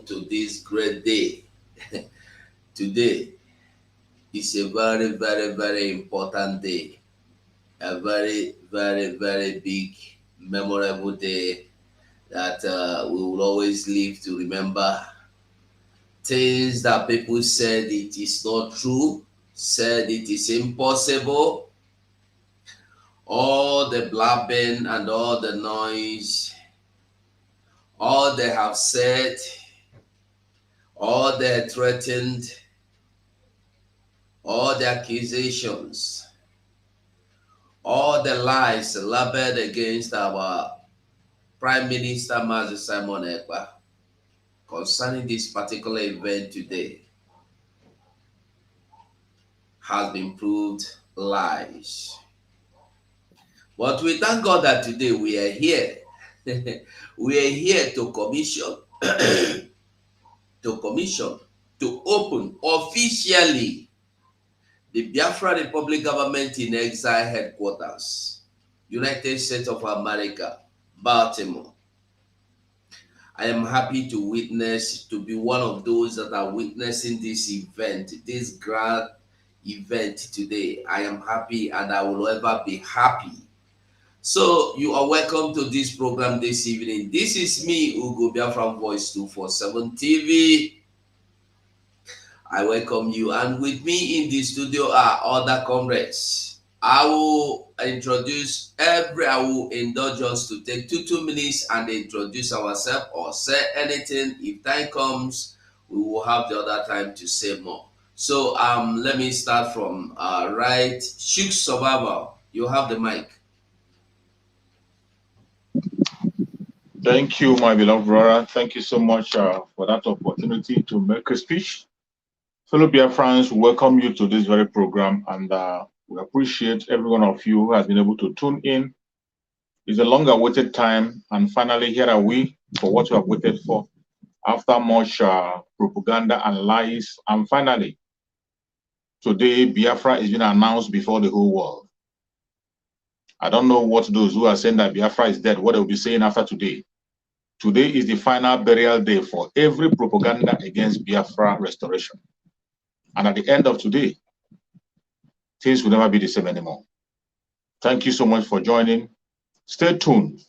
to this great day. Today is a very, very, very important day. A very, very, very big, memorable day that we will always live to remember. Things that people said it is not true, said it is impossible, all the blabbing and all the noise, all they have said, all they threatened, all the accusations, all the lies labeled against our Prime Minister Mazi Simon Ekpa concerning this particular event today has been proved lies. But we thank God that today we are here. We are here to commission, to open officially the Biafra Republic Government in Exile headquarters, United States of America, Baltimore. I am happy to be one of those that are witnessing this event, this grand event today. I am happy and I will ever be happy. So you are welcome to this program this evening. This is me, Ugo Biafran Voice 247 TV. I welcome you, and with me in the studio are other comrades. I will indulge us to take two minutes and introduce ourselves or say anything. If time comes, we will have the other time to say more. So let me start from right. Shook Survivor, you have the mic. Thank you, my beloved brother. Thank you so much for that opportunity to make a speech. Fellow BIAFRANS, welcome you to this very program, and we appreciate every one of you who has been able to tune in. It's a long-awaited time, and finally here are we for what we have waited for after much propaganda and lies. And finally, today Biafra is being announced before the whole world. I don't know what those who are saying that Biafra is dead, what they'll be saying after today. Today is the final burial day for every propaganda against Biafra restoration. And at the end of today, things will never be the same anymore. Thank you so much for joining. Stay tuned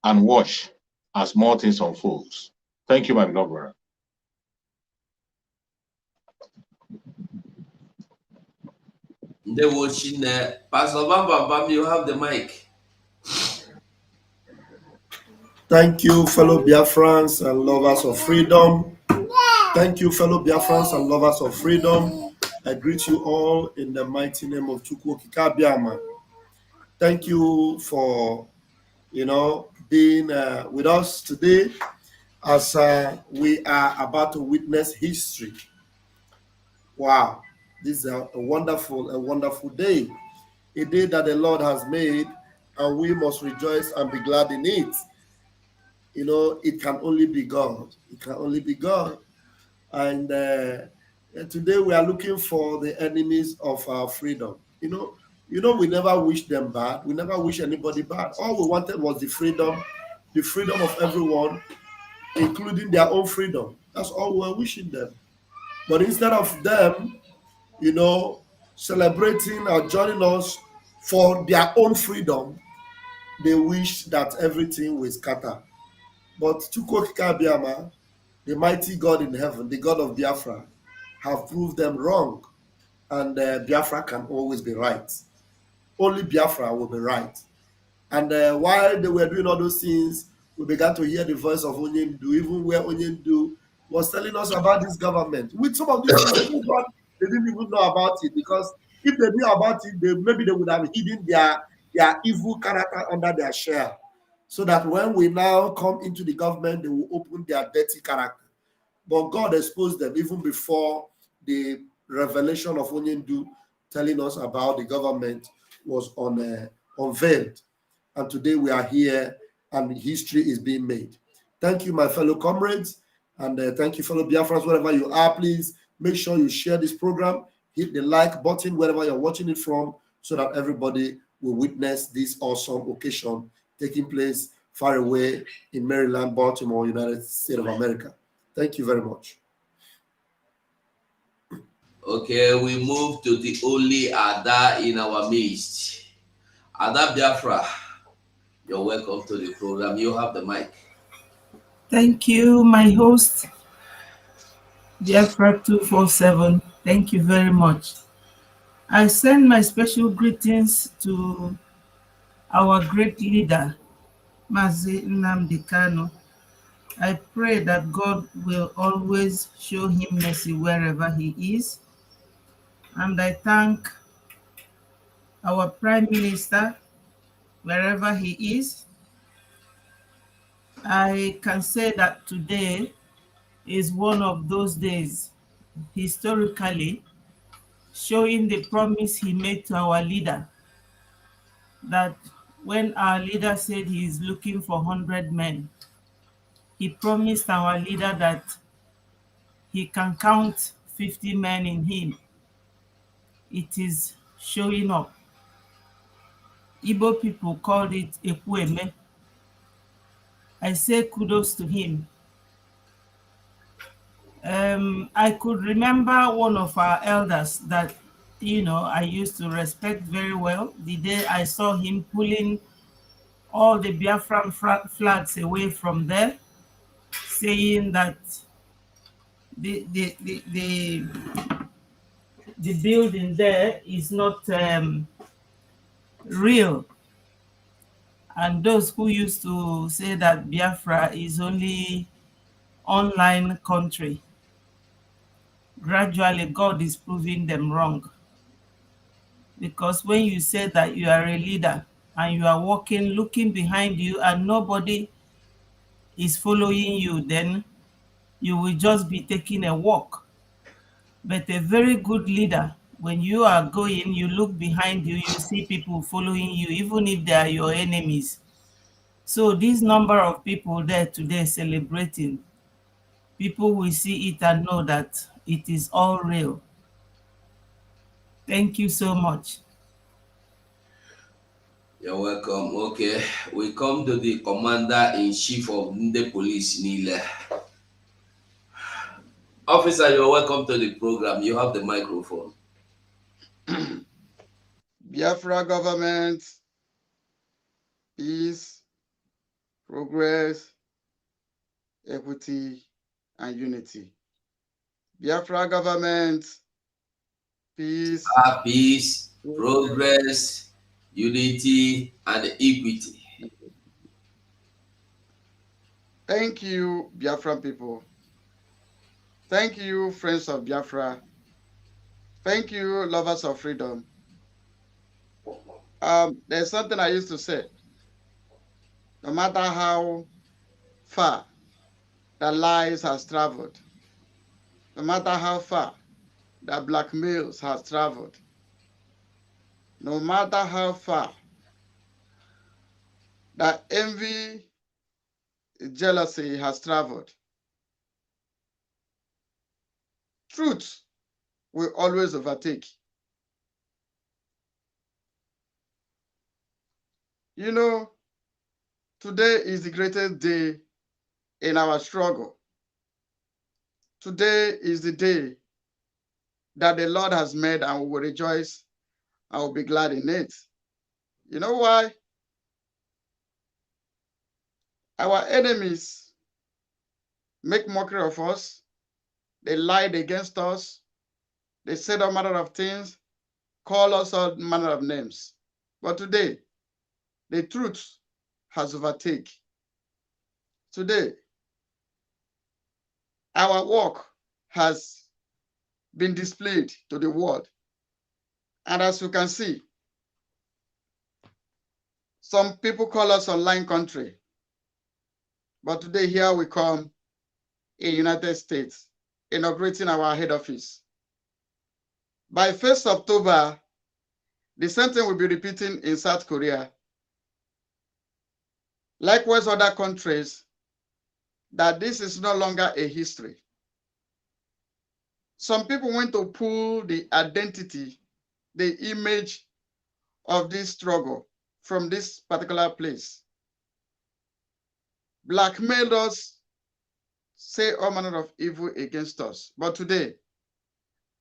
and watch as more things unfolds. Thank you, my beloved brother. They're watching Pastor Bam, you have the mic. Thank you, fellow Biafrans and lovers of freedom. Thank you, fellow Biafrans and lovers of freedom. I greet you all in the mighty name of Chukwokika Biama. Thank you for, being with us today as we are about to witness history. Wow, this is a wonderful day. A day that the Lord has made, and we must rejoice and be glad in it. It can only be God. It can only be God. And today we are looking for the enemies of our freedom. We never wish them bad. We never wish anybody bad. All we wanted was the freedom of everyone, including their own freedom. That's all we were wishing them. But instead of them, celebrating or joining us for their own freedom, they wish that everything will scatter. But Chukwokika Biama, the mighty God in heaven, the God of Biafra, have proved them wrong. And Biafra can always be right. Only Biafra will be right. And while they were doing all those things, we began to hear the voice of Onyendu, even where Onyendu was telling us about this government. With some of these things, they didn't even know about it, because if they knew about it, maybe they would have hidden their evil character under their shell, so that when we now come into the government, they will open their dirty character. But God exposed them even before the revelation of Onyendu telling us about the government was unveiled. And today we are here and history is being made. Thank you, my fellow comrades, and thank you, fellow Biafrans, wherever you are. Please make sure you share this program, hit the like button wherever you're watching it from, so that everybody will witness this awesome occasion taking place far away in Maryland, Baltimore, United States of America. Thank you very much. Okay, we move to the only Ada in our midst. Ada Biafra, you're welcome to the program. You have the mic. Thank you, my host, Biafra 247. Thank you very much. I send my special greetings to our great leader, Mazi Nnamdi Kanu. I pray that God will always show him mercy wherever he is. And I thank our Prime Minister, wherever he is. I can say that today is one of those days, historically, showing the promise he made to our leader, that when our leader said he is looking for 100 men, he promised our leader that he can count 50 men in him. It is showing up. Igbo people called it Ekweme. I say kudos to him. I could remember one of our elders that, I used to respect very well. The day I saw him pulling all the Biafran flags away from there, saying that the building there is not real. And those who used to say that Biafra is only online country, gradually God is proving them wrong. Because when you say that you are a leader and you are walking, looking behind you and nobody is following you, then you will just be taking a walk. But a very good leader, when you are going, you look behind you, you see people following you, even if they are your enemies. So this number of people there today celebrating, people will see it and know that it is all real. Thank you so much. You're welcome. Okay, we come to the Commander-in-Chief of the Police, Nile. Officer, you're welcome to the program. You have the microphone. Biafra government, peace, progress, equity, and unity. Biafra government, peace, Peace, progress, unity, and equity. Thank you, Biafran people. Thank you, friends of Biafra. Thank you, lovers of freedom. There's something I used to say. No matter how far the lies has traveled, no matter how far the blackmails has traveled, no matter how far the envy, jealousy has traveled, truth will always overtake. You know, today is the greatest day in our struggle. Today is the day that the Lord has made, and we will rejoice and will be glad in it. You know why? Our enemies make mockery of us. They lied against us. They said all manner of things, call us all manner of names. But today, the truth has overtaken. Today, our work has been displayed to the world. And as you can see, some people call us online country. But today here we come in United States, inaugurating our head office. By 1st October, the same thing will be repeating in South Korea. Likewise, other countries, that this is no longer a history. Some people want to pull the identity, the image of this struggle from this particular place. Blackmailed us say all manner of evil against us. But today,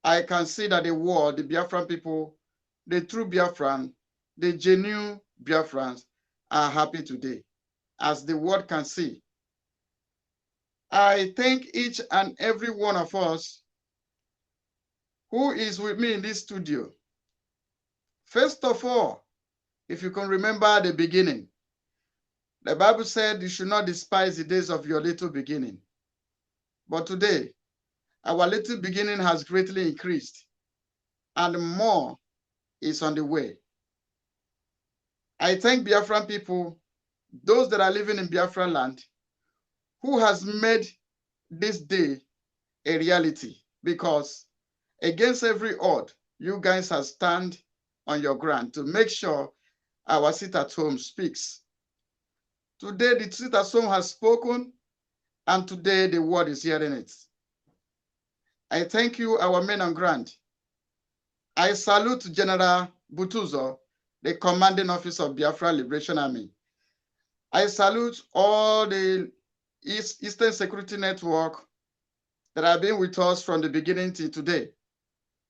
I can see that the world, the Biafran people, the true Biafran, the genuine Biafrans are happy today, as the world can see. I thank each and every one of us who is with me in this studio. First of all, if you can remember the beginning, the Bible said you should not despise the days of your little beginning. But today, our little beginning has greatly increased, and more is on the way. I thank Biafran people, those that are living in Biafran land, who has made this day a reality, because against every odd, you guys have stand on your ground to make sure our sit at home speaks. Today, the sit at home has spoken, and today the world is hearing it. I thank you, our men on ground. I salute General Butuzo, the commanding officer of Biafra Liberation Army. I salute all the Eastern Security Network that have been with us from the beginning till today.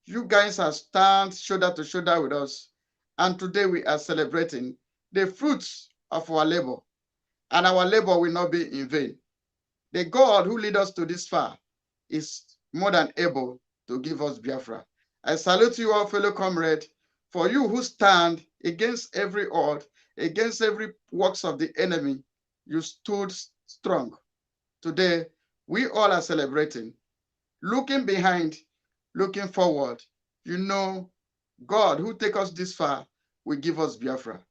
You guys have stand shoulder to shoulder with us, and today we are celebrating the fruits of our labor, and our labor will not be in vain. The God who lead us to this far is more than able to give us Biafra. I salute you all, fellow comrade, for you who stand against every odd, against every works of the enemy. You stood strong. Today, we all are celebrating, looking behind, looking forward. You know, God who take us this far will give us Biafra.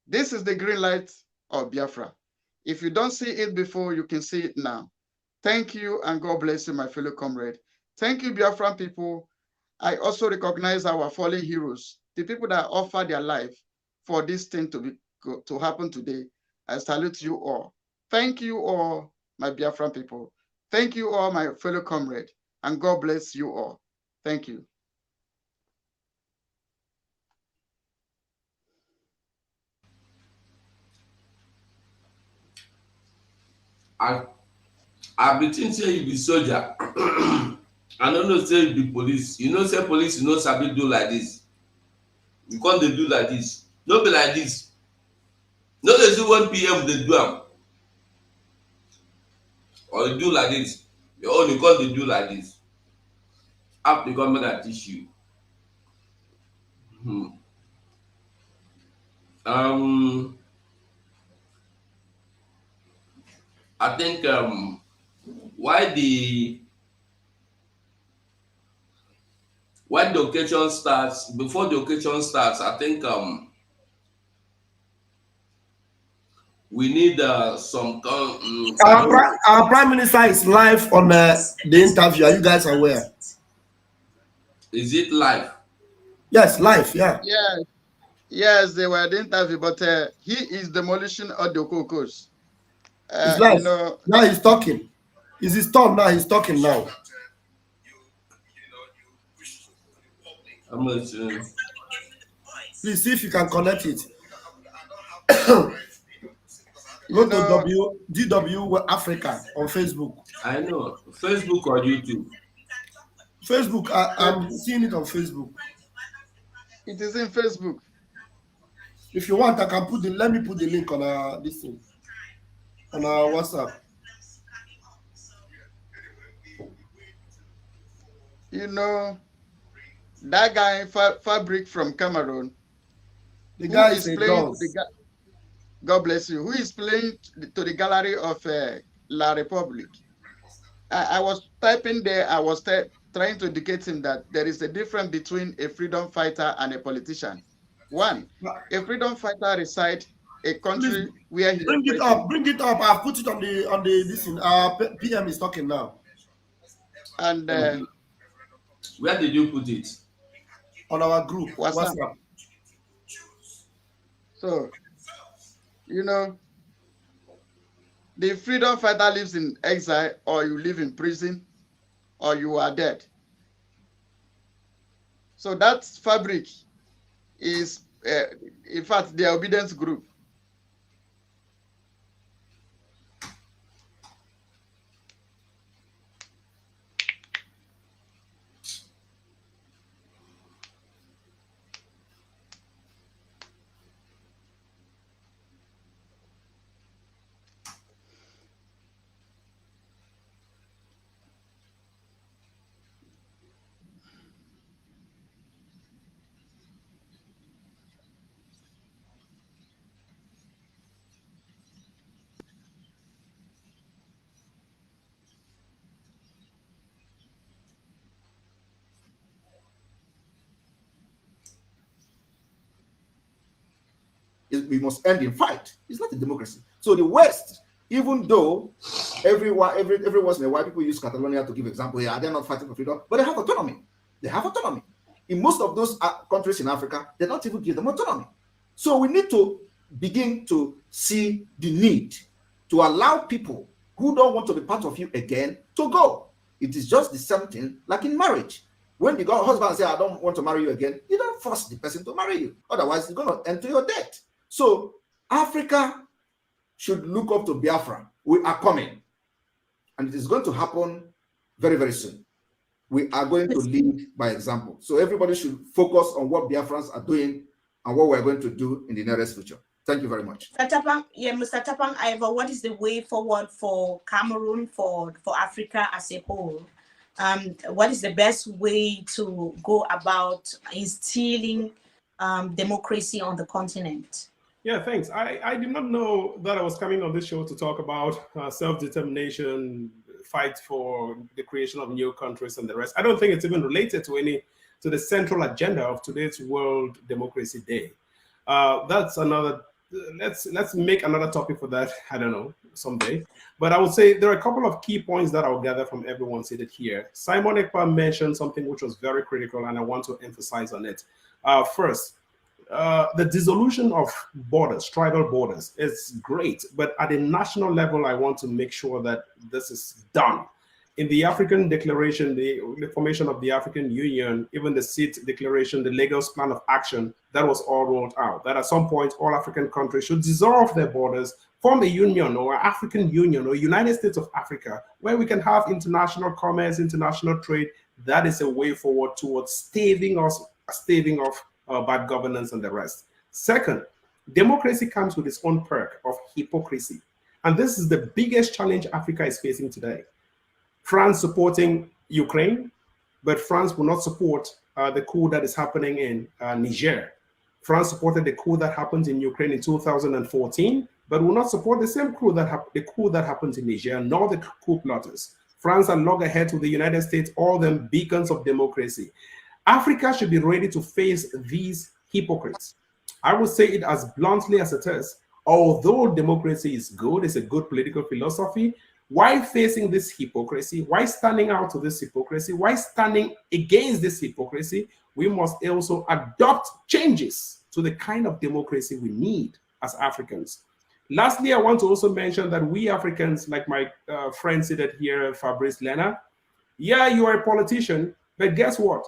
This is the green light of Biafra. If you don't see it before, you can see it now. Thank you, and God bless you, my fellow comrade. Thank you, Biafran people. I also recognize our fallen heroes, the people that offer their life for this thing to happen today. I salute you all. Thank you all, my Biafran people. Thank you all, my fellow comrade, and God bless you all. Thank you. I be think say you be soldier. I no know say you be police. You know say police you no sabi do like this. You come dey do like this. No be like this. No dey see 1 PM dey do am. Or you do like this. Your own you come dey do like this. How the government that teach you? Hmm. I think why the occasion starts, before the occasion starts, I think we need some Our Prime Minister is live on the interview. Are you guys aware? Is it live? Yes, live, yeah. Yes, they were the interview, but he is demolishing all the cocos. It's live. You know, now he's talking. It's his turn now. He's talking now. Please see if you can connect it. Go to DW Africa on Facebook. I know. Facebook or YouTube? Facebook. I'm seeing it on Facebook. It is in Facebook. If you want, I can let me put the link on this thing. On our WhatsApp. You know, that guy Fabric from Cameroon. The guy is playing. God bless you. Who is playing to the gallery of La Republic? I was typing there. I was trying to indicate him that there is a difference between a freedom fighter and a politician. One, a freedom fighter resides a country where he bring it up. Bring it up. I've put it on the this thing. PM is talking now. And where did you put it? On our group WhatsApp. So, you know, the freedom fighter lives in exile, or you live in prison, or you are dead. So that Fabric is, in fact, the obedience group. we must end in fight. It's not a democracy. So the West, even though every once in a while people use Catalonia to give example here, they're not fighting for freedom, but they have autonomy. They have autonomy. In most of those countries in Africa, they don't even give them autonomy. So we need to begin to see the need to allow people who don't want to be part of you again to go. It is just the same thing like in marriage. When the husband says, I don't want to marry you again, you don't force the person to marry you. Otherwise, it's going to enter your debt. So Africa should look up to Biafra. We are coming. And it is going to happen very, very soon. We are going to lead by example. So everybody should focus on what Biafrans are doing and what we're going to do in the nearest future. Thank you very much. Mr. Tapang, Ivor, what is the way forward for Cameroon, for Africa as a whole? What is the best way to go about instilling democracy on the continent? Yeah, thanks. I did not know that I was coming on this show to talk about self-determination, fight for the creation of new countries and the rest. I don't think it's even related to the central agenda of today's World Democracy Day. That's another. Let's make another topic for that. I don't know, someday. But I would say there are a couple of key points that I'll gather from everyone seated here. Simon Ekpa mentioned something which was very critical, and I want to emphasize on it. First, the dissolution of borders, tribal borders, is great. But at a national level, I want to make sure that this is done. In the African Declaration, the formation of the African Union, even the SEAT Declaration, the Lagos Plan of Action, that was all rolled out. That at some point, all African countries should dissolve their borders, form a union or African Union or United States of Africa, where we can have international commerce, international trade. That is a way forward towards staving off bad governance and the rest. Second, democracy comes with its own perk of hypocrisy. And this is the biggest challenge Africa is facing today. France supporting Ukraine, but France will not support the coup that is happening in Niger. France supported the coup that happened in Ukraine in 2014, but will not support the same coup that happened in Niger, nor the coup plotters. France are loggerheads with the United States, all them beacons of democracy. Africa should be ready to face these hypocrites. I will say it as bluntly as it is. Although democracy is good, it's a good political philosophy, why facing this hypocrisy? Why standing out to this hypocrisy? Why standing against this hypocrisy? We must also adopt changes to the kind of democracy we need as Africans. Lastly, I want to also mention that we Africans, like my friend seated here, Fabrice Lena, yeah, you are a politician, but guess what?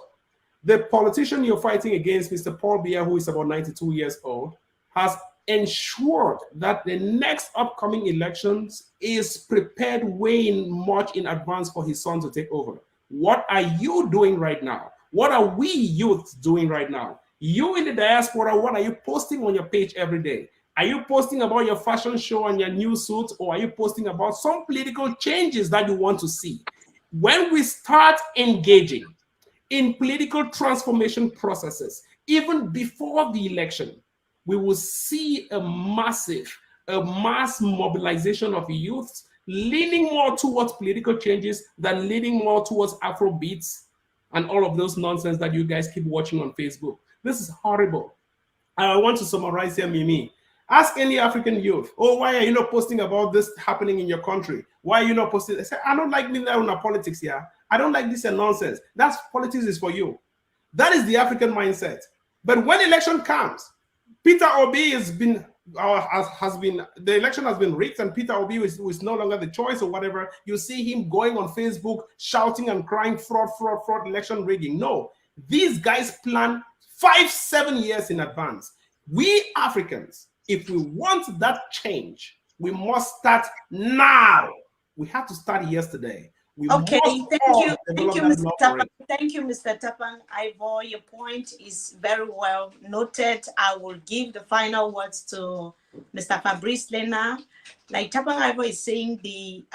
The politician you're fighting against, Mr. Paul Biya, who is about 92 years old, has ensured that the next upcoming elections is prepared way much in advance for his son to take over. What are you doing right now? What are we youth doing right now? You in the diaspora, what are you posting on your page every day? Are you posting about your fashion show and your new suit, or are you posting about some political changes that you want to see? When we start engaging in political transformation processes, even before the election, we will see a mass mobilization of youths leaning more towards political changes than leaning more towards Afrobeats and all of those nonsense that you guys keep watching on Facebook. This is horrible. I want to summarize here, Mimi. Ask any African youth, oh, why are you not posting about this happening in your country? Why are you not posting? They say, I don't like being there on politics here. I don't like this and nonsense. That's politics is for you. That is the African mindset. But when election comes, Peter Obi the election has been rigged, and Peter Obi is no longer the choice or whatever. You see him going on Facebook, shouting and crying, fraud, fraud, fraud, election rigging. No, these guys plan 5-7 years in advance. We Africans, if we want that change, we must start now. We have to start yesterday. Okay, thank you, Mr. Tapang. Thank you, Mr. Tapang. Ivor, your point is very well noted. I will give the final words to Mr. Fabrice Lena. Like Tapang Ivor is saying, the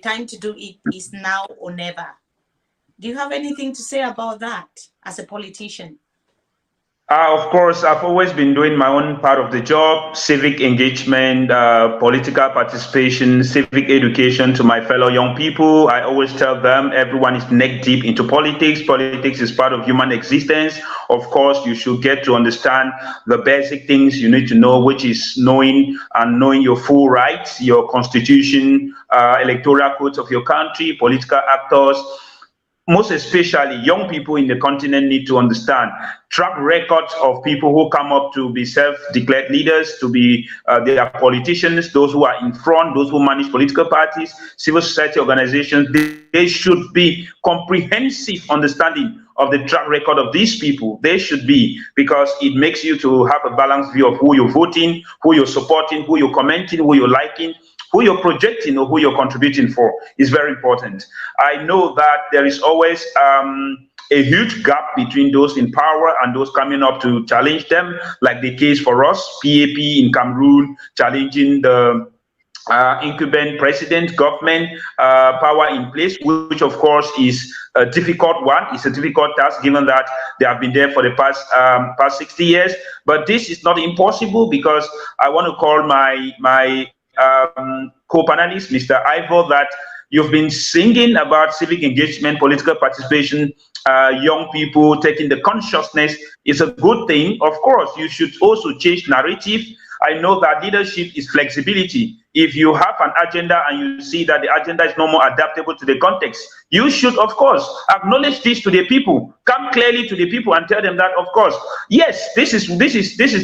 time to do it is now or never. Do you have anything to say about that as a politician? Of course, I've always been doing my own part of the job, civic engagement, political participation, civic education to my fellow young people. I always tell them everyone is neck deep into politics. Politics is part of human existence. Of course, you should get to understand the basic things you need to know, which is knowing your full rights, your constitution, electoral codes of your country, political actors. Most especially young people in the continent need to understand track records of people who come up to be self-declared leaders, to be their politicians, those who are in front, those who manage political parties, civil society organizations. They should be comprehensive understanding of the track record of these people. They should be, because it makes you to have a balanced view of who you're voting, who you're supporting, who you're commenting, who you're liking, who you're projecting, or who you're contributing for is very important. I know that there is always a huge gap between those in power and those coming up to challenge them, like the case for us, PAP in Cameroon challenging the incumbent president government power in place, which of course is a difficult one. It's a difficult task given that they have been there for the past 60 years. But this is not impossible, because I want to call my co-panelist, Mr. Ivor, that you've been singing about civic engagement, political participation, young people taking the consciousness is a good thing. Of course, you should also change narrative. I know that leadership is flexibility. If you have an agenda and you see that the agenda is no more adaptable to the context, you should, of course, acknowledge this to the people. Come clearly to the people and tell them that, of course, yes, this is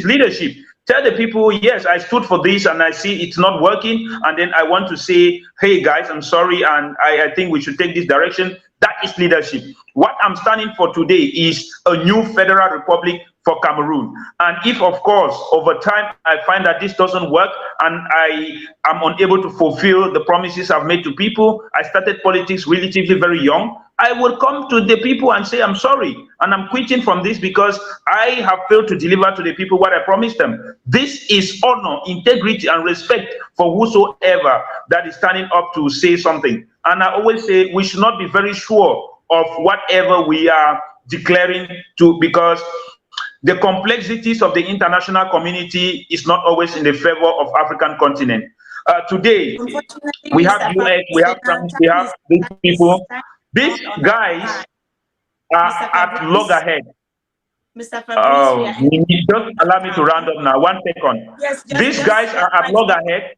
leadership. Tell the people, yes, I stood for this and I see it's not working. And then I want to say, hey, guys, I'm sorry. And I think we should take this direction. That is leadership. What I'm standing for today is a new federal republic for Cameroon. And if, of course, over time, I find that this doesn't work and I am unable to fulfill the promises I've made to people, I started politics relatively very young. I will come to the people and say, I'm sorry, and I'm quitting from this because I have failed to deliver to the people what I promised them. This is honor, integrity, and respect for whosoever that is standing up to say something. And I always say we should not be very sure of whatever we are declaring to, because the complexities of the international community is not always in the favor of African continent. Today, we have US, we have France, we have these people. These guys are at loggerhead. Mr. Fabrice, just allow me to round up now. 1 second. Yes, These guys are at loggerhead,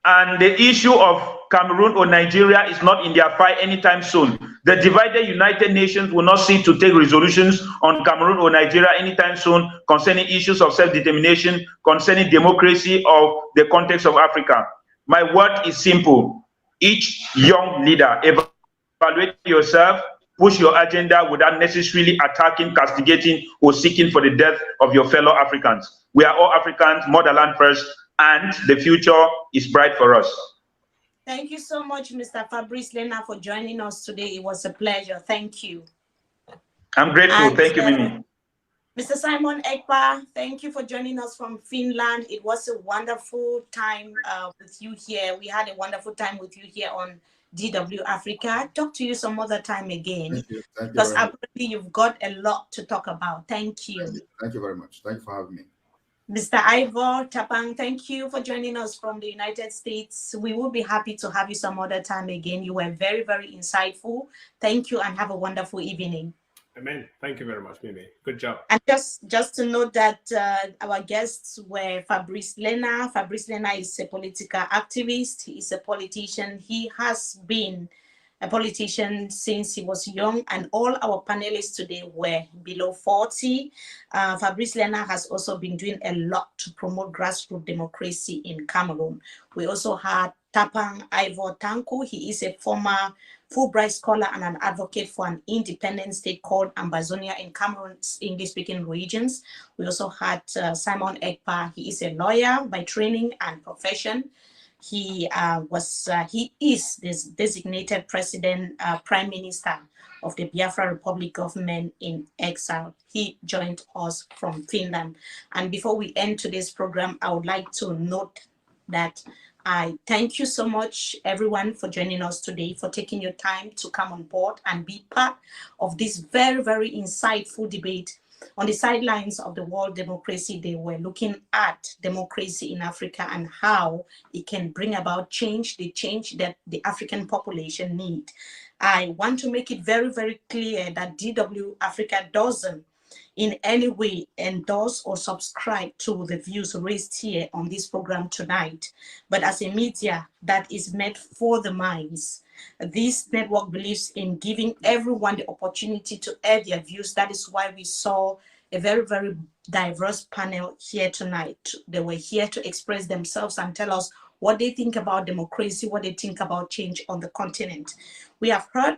and the issue of Cameroon or Nigeria is not in their fight anytime soon. The divided United Nations will not seek to take resolutions on Cameroon or Nigeria anytime soon concerning issues of self-determination, concerning democracy or the context of Africa. My word is simple. Each young leader, evaluate yourself, push your agenda without necessarily attacking, castigating, or seeking for the death of your fellow Africans. We are all Africans, motherland first, and the future is bright for us. Thank you so much, Mr. Fabrice Lena, for joining us today. It was a pleasure. Thank you. I'm grateful. And, thank you, Mimi. Mr. Simon Ekpa, thank you for joining us from Finland. It was a wonderful time with you here. We had a wonderful time with you here on DW Africa. Talk to you some other time again. Thank you. Thank you. Because apparently you've got a lot to talk about. Thank you. Thank you very much. Thank you for having me. Mr. Ivor Tapang, thank you for joining us from the United States. We will be happy to have you some other time again. You were very, very insightful. Thank you and have a wonderful evening. Amen. Thank you very much, Mimi. Good job. And just to note that our guests were Fabrice Lena. Fabrice Lena is a political activist. He's a politician. He has been a politician since he was young, and all our panelists today were below 40. Fabrice Lena has also been doing a lot to promote grassroots democracy in Cameroon. We also had Tapang Ivor Tanku. He is a former Fulbright scholar and an advocate for an independent state called Ambazonia in Cameroon's English-speaking regions. We also had Simon Ekpa. He is a lawyer by training and profession. He is this designated president, prime minister of the Biafra Republic government in exile. He joined us from Finland. And before we end today's program, I would like to note that I thank you so much, everyone, for joining us today, for taking your time to come on board and be part of this very, very insightful debate. On the sidelines of the world democracy, they were looking at democracy in Africa and how it can bring about change, the change that the African population need. I want to make it very, very clear that DW Africa doesn't in any way endorse or subscribe to the views raised here on this program tonight. But as a media that is made for the minds, this network believes in giving everyone the opportunity to air their views. That is why we saw a very, very diverse panel here tonight. They were here to express themselves and tell us what they think about democracy, what they think about change on the continent. We have heard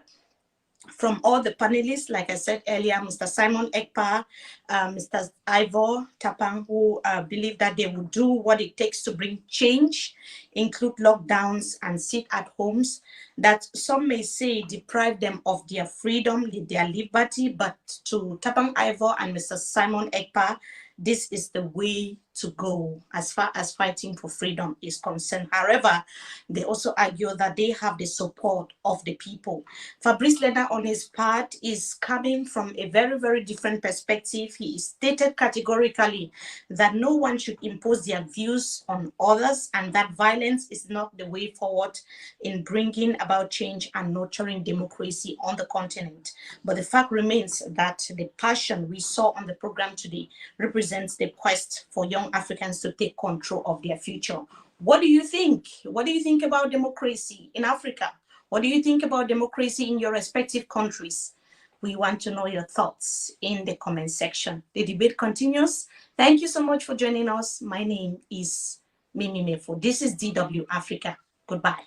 from all the panelists, like I said earlier, Mr. Simon Ekpa, Mr. Ivor Tapang, who believe that they will do what it takes to bring change, include lockdowns and sit at homes, that some may say deprive them of their freedom, their liberty, but to Tapang Ivor and Mr. Simon Ekpa, this is the way to go as far as fighting for freedom is concerned. However, they also argue that they have the support of the people. Fabrice Lena, on his part, is coming from a very, very different perspective. He stated categorically that no one should impose their views on others and that violence is not the way forward in bringing about change and nurturing democracy on the continent. But the fact remains that the passion we saw on the program today represents the quest for young Africans to take control of their future. What do you think? What do you think about democracy in Africa? What do you think about democracy in your respective countries? We want to know your thoughts in the comment section. The debate continues. Thank you so much for joining us. My name is Mimi Mefo. This is DW Africa. Goodbye.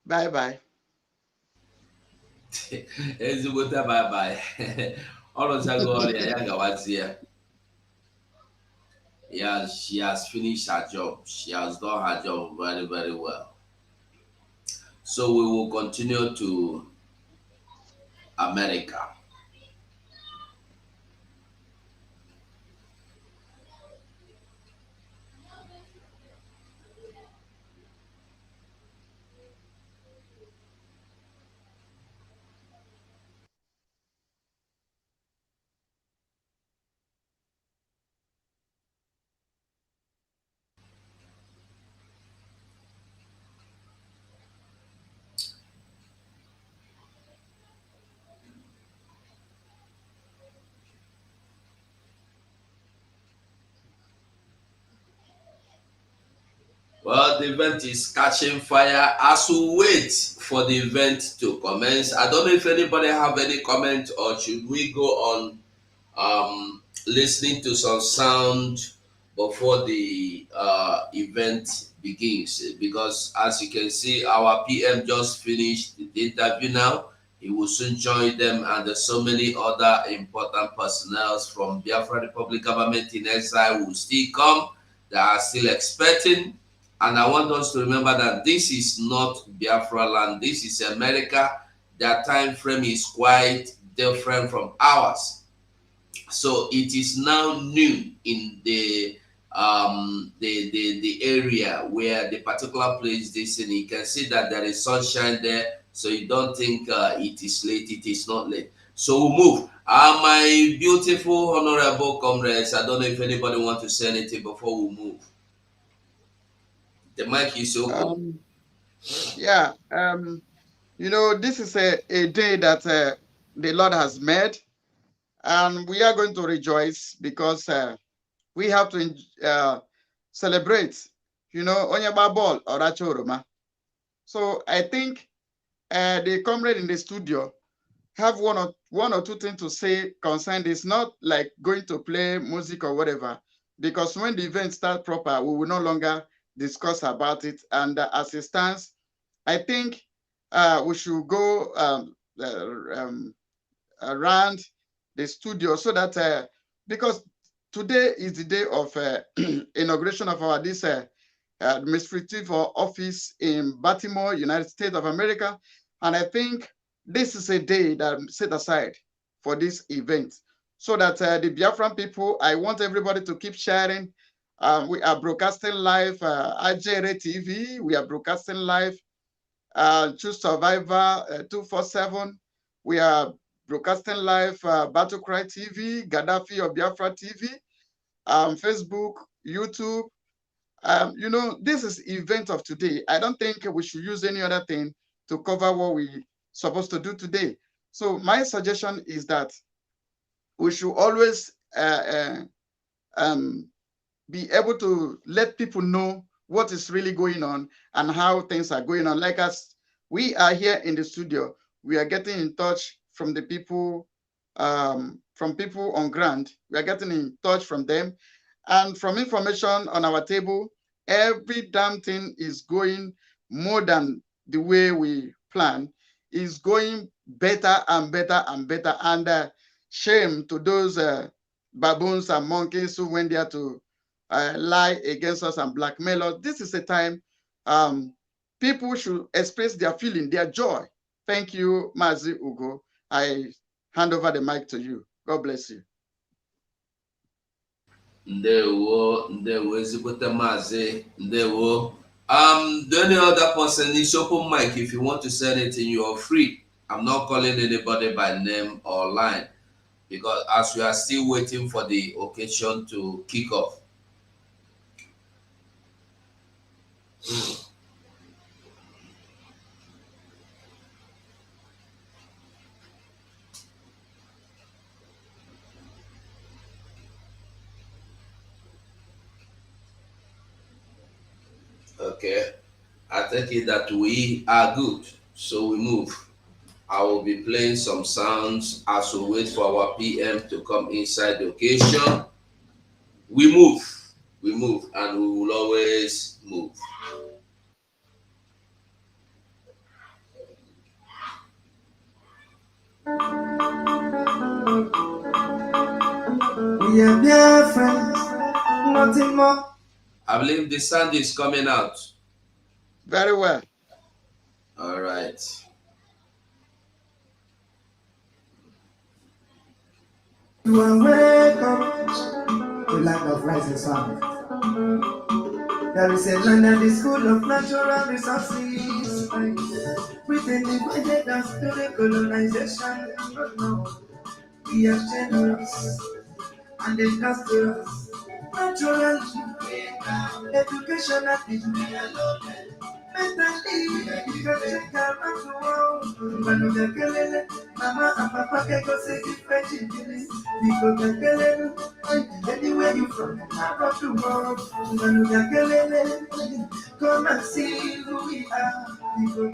Bye-bye. Ezigbote bye-bye. Olojagoria Yagawazia. Yeah, she has finished her job. She has done her job very, very well. So we will continue to America. Well, the event is catching fire as we wait for the event to commence. I don't know if anybody have any comment or should we go on listening to some sound before the event begins, because as you can see, our PM just finished the interview now. He will soon join them, and there's so many other important personnel from Biafra Republic government in exile will still come. They are still expecting. And I want us to remember that this is not Biafra land. This is America. Their time frame is quite different from ours. So it is now noon in the area where the particular place this in. You can see that there is sunshine there. So you don't think it is late. It is not late. So we'll move. My beautiful, honorable comrades, I don't know if anybody wants to say anything before we move. The mic is open. You know, this is a day that the Lord has made, and we are going to rejoice because we have to celebrate, you know, Onyeba Ball or Rachoroma. So I think the comrade in the studio have one or two things to say concerning this, not like going to play music or whatever, because when the event starts proper, we will no longer discuss about it. And as it stands, I think we should go around the studio so that because today is the day of inauguration of our this administrative office in Baltimore, United States of America, and I think this is a day that I'm set aside for this event, so that the Biafran people, I want everybody to keep sharing. We are broadcasting live, IJRA TV. We are broadcasting live, Choose Survivor 247. We are broadcasting live Battle Cry TV, Gaddafi of Biafra TV, Facebook, YouTube. You know, this is event of today. I don't think we should use any other thing to cover what we supposed to do today. So my suggestion is that we should always be able to let people know what is really going on and how things are going on. Like us, we are here in the studio. We are getting in touch from the people, from people on ground. We are getting in touch from them. And from information on our table, every damn thing is going more than the way we plan. Is going better and better and better. And shame to those baboons and monkeys who went there to lie against us and blackmail us. This is a time people should express their feeling, their joy. Thank you, Mazi Ugo. I hand over the mic to you. God bless you. Ndewo ezigbote Mazi, ndewo. The only other person is open mic. If you want to say anything, you are free. I'm not calling anybody by name or line because as we are still waiting for the occasion to kick off. Okay, I take it that we are good, so we move. I will be playing some sounds as we wait for our PM to come inside the occasion. We move, and we will always move. We are BIAFRANS, nothing more. I believe the sound is coming out. Very well. All right. You are welcome to land of rising sun. There is a land at the school of natural resources. Britain divided us to the colonization. No, we are generous and industrious. Natural education at the mentally, you can check out the world. Mama and Papa can go say different things. Because anywhere you from, I got the world. Come and see who we are. Because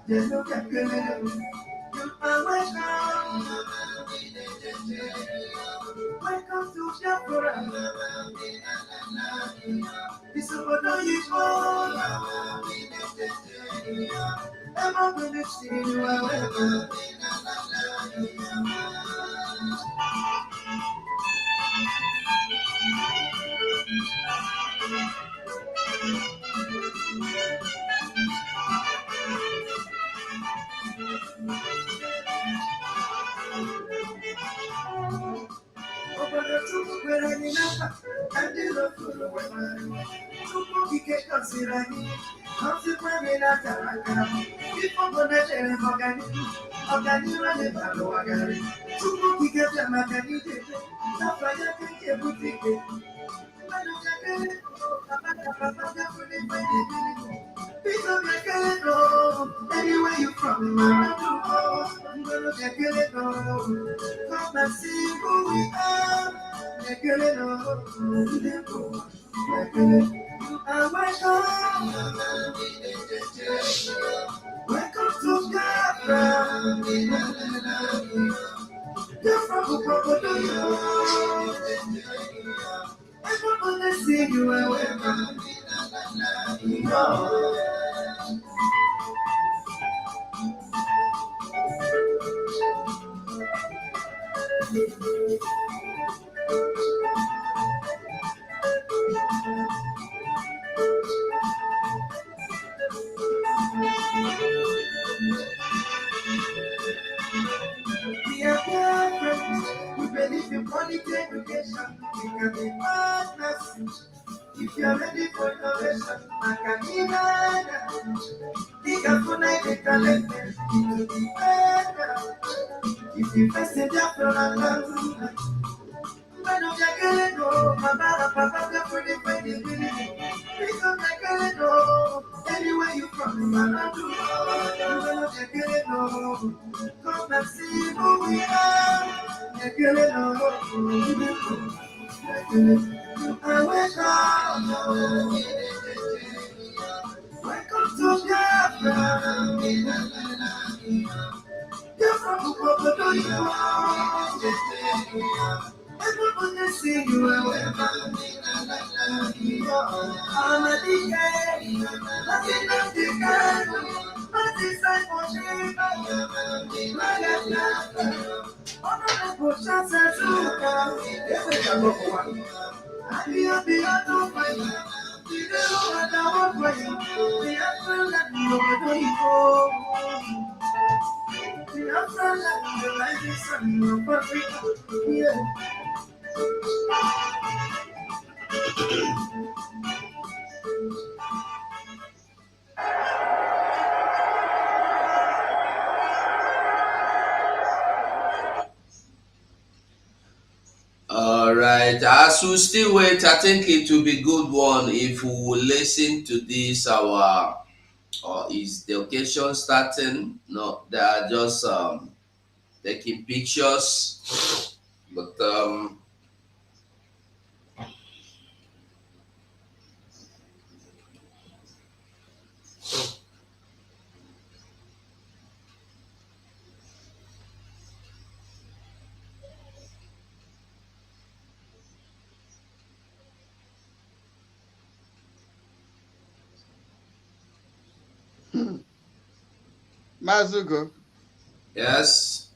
there's no you are welcome. Welcome to Biafra. This is what you call. I'm not going to see you are welcome. Anywhere you from, I'm gonna get it on. Come and see who we are. You are welcome. Welcome to Biafra. Biafra will probably I want to see you are welcome. We are friends. We believe in quality education. We can be partners. If If you're ready for innovation, Macanina, Diga Funai, the talent, into the better. If you first in Biafra land, when I'm getting no, Mama, Papa, they're pretty, pretty, pretty. Please don't get no. Anywhere you from, Mama, do. When I'm getting no, come and see who we are. Getting no. I wake up. Welcome to Biafra. You're from Bukokoto, you are. Everybody see you are welcome. I'm a DK, nothing but DK. But this I for me, honorable chance to come. I'll be to find you. You know what I want for you. The answer that you know you go. The answer that you like is something perfect. Yeah. All right. As we still wait, I think it will be good one if we will listen to this. Our or is the occasion starting? No, they are just taking pictures. But Mazugo, yes,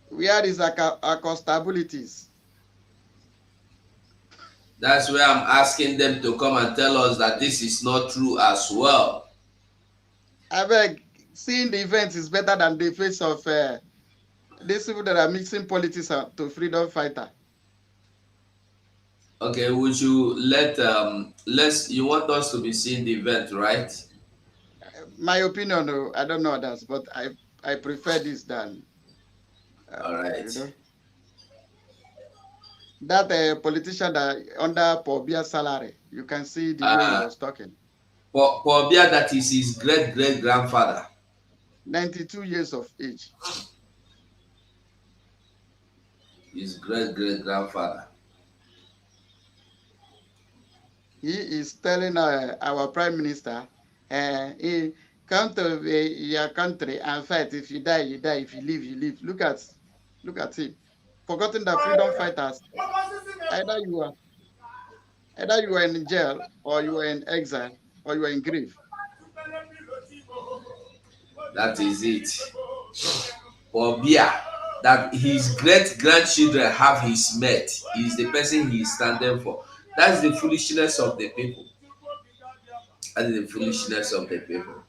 where is accountabilities? that's where I'm asking them to come and tell us that this is not true as well. I beg, seeing the event is better than the face of these people that are mixing politics to freedom fighter. Okay, would you you want us to be seeing the event, right? My opinion, no, I don't know others, but I prefer this than All right. you know, that politician that under Pobia salary. You can see the way he was talking. Pobia, that is his great grandfather. 92 years of age. His great grandfather. He is telling our prime minister, he come to your country and fight. If you die, you die. If you live, you live. Look at him. Forgotten that freedom fighters, either you are in jail, or you are in exile, or you are in grief. That is it. Pobia, that his great grandchildren have his mate. He's the person he is standing for. That's the foolishness of the people. That is the foolishness of the people.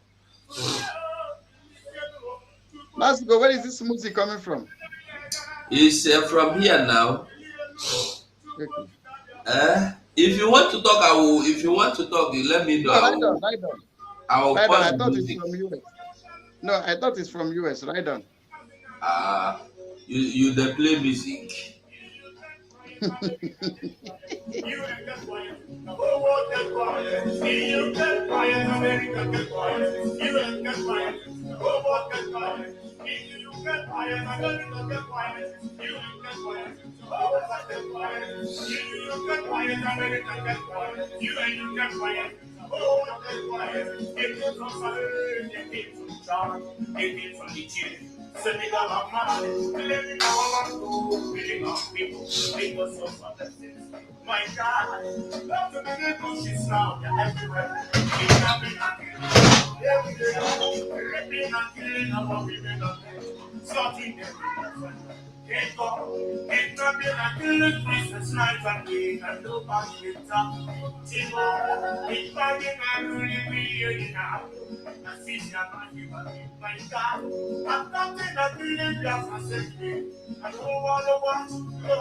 Let's go. Where is this music coming from? It's from here now. Okay. If you want to talk, I will. If you want to talk, you let me know. No, I will I pause thought the it's music. from US. No, I thought it's from US. Right on. You dey play music. My God, love to be the bushes now, you're everywhere. Every day, ripping and killing our women and men, slaughtering them in the can't go, kidnapping and killing Christmas night and day, and nobody will talk. Timo, it's fighting and really being out. I see your money, my God, I'm nothing that killing just a second. I don't want to watch, no.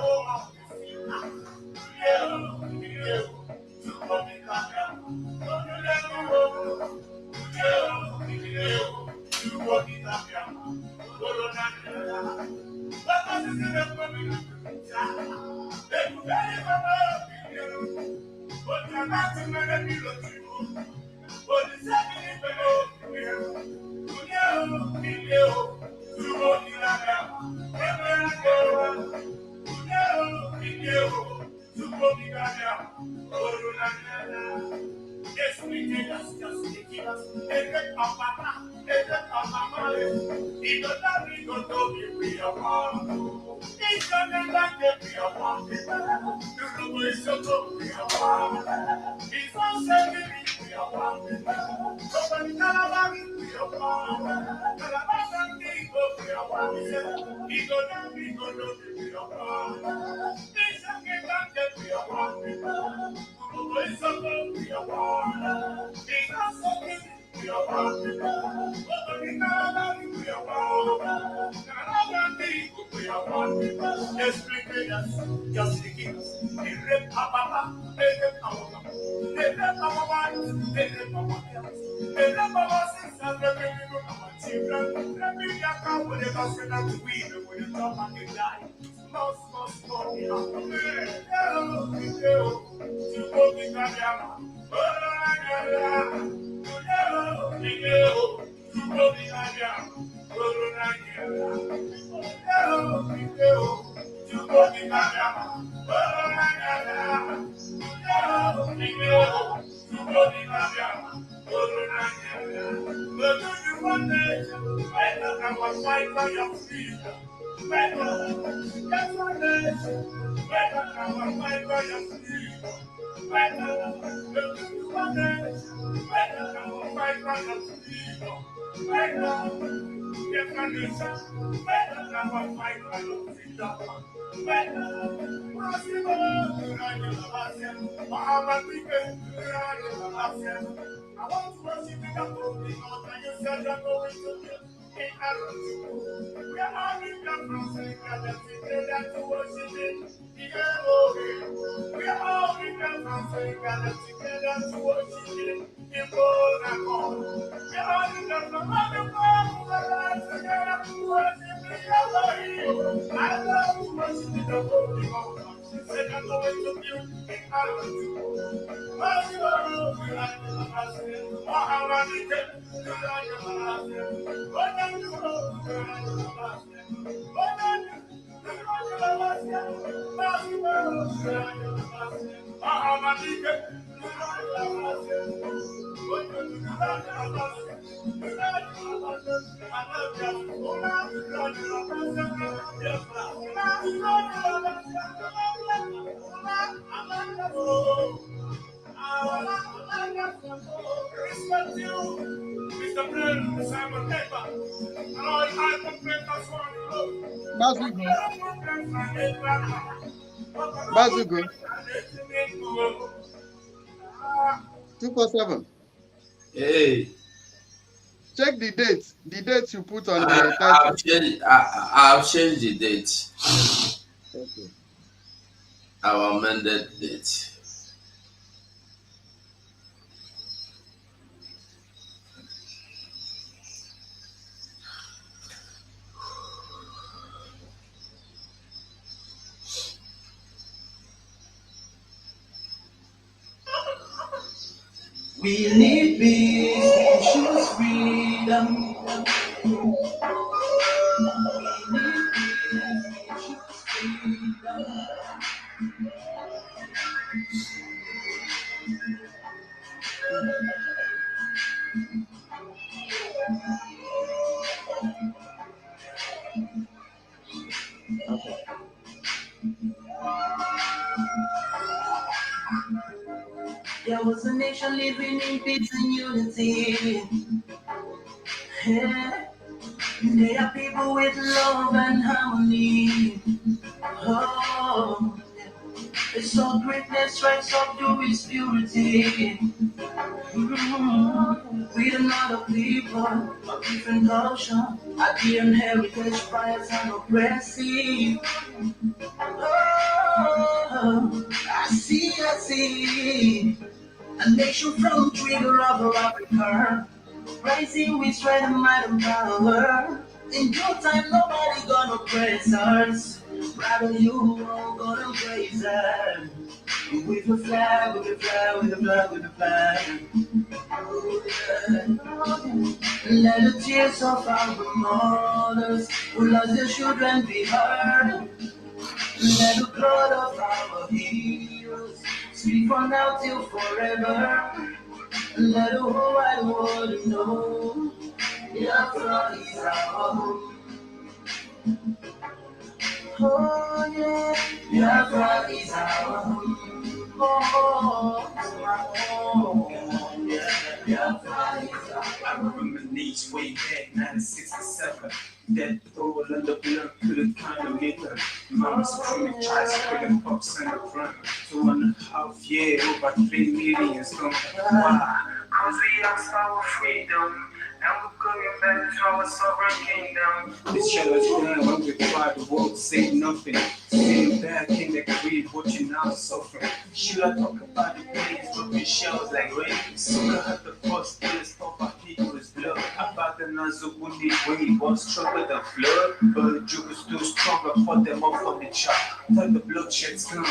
Bazugo. 247. Hey, Check the date you put on the title. I've changed the date. Okay. Our amended date. We need peace, we choose freedom. There was a nation living in peace and unity. Yeah. They are people with love and harmony. Oh, yeah. It's all greatness, rise up to His purity. We are not a people of different culture. I didn't heritage bias and oppressive. Oh, I see. A nation from the trigger of Africa. Rising with strength and might and power. In due time, nobody gonna praise us. Rather, you all gonna praise us. With the flag, with the flag, with the flag, with the flag. Oh, yeah. Let the tears of our mothers who lost their children be heard. Let the blood of our heroes speak from now till forever. Let the whole wide world know Biafra is our home. Oh yeah, Biafra is our home. Oh, yeah, Biafra is our home. I reminisce way back 1967. That throw under the blood couldn't kind of make her. Mama screaming, try spreading pups in the front. 2.5 years, over 3 million gone. Why? Cause we asked our freedom. And we're going back to our sovereign kingdom. This shadow's down when we try the world to say nothing. Sitting back in the grave, watching now suffering. Should I talk about the days dropping shells like rain? Soon I heard the first tears of our people's blood. About the Nazubuni wave was stronger than flood. But the juke is still stronger, fought them up from the chop. Thought the bloodshed's gone.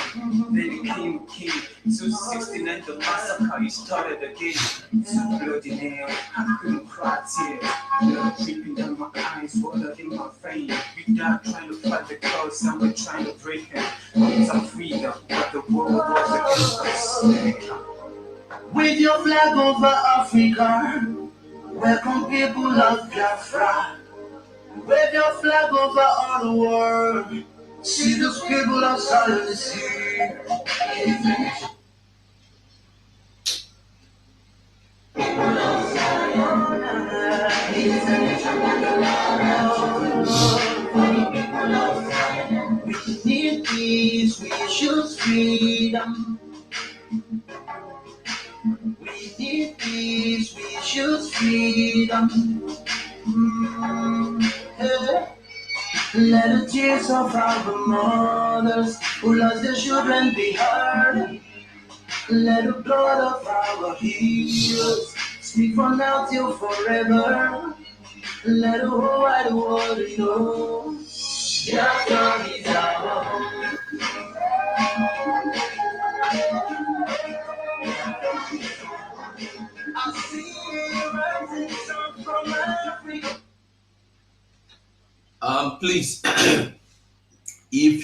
Then it came king. 269, the massacre, he started again. Two bloody nails, I couldn't cry tears. Blood dripping down my eyes, water in my veins. We died trying to fight the cause and we're trying to break him. It's our freedom, but the world was against us. With your flag over Africa, welcome people of Biafra. Wave your flag over all the world. See those people outside of the sea. We need peace, we choose freedom. We need peace, we choose freedom. Yeah. Let the tears of our mothers who lost their children be heard. Let the blood of our heroes speak from now till forever. Let the whole wide world know Biafra is our home. I see a rising sun from Africa. Please, if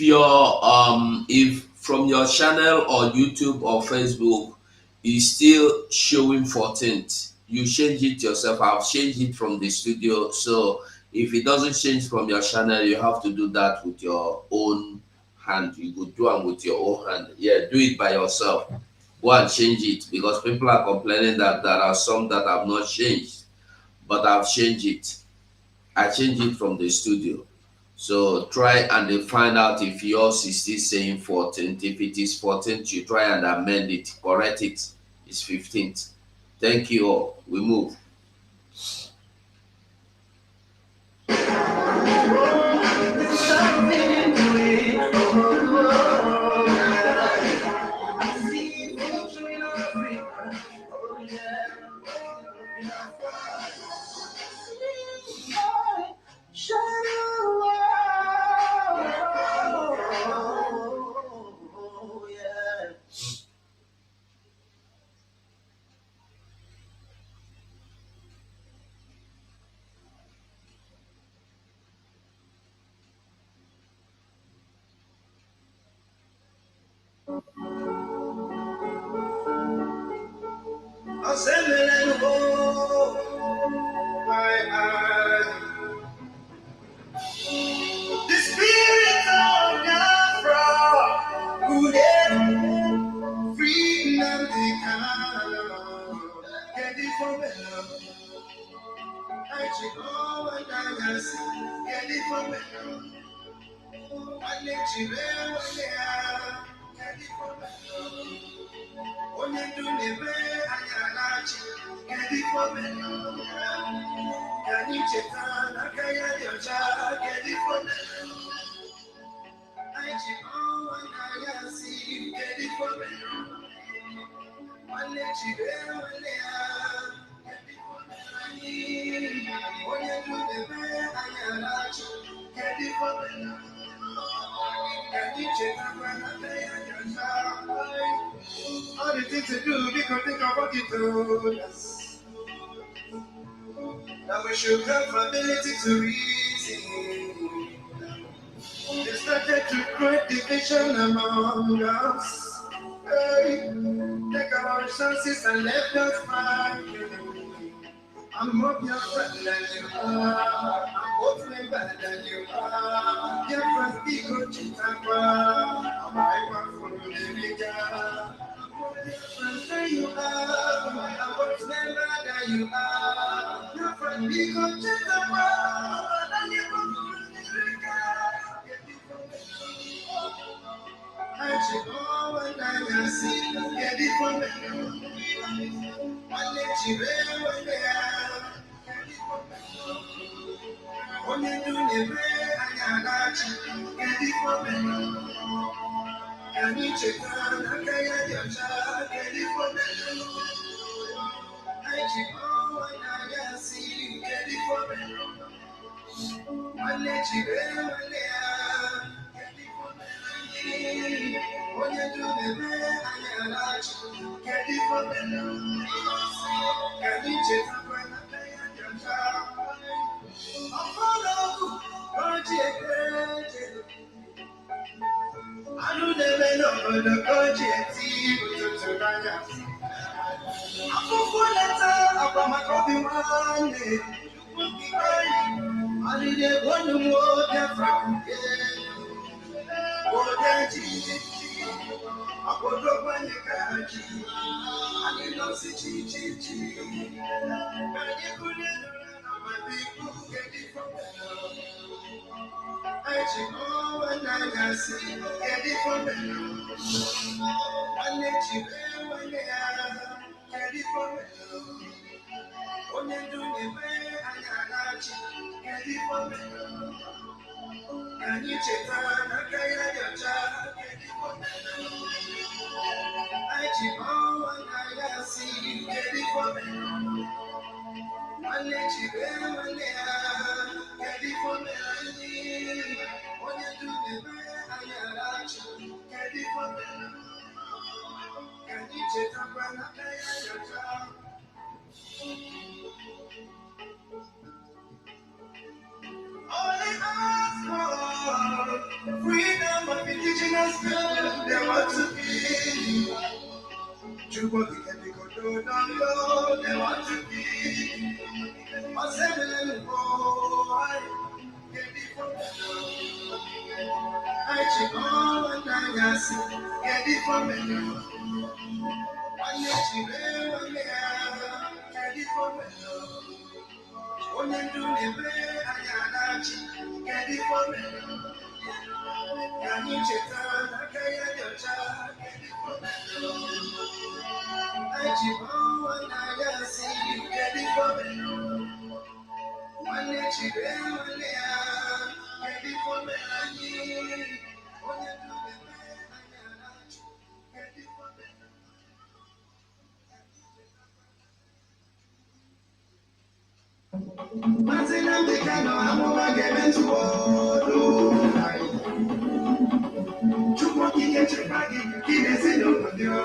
from your channel or YouTube or Facebook is still showing 14th, you change it yourself. I've changed it from the studio, so if it doesn't change from your channel, you have to do that with your own hand. You could do it with your own hand. Yeah, do it by yourself. Go and change it, because people are complaining that there are some that have not changed, but I've changed it. I changed it from the studio. So try and find out if yours is still saying 14th. If it is 14th, you try and amend it, correct it. It's 15th. Thank you all. We move. The spirit of Biafra, who did freedom they come. Get it from below. I should go and dance. Get it from below. I let you there. All the things to do, we can think of what you told us. Now we should have ability to reason. They started to create division among us. Hey, take our resources and left us fighting. I'm more your friend than you are. I'm both better than you are. Your friends be good to I'm my for the I'm more your friend than you are. I'm both better than you are. Your friends be good to and you go for the I should go and I see. Get it from me. I let you be there. When you do the I got you. Get it from me. Can you check on? I can't your child. Get it from me. I should go and I see. Get it from me. I let you be there. When you do the best, I got you. Get it from me. Can you check on? I don't never know the budget. I'm my coffee one day. I need a one more than from I put up my neck. I need no city. I should go and I see. Get it from me. I let you be when they are. Get it from me. When you do the way I got you. Get it from me. Can you check on? I can't your child. Get it from me. I should go and I see. Get it from me. I let you be when they are. Get it from me. When you do the way I got you. Get it from me. Can you check up on your child? All they ask for freedom of indigenous people, they want to be. Juba can be good, no, they want to be. Assembly boy, get it from me. I check on and see, get it from me. I let you live on me, get it from me. When you do the way I got you, get it from me. Can you check on? I can't your child, get it from me. I check on and I see you, get it from me. When you check on me, get it from me. When you do the way I got you, get it from me. Nothing I'm the kind of I'm over getting to all. Chupa kike chupagi, kile sino kudio.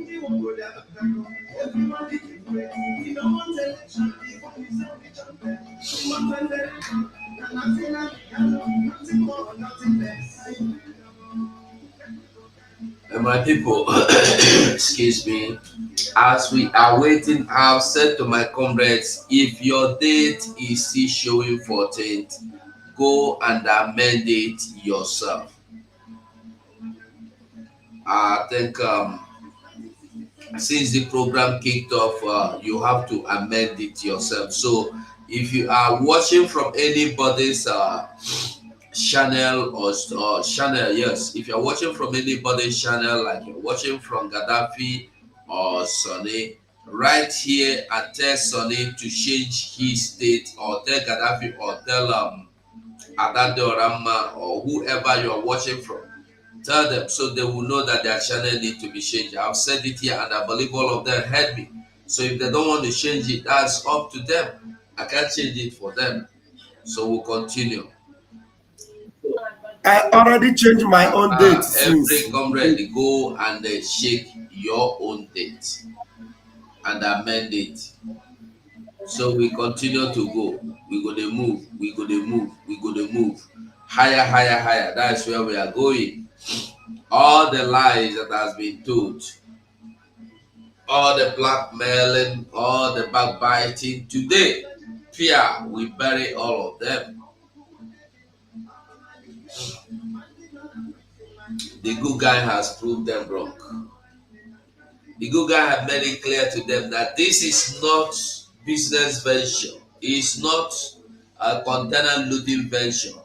You won't go down the tango. Everyone did it great. You don't want election before you sell the champion. You want election, and nothing like nothing more, nothing less. And my people, excuse me, as we are waiting, I've said to my comrades, if your date is still showing 14th, go and amend it yourself. I think since the program kicked off, you have to amend it yourself. So if you are watching from anybody's channel or channel, yes, if you're watching from anybody's channel, like you're watching from Gaddafi or Sonny, right here and tell Sonny to change his state, or tell Gaddafi, or tell Adade Orama, or whoever you're watching from. Tell them so they will know that their channel need to be changed. I've said it here and I believe all of them heard me. So if they don't want to change it, that's up to them. I can't change it for them. So we'll continue. I already changed my own date since. Every comrade go and shake your own date and amend it. So we continue to go. We go to move. We go to move. We go to move. Higher, higher, higher. That's where we are going. All the lies that has been told, all the blackmailing, all the backbiting. Today, fear, we bury all of them. The good guy has proved them wrong. The good guy had made it clear to them that this is not business venture. It's not a container loading venture.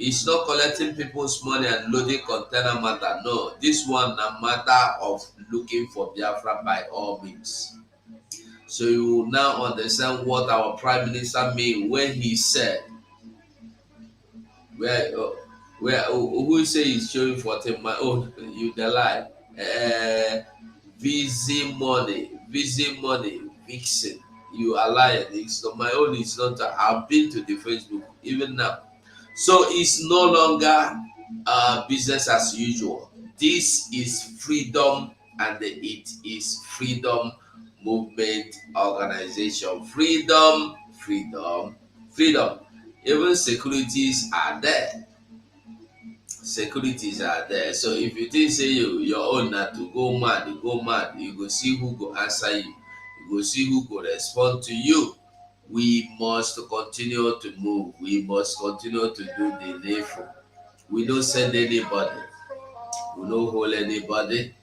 It's not collecting people's money and loading container matter. No, this one a matter of looking for Biafra by all means. So you will now understand what our Prime Minister mean when he said, who say he's showing 14 my own, you the lie. Visi money, vixen. You are lying. It's not my own, it's not. I've been to the Facebook even now. So it's no longer business as usual. This is freedom, and it is freedom movement organization. Freedom, freedom, freedom. Even securities are there. Securities are there. So if you think say your own not to go mad, you go mad. You go see who go answer you. You go see who go respond to you. We must continue to move. We must continue to do the needful. We don't send anybody. We don't hold anybody.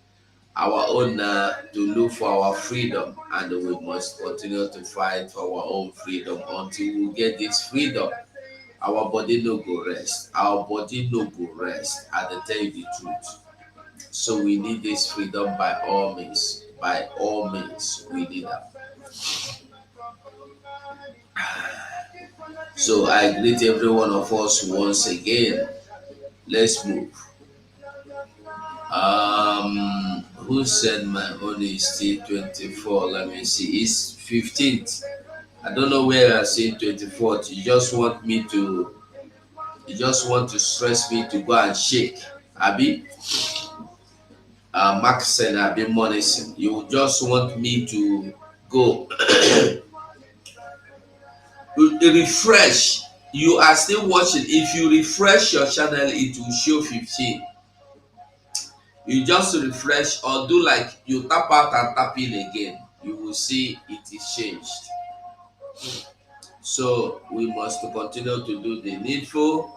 Our own to look for our freedom, and we must continue to fight for our own freedom until we get this freedom. Our body no go rest. Our body no go rest. I dey tell you the truth. So we need this freedom by all means. By all means, we need that. So I greet every one of us once again. Let's move. Who said my own is still 24? Let me see. It's 15th. I don't know where I say 24th. You just want to stress me to go and shake. Abi, Maxen, Abi Monison. You just want me to go refresh. You are still watching. If you refresh your channel, it will show 15. You just refresh or do like you tap out and tap in again. You will see it is changed. So we must continue to do the needful.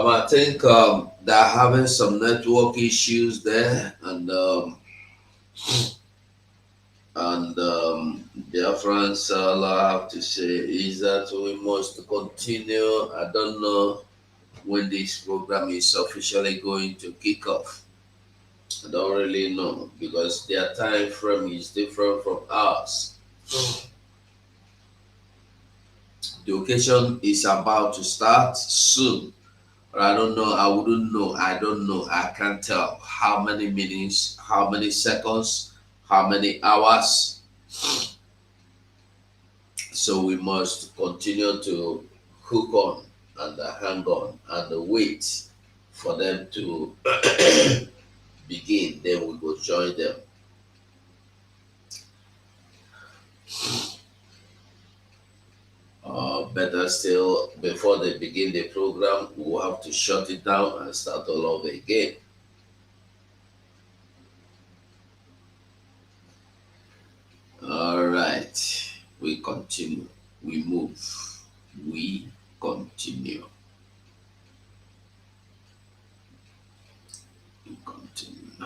I think they're having some network issues there, and BIAFRANS, all I have to say is that we must continue. I don't know when this program is officially going to kick off. I don't really know because their time frame is different from ours. The occasion is about to start soon. But I don't know, I wouldn't know, I don't know, I can't tell how many minutes, how many seconds, how many hours. So we must continue to hook on and hang on and wait for them to begin, then we will join them. Better still, before they begin the program, we'll have to shut it down and start all over again. All right, we continue, we move, we continue. We continue.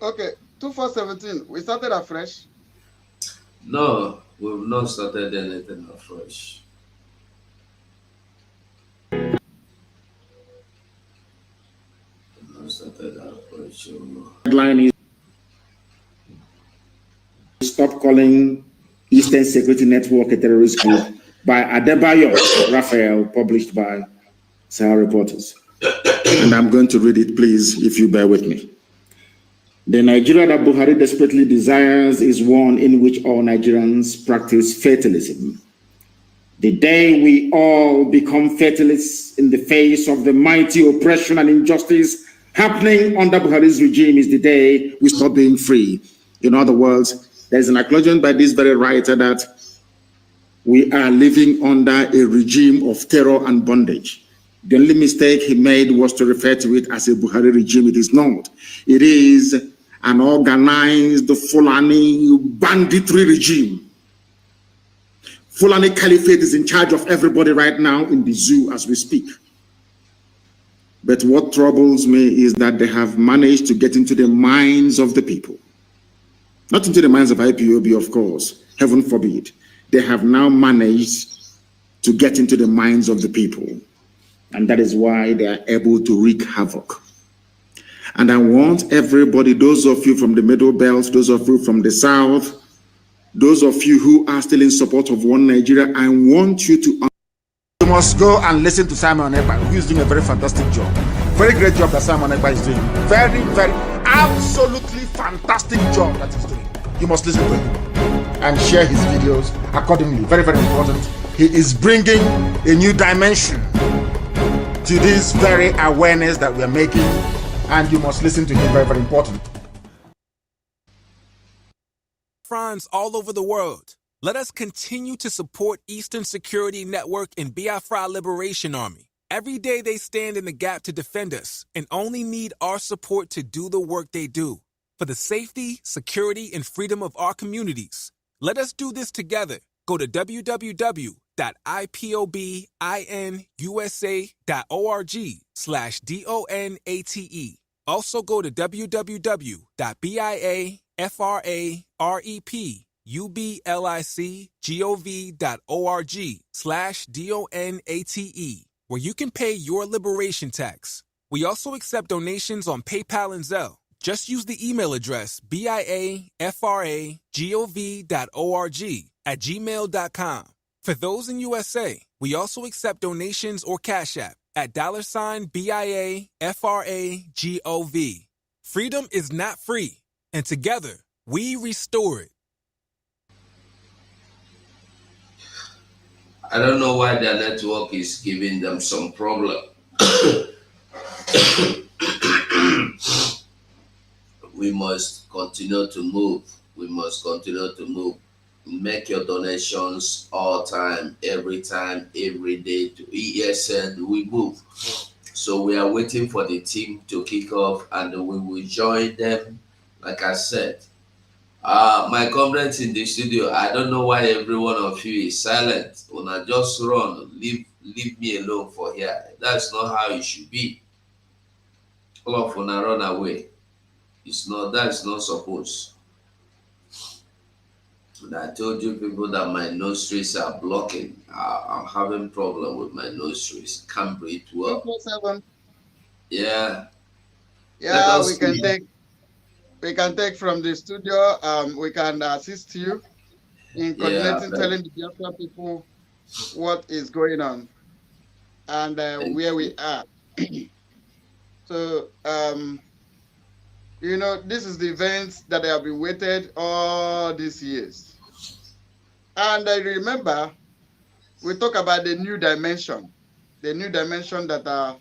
Okay, 2417, we started afresh. No, we've not started anything afresh. We've not started afresh. Headline is Stop Calling Eastern Security Network a Terrorist Group by Adebayo Raphael, published by Sahara Reporters. And I'm going to read it, please, if you bear with me. The Nigeria that Buhari desperately desires is one in which all Nigerians practice fatalism. The day we all become fatalists in the face of the mighty oppression and injustice happening under Buhari's regime is the day we stop being free. In other words, there's an acknowledgement by this very writer that we are living under a regime of terror and bondage. The only mistake he made was to refer to it as a Buhari regime. It is not. It is an organized Fulani banditry regime. Fulani Caliphate is in charge of everybody right now in the zoo as we speak. But what troubles me is that they have managed to get into the minds of the people. Not into the minds of IPOB, of course, heaven forbid, they have now managed to get into the minds of the people. And that is why they are able to wreak havoc. And I want everybody, those of you from the Middle Belt, those of you from the South, those of you who are still in support of One Nigeria, I want you to... You must go and listen to Simon Ekpa, who is doing a very fantastic job. Very great job that Simon Ekpa is doing. Very, very, absolutely fantastic job that he's doing. You must listen to him and share his videos accordingly. Very, very important. He is bringing a new dimension to this very awareness that we are making, and you must listen to him. Very, very important. Friends all over the world, let us continue to support Eastern Security Network and Biafra Liberation Army. Every day they stand in the gap to defend us and only need our support to do the work they do. For the safety, security, and freedom of our communities. Let us do this together. Go to www.ipobinUSA.org/DONATE. Also go to www.biafrarepublicgov.org/DONATE, where you can pay your liberation tax. We also accept donations on PayPal and Zelle. Just use the email address biafragov.org@gmail.com. For those in USA, we also accept donations or Cash App at $BIAFRAGOV. Freedom is not free, and together we restore it. I don't know why their network is giving them some problem. We must continue to move. We must continue to move. Make your donations all time, every day to ESN. We move. So we are waiting for the team to kick off, and we will join them. Like I said, my comrades in the studio, I don't know why every one of you is silent. When I just run, leave me alone for here. That's not how it should be. All of when I run away. That's not supposed. And I told you people that my nostrils are blocking. I'm having problem with my nostrils. Can't breathe well. Yeah. Yeah, we can take from the studio. We can assist you in coordinating, telling the Biafra people what is going on and where we are. So, you know, this is the events that have been waited all these years. And I remember we talk about the new dimension that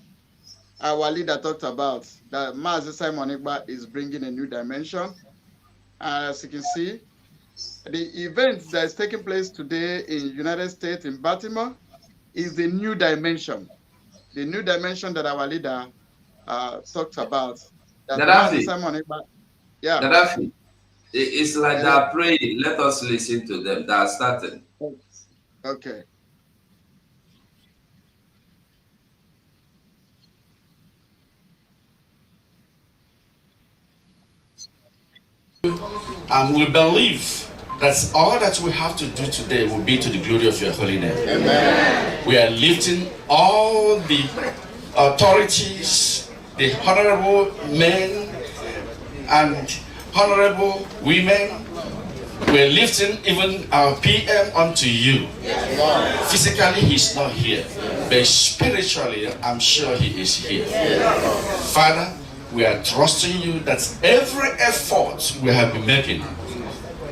our leader talked about, that Mazi Simon Ekpa is bringing a new dimension. As you can see, the event that is taking place today in United States, in Baltimore, is the new dimension. The new dimension that our leader talked about. Gaddafi. Simon Ekpa, yeah. Gaddafi. It's like they're praying. Let us listen to them. They are starting. Okay. And we believe that all that we have to do today will be to the glory of your holy name. Amen. We are lifting all the authorities, the honorable men and honorable women. We're lifting even our PM unto you. Physically, he's not here, but spiritually, I'm sure he is here. Father, we are trusting you that every effort we have been making,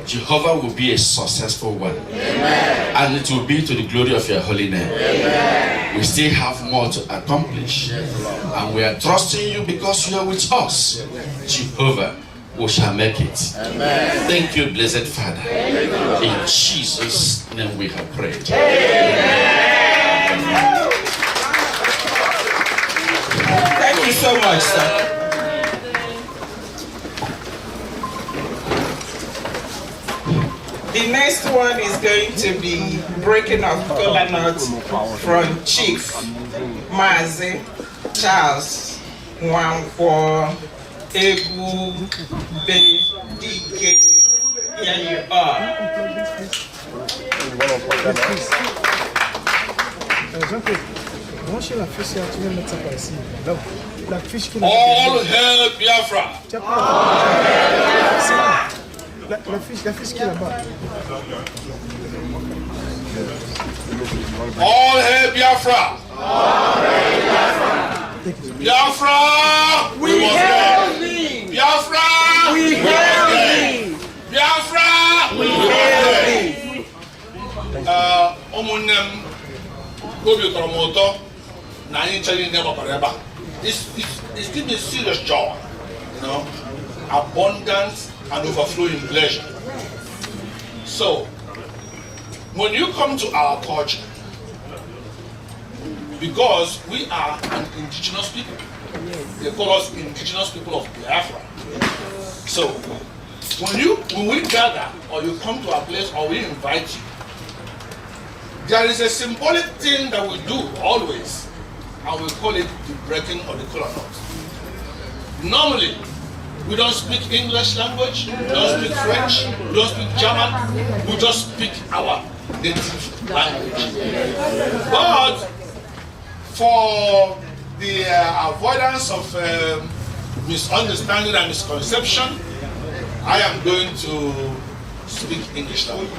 Jehovah will be a successful one. Amen. And it will be to the glory of your holy name. Amen. We still have more to accomplish. And we are trusting you because you are with us. Jehovah, we shall make it. Amen. Thank you, blessed Father. Amen. In Jesus' name we have prayed. Amen. Thank you so much, sir. The next one is going to be breaking of kola nuts from Chief Mazi Charles Nwankwo Ebubedike Here you are. All hail Biafra! All hail Biafra! Biafra! We hail thee! Biafra! We hail thee! Biafra! We hail thee! Ụmụnne m, obi tọrọ m ụtọ na anyị chere ihe gbapara ebe a. It's given me serious joy, you know, abundant and overflowing pleasure. So, when you come to our culture, because we are an indigenous people, they call us indigenous people of Biafra. So, when we gather or you come to our place or we invite you, there is a symbolic thing that we do always, and we call it the breaking of the kola nut. Normally, we don't speak English language, we don't speak French, we don't speak German, we just speak our native language. But for the avoidance of misunderstanding and misconception, I am going to speak English language.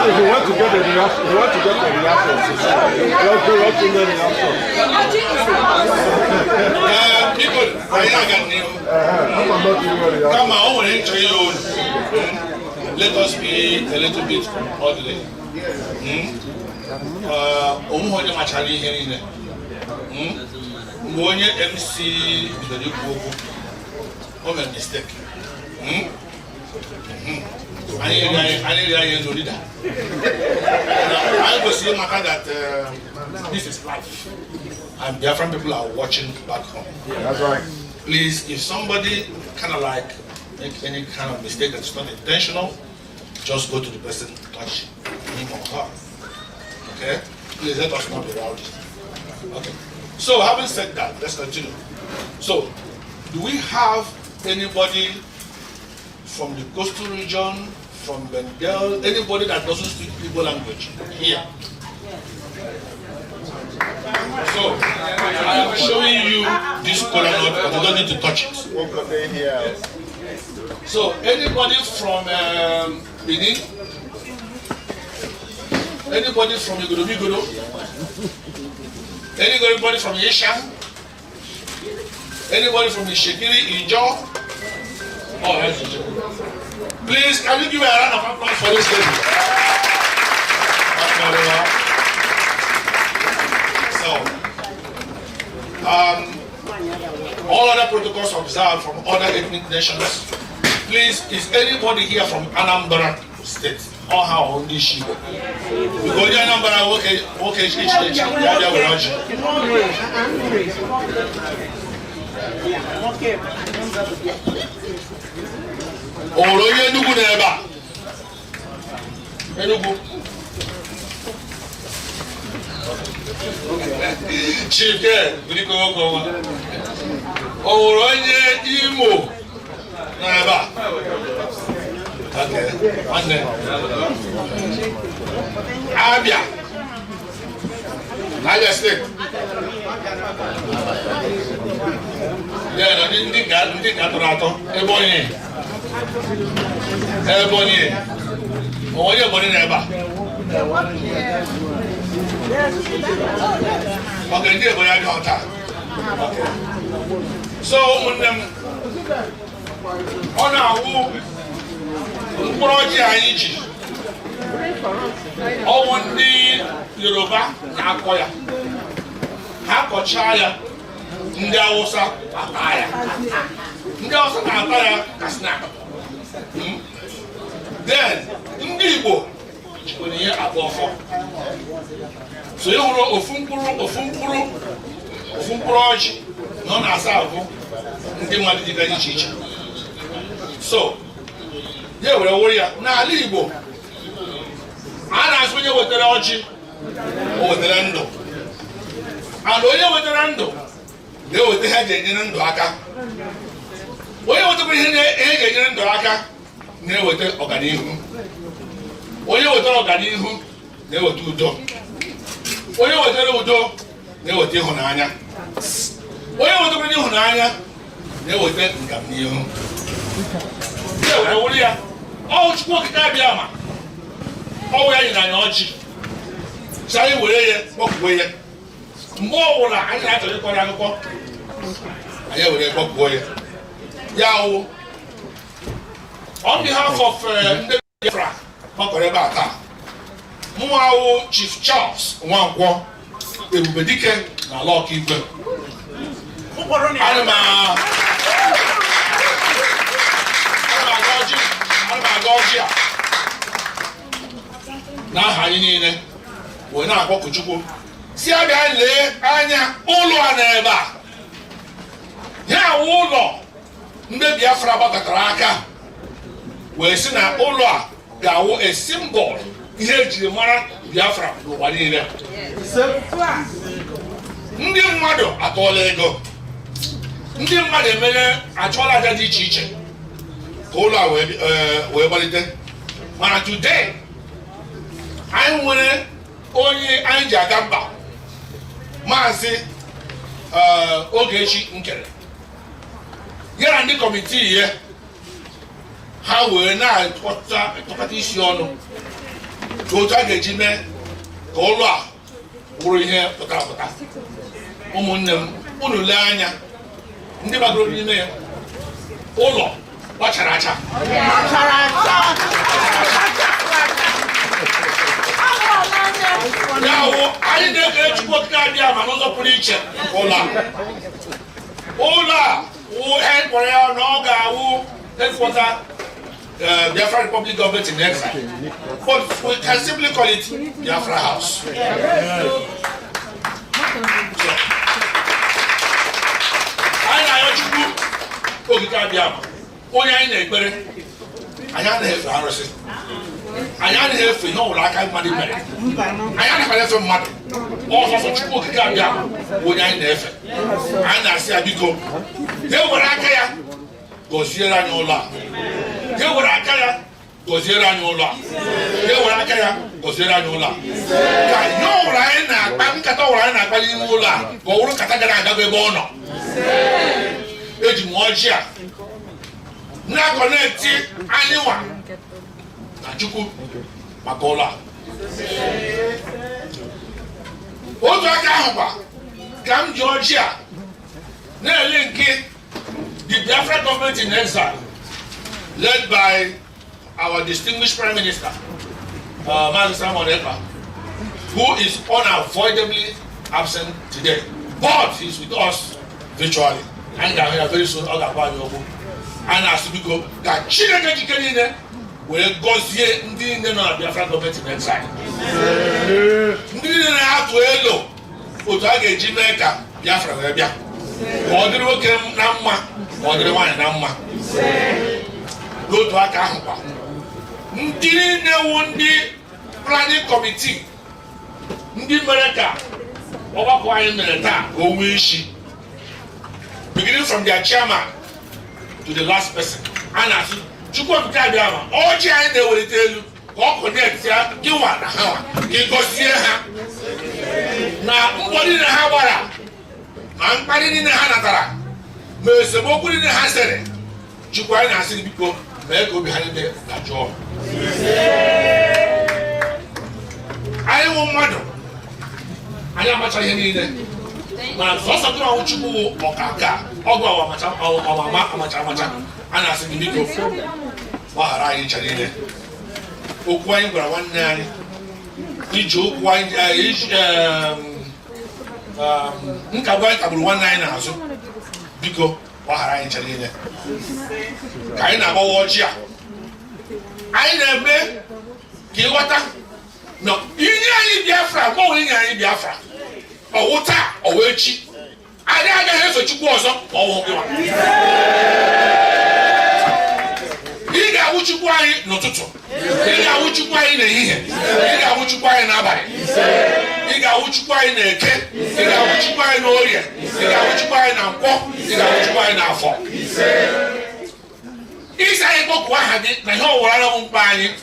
If you want to get the reaction, people, come on, let us be a little bit orderly. MC a mistake. I need to leader. I will see that this is life, and Biafran people are watching back home. That's right. Please, if somebody kind of like make any kind of mistake that's not intentional, just go to the person, touch him or her. Okay? Please let us not be rowdy. Okay. So, having said that, let's continue. So, do we have anybody from the coastal region, from Bengal, anybody that doesn't speak Igbo language here? So, I am showing you this kola nut, but you don't need to touch it. So, anybody from Benin? Anybody from Igoro? Anybody from Yeshan? Anybody from the Shekiri, Ijo? Oh, that's Ijo. Please, can you give a round of applause for this lady? So, all other protocols observed from other ethnic nations. Please, is anybody here from Anambra State? Or how on this sheet? Because Anambra, okay, Oroye Enugu n'ebe Enugu. Chike, biko go. Oroye Imo n'ebe. Okay, and then Abia State. Yeah, ndị gatụrụ Ebonyi. Onye Ebonyi n'ebe a. Okay, ndị Ebonyi aga ọta. So, ụmụnne m, ọ na-awụ mkpụrụ ọjị anyị ji. Ọwụ ndị Yoruba na-akọ ya. Ha kọchaa ya, ndị Hausa ata ya. Ndị Hausa na-ata ya ka snack. Then, ndị Igbo jikwara ihe abụọ ọfọ. so you hụrụ ofu mkpụrụ ọjị na ọ na-asa ahụ ndị mmadụ dịga iche iche. So ya were wụrụ ya n'ala Igbo a na-asụ onye wetara ọjị o wetara ndụ, and onye wetara ndụ ga-eweta ihe eji enyere ndụ aka. Onye wetakwa ihe eji enyere ndụ aka na-eweta ọganihu. Onye wetara ọganihu na-eweta udo. Onye wetara udo na-eweta ịhụnanya. Onye wetakwa ịhụnanya na-eweta ngamnihu. Ya were wụrụ ya ọ Chukwu okike abịa ma ọ ya nyere anyị ọjị, so anyị were ya kpọpụo ya. Mgbe ọbụla anyị na-achọrọ ịkọrọ akụkọ anyị were kpọpụo ya. Ya wụ on behalf of ndị Biafra gbakọrọ ebe a taa, mụnwa wụ Chief Charles Nwankwọ Ebubedike na ala Ọkaigwe. Ana m aga ọjị a n'aha anyị niile wee na-akpọku Chukwu si abịa lee anya ụlọ a n'ebe a. Ya wụ ụlọ ndị Biafra gbakọtara aka wee sị na ụlọ a ga-awụ a symbol ihe ejiri mara Biafra n'ụwa niile. Ndị mmadụ atụọla ego, ndị mmadụ emere achọọla aja dị iche iche ka ụlọ a wee gbalite, mana today anyị nwere onye anyị ji aga mba, Maazị Ogechi Nkere, ya na ndị kọmitii ya ha wee na-atụkọta isi ọnụ ka otu a ga-eji mee ka ụlọ a bụrụ ihe pụtara. Ụmụnne m, unu lee anya ndị gbagoro n'ime ya, ụlọ gbachara acha. Ya wụ anyị na-ekele Chukwu okike abịa ma n'ụzọ pụrụ iche ụlọ a wụ ihe mkpọrọ ya na ọ ga-awụ headquarter Biafra Republic government in exile, but we can simply call it Biafra House. Anyị na-ayọ Chukwu okike abịa ma onye anyị na-ekpere, anyị anaghị efe arụsị, anyị anaghị efe ihe ọbụla aka mmadụ mere, anyị anaghị efe mmadụ. Ọsọsọ Chukwu okike abịa onye anyị na-efe. Anyị na-asị ya biko ya were aka ya gọziere anyị ụlọ a, ya were aka ya gọziere anyị ụlọ a, ya were aka ya gọziere anyị ụlọ a, ka ihe ọbụla anyị na-akpa nkata ọbụla anyị na-akpa n'ime ụlọ a ka ọ bụrụ nkata gara agago ebe ọ nọ. Eji m ọjị a na-akọnekti anyị nwa na Chukwu maka ụlọ a. Otu aka ahụ kwa ka m ji ọjị a na-ele nke the Biafra government in exile led by our distinguished Prime Minister Maazị Simon Ekpa, who is unavoidably absent today, but he's with us virtually. And very soon ọ ga-agwa anyị okwu. A na-asị biko ka Chineke jike niile wee gọzie ndị niile nọ na Biafra government in exile, ndị niile na-atụ elu otu a ga-eji mee ka Biafra wee bịa, ka ọ dịrị nwoke na mma, ka ọ dịrị nwaanyị na mma. N'otu aka ahụ kwa ndị niile wụ ndị planning committee, ndị mere ka ọgbakọ anyị mere taa ka o nwee isi, beginning from their chairman to the last person. A na-asị Chukwu okike abịa ma ọjị anyị na-ewelite elu ka ọ connect ya gịnwa na ha, ka ịgọzie ha na mbọ niile ha gbara, ma mkparị niile ha natara, ma esemokwu niile ha sere. Chukwu anyị na-asị biko mee ka obi ha niile dajụọ. Anyị wụ mmadụ, anyị amacha ihe niile, mana sọsọ tụrụ ahụ Chukwu wụ ọkaka ọgụ amacha. A na-asị gị biko gbaghara anyị ncha niile. Okwu anyị gwara nwanne anyị, iji okwu anyị nkagbu anyị kagburu nwanne anyị n'azụ, biko gbaghara anyị ncha niile. Ka anyị na-agbawa ọjị a, anyị na-eme ka ịghọta No, you Biafra, more than you Biafra. Or water, or wechi. I don't have to go or he got what you buy, no tutu. He got what you buy in a year. He got what you buy in a body. He got what you buy in a cake. He got what you buy in Orient. He got what you buy in a walk. He got what you buy in a fork. He's a book. What had it? My whole world won't buy it.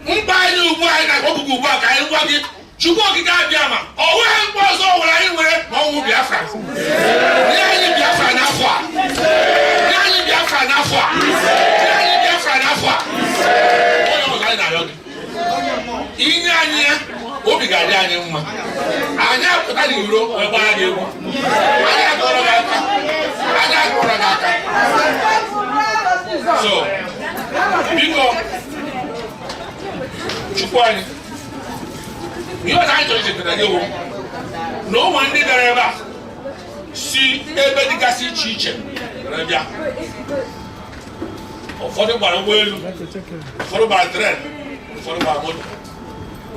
Won't buy you buy that book. I don't want it. You walk it out, Yama. Oh, well, was over anywhere. No, will be a friend. Yeah, you be a friend of what? Yeah, you be a friend of what? Yeah, you be a friend of what? Oh, I know. In Yania, Obiga Yama. I never put any euro or buy you. I got so, because you are trying to get no one did ever see a medical teacher. Followed by a whale, followed by a thread, followed by a motor.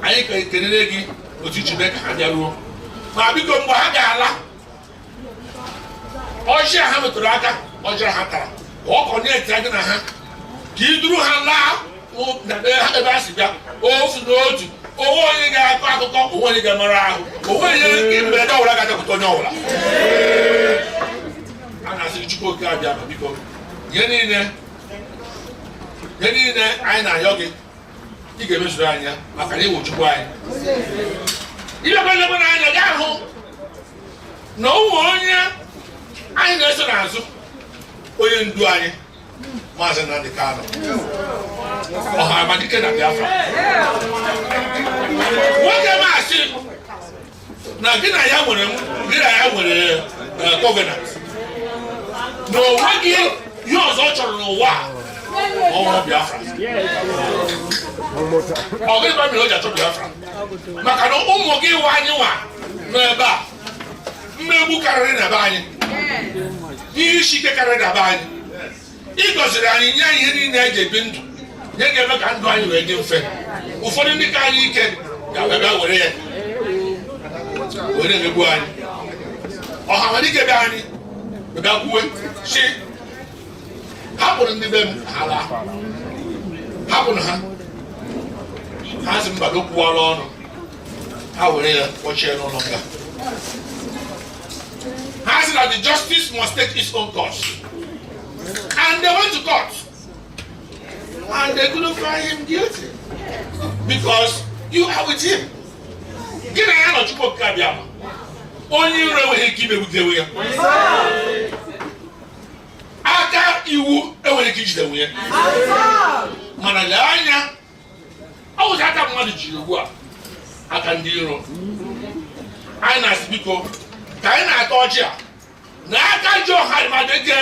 I can't go to Chibek and Yaru. I become Wahagala. Or she have a Turaka, or Jahata. Walk on your dragon. Give through her laugh. Oh, the Bassica. Oh, for no. Oh, you got a cock, oh, you got Mara. Oh, you got a Cotonola. And I said, you go Gabia because Yenina, I know Yogi. You gave us Rania, I can able to buy. You don't know when I got home. No one, I know so answer. Oh, you do I? Master and the car. Oh, I'm a ticket at Biafra. What am I saying? Now, did I have one covenant? No, what you yours also know why. Oh, Biafra. Oh, give me a Biafra. Macano, oh, give one you are. Never. Maybe carrying a body. You should carry a body. Because in the been. They get back and go and ready to fail. Who for the car you can go away. Where the boy or how many get down without going? She happened to them. Happen has him but look well on. How will they watch it no longer? Has that the justice must take its own course. And they went to court. And they couldn't find him guilty because you are with him. Get a hand of Chukwu Kabiama. Only you know when he keep it with the way. After you when he keeps the way. Manalanya, I was at a money to I can deal. I know because I told you. Now I can't join my nigga.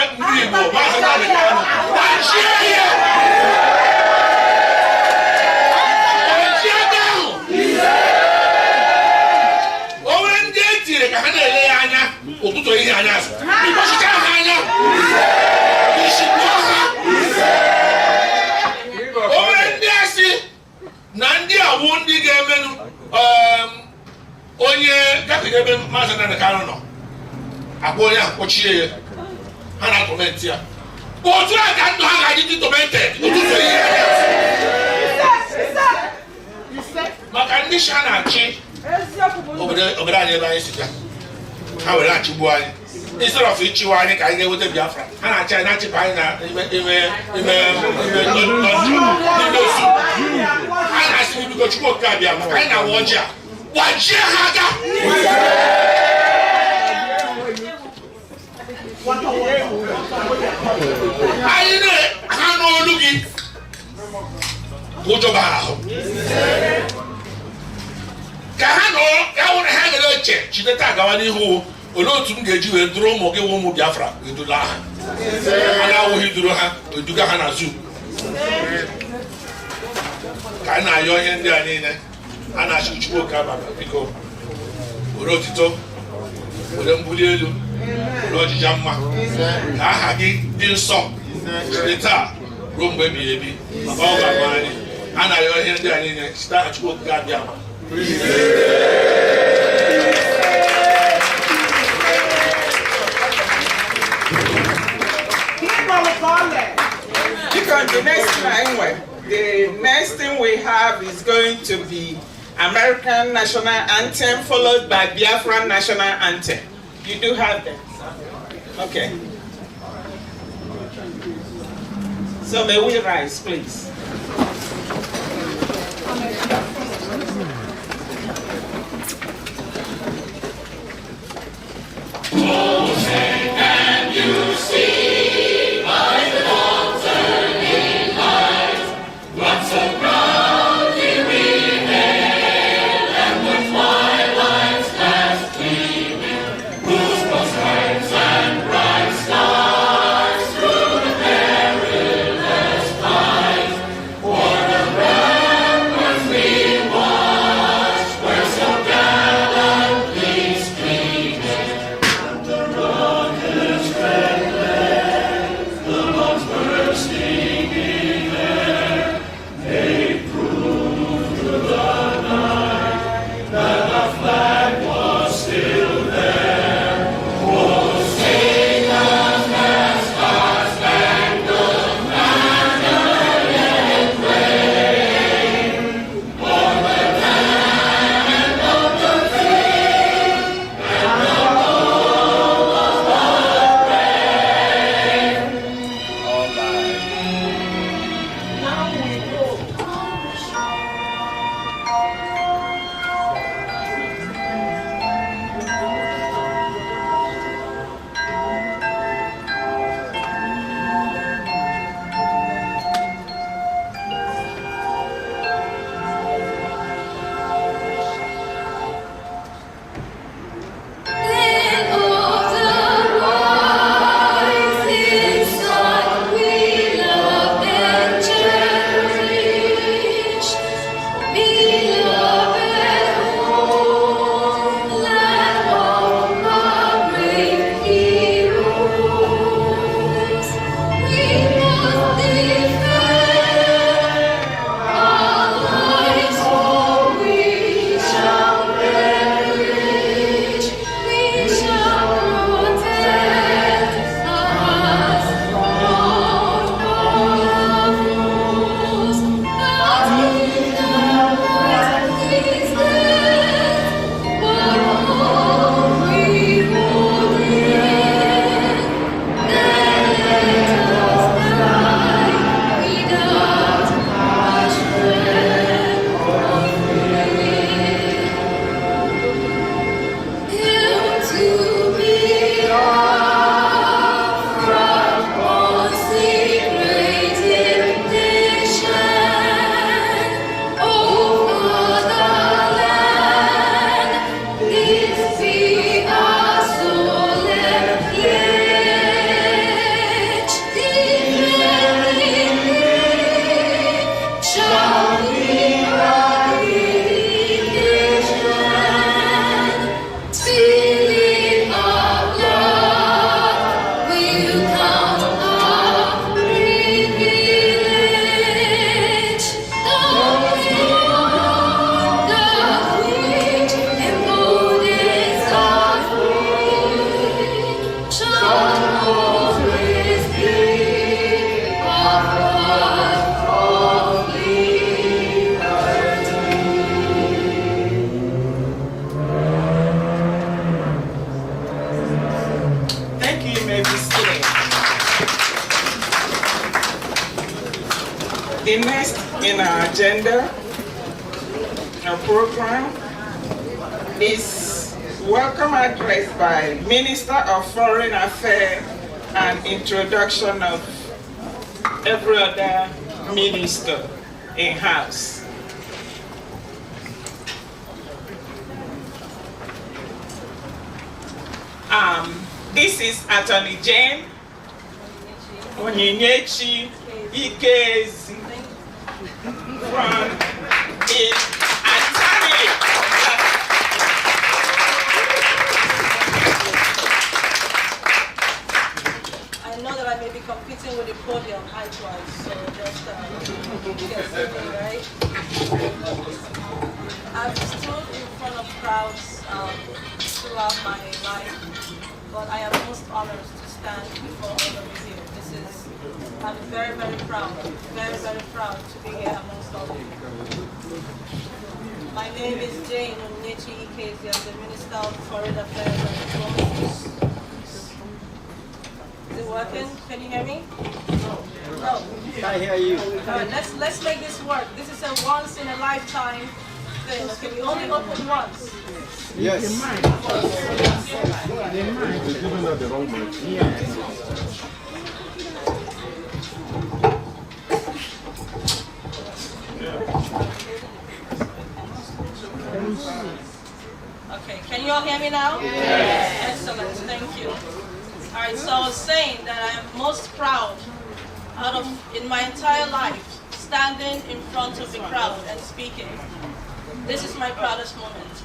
Aboya kochie hana tormentia otu aka ndo ha gaji tormented otu maka ndi shana chi obere anyị ebe anyị sita ha were achigbu anyị instead of ichiwa anyị ka anyị ga-eweta Biafra ha na-achị anyị na-achịpụ anyị na ime osu anyị na-asị biko Chukwu okike abịa maka anyị na-awa ọjị a gbajie ha aka anyị ha n'olu gị ụjọ bara ahụ ka ha nọ ya nwere ha gara eche chideta agawa n'ihu olee otu m ga-eji wee duru ụmụ gị ụmụ Biafra edula ha anya awụghị duru ha eduga ha na zoo ka a na-ayọ ihe ndị a niile a na-achị Chukwu oke ababa biko were otito were mbuli elu n'ọjịja mma ka aha gị dị nsọ site taa ruo mgbe ebighị ebi maka ọ ga-ama anyị And I hear there start to go Gabiama. Because the next thing we have is going to be American national anthem followed by Biafran national anthem. You do have them. Okay. So may we rise, please. Can you see by the dawn's early light what so proudly we hailed, and the twilight's last gleaming, whose most bright and bright stars through the perilous fight, for the ramparts we watched were so gallantly streaming. The next in our agenda, our program, is welcome address by Minister of Foreign Affairs and introduction of every other minister in-house. This is Attorney Jane Onyinyechi Ikezi from the attorney. I know that I may be competing with the podium height-wise, so just get something, right? I've stood in front of crowds throughout my life, but I am most honored to stand before all of you here. I'm very, very proud to be here amongst all of you. My name is Jane Onyinyechi Ikezi. I'm the Minister of Foreign Affairs and Diplomacy. Is it working? Can you hear me? No. I hear you. All right, let's make this work. This is a once in a lifetime thing. Okay, we only open once. Yes. Okay, can you all hear me now? Yes. Excellent, thank you. All right, so I was saying that I am most proud in my entire life, standing in front of the crowd and speaking. This is my proudest moment,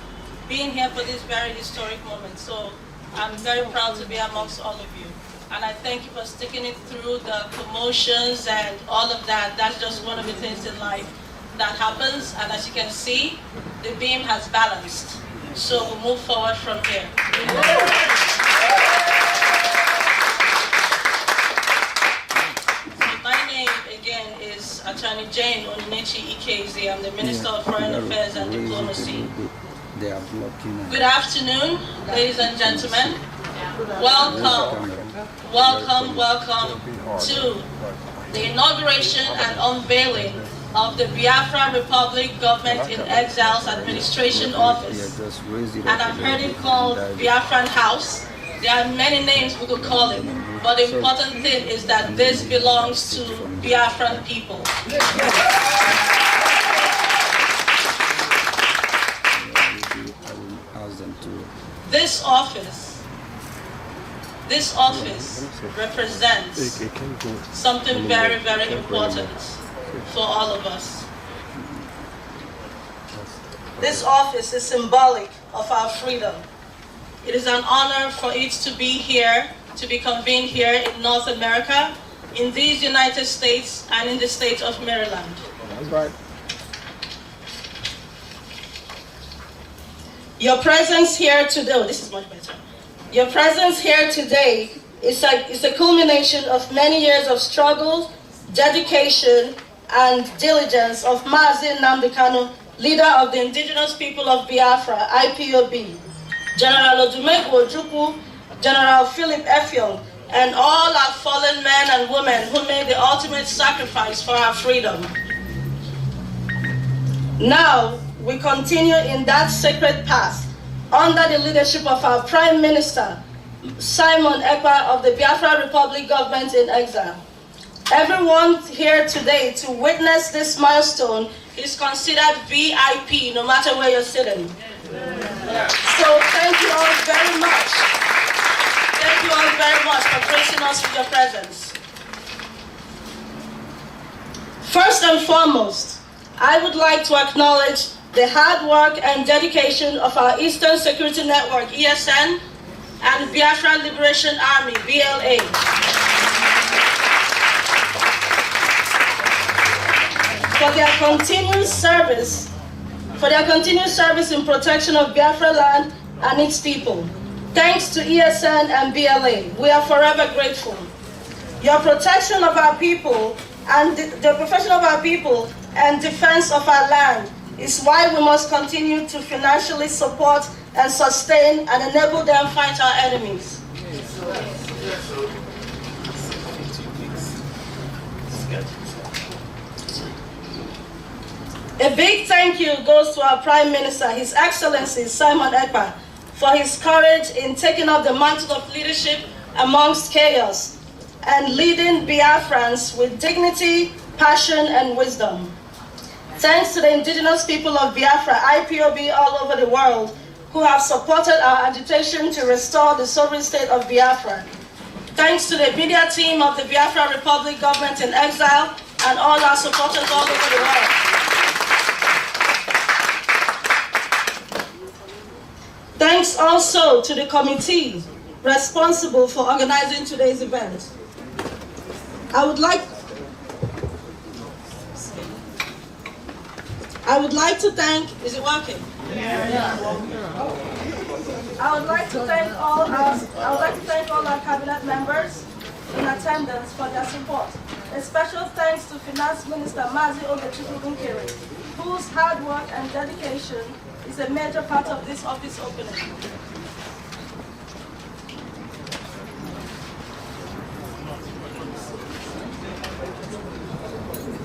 being here for this very historic moment. So I'm very proud to be amongst all of you. And I thank you for sticking it through the commotions and all of that. That's just one of the things in life that happens. And as you can see, the beam has balanced. So we'll move forward from here. My name again is Attorney Jane Onyinyechi Ikezi. I'm the Minister of Foreign Affairs and Diplomacy. Good afternoon, ladies and gentlemen. Welcome to the inauguration and unveiling of the Biafra Republic Government in Exile's Administration Office. And I've heard it called Biafran House. There are many names we could call it, but the important thing is that this belongs to Biafran people. This office represents something very, very important for all of us. This office is symbolic of our freedom. It is an honor for it to be here, to be convened here in North America, in these United States, and in the state of Maryland. That's right. Your presence here today, oh, this is much better. Your presence here today is a culmination of many years of struggle, dedication, and diligence of Mazi Nnamdi Kanu, leader of the indigenous people of Biafra, IPOB, General Odumegwu Ojukwu, General Philip Effiong, and all our fallen men and women who made the ultimate sacrifice for our freedom. Now, we continue in that sacred path under the leadership of our Prime Minister, Simon Ekpa of the Biafra Republic Government in Exile. Everyone here today to witness this milestone is considered VIP, no matter where you're sitting. So thank you all very much. Thank you all very much for gracing us with your presence. First and foremost, I would like to acknowledge the hard work and dedication of our Eastern Security Network, ESN, and Biafra Liberation Army, BLA. For their continued service in protection of Biafra land and its people. Thanks to ESN and BLA, we are forever grateful. Your protection of our people and the protection of our people and defense of our land is why we must continue to financially support and sustain and enable them fight our enemies. A big thank you goes to our Prime Minister, His Excellency Simon Ekpa, for his courage in taking up the mantle of leadership amongst chaos and leading Biafrans with dignity, passion, and wisdom. Thanks to the indigenous people of Biafra, IPOB all over the world, who have supported our agitation to restore the sovereign state of Biafra. Thanks to the media team of the Biafra Republic Government in Exile and all our supporters all over the world. Thanks also to the committee responsible for organizing today's event. I would like to thank, is it working? Yeah. I would like to thank all our cabinet members in attendance for their support. A special thanks to Finance Minister Mazi Ogechukwu, whose hard work and dedication is a major part of this office opening.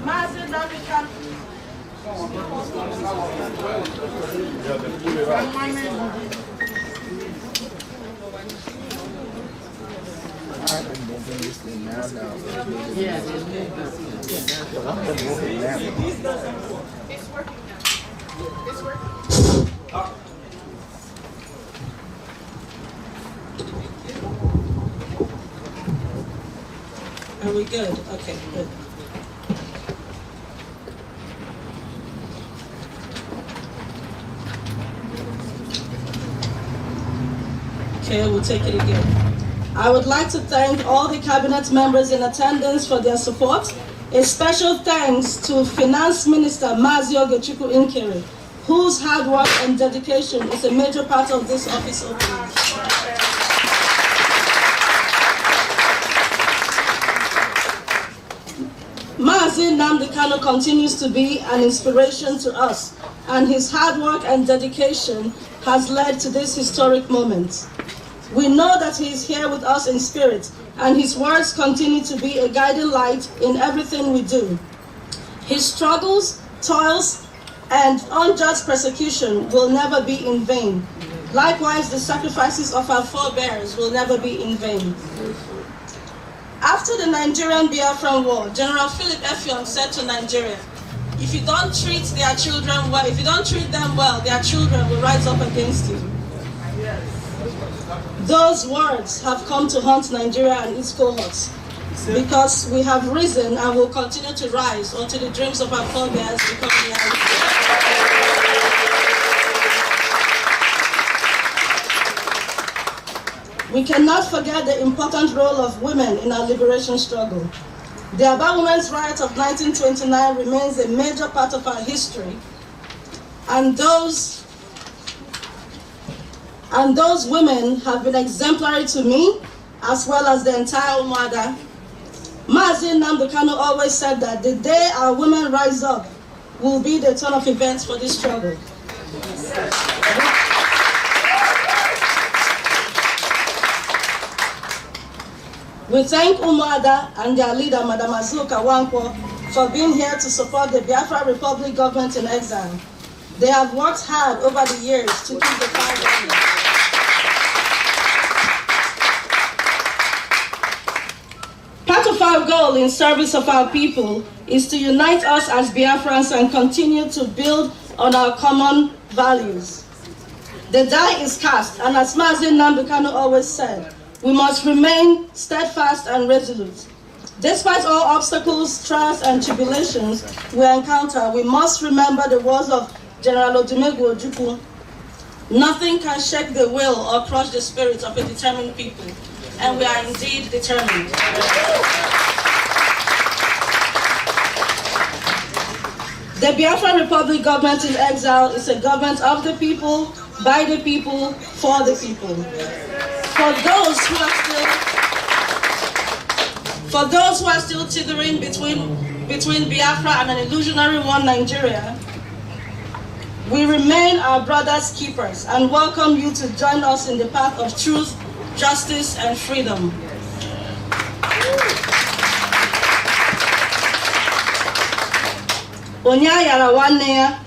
Mazi Namikan. It's working now. It's working. Are we good? Okay, good. Okay, we'll take it again. I would like to thank all the cabinet members in attendance for their support. A special thanks to Finance Minister Mazi Ogechukwu, whose hard work and dedication is a major part of this office opening. Mazi Nnamdi Kanu continues to be an inspiration to us, and his hard work and dedication has led to this historic moment. We know that he is here with us in spirit, and his words continue to be a guiding light in everything we do. His struggles, toils, and unjust persecution will never be in vain. Likewise, the sacrifices of our forebears will never be in vain. After the Nigerian Biafran War, General Philip Effiong said to Nigeria, if you don't treat their children well, if you don't treat them well, their children will rise up against you. Those words have come to haunt Nigeria and its cohorts, because we have risen and will continue to rise until the dreams of our forebears become reality. We cannot forget the important role of women in our liberation struggle. The Aba Women's Riot of 1929 remains a major part of our history, and those women have been exemplary to me, as well as the entire Umuada. Mazi Nnamdi Kanu always said that the day our women rise up will be the turn of events for this struggle. We thank Umuada and their leader, Madam Azuka Wankwo, for being here to support the Biafra Republic government in exile. They have worked hard over the years to keep the fight going. Part of our goal in service of our people is to unite us as Biafrans and continue to build on our common values. The die is cast, and as Mazi Nnamdi Kanu always said, we must remain steadfast and resolute. Despite all obstacles, trials, and tribulations we encounter, we must remember the words of General Odumegwu Ojukwu. Nothing can shake the will or crush the spirit of a determined people, and we are indeed determined. The Biafra Republic government in exile is a government of the people, by the people, for the people. For those who are still teetering between Biafra and an illusionary one Nigeria, we remain our brothers' keepers and welcome you to join us in the path of truth, justice, and freedom. Onyayara Waneya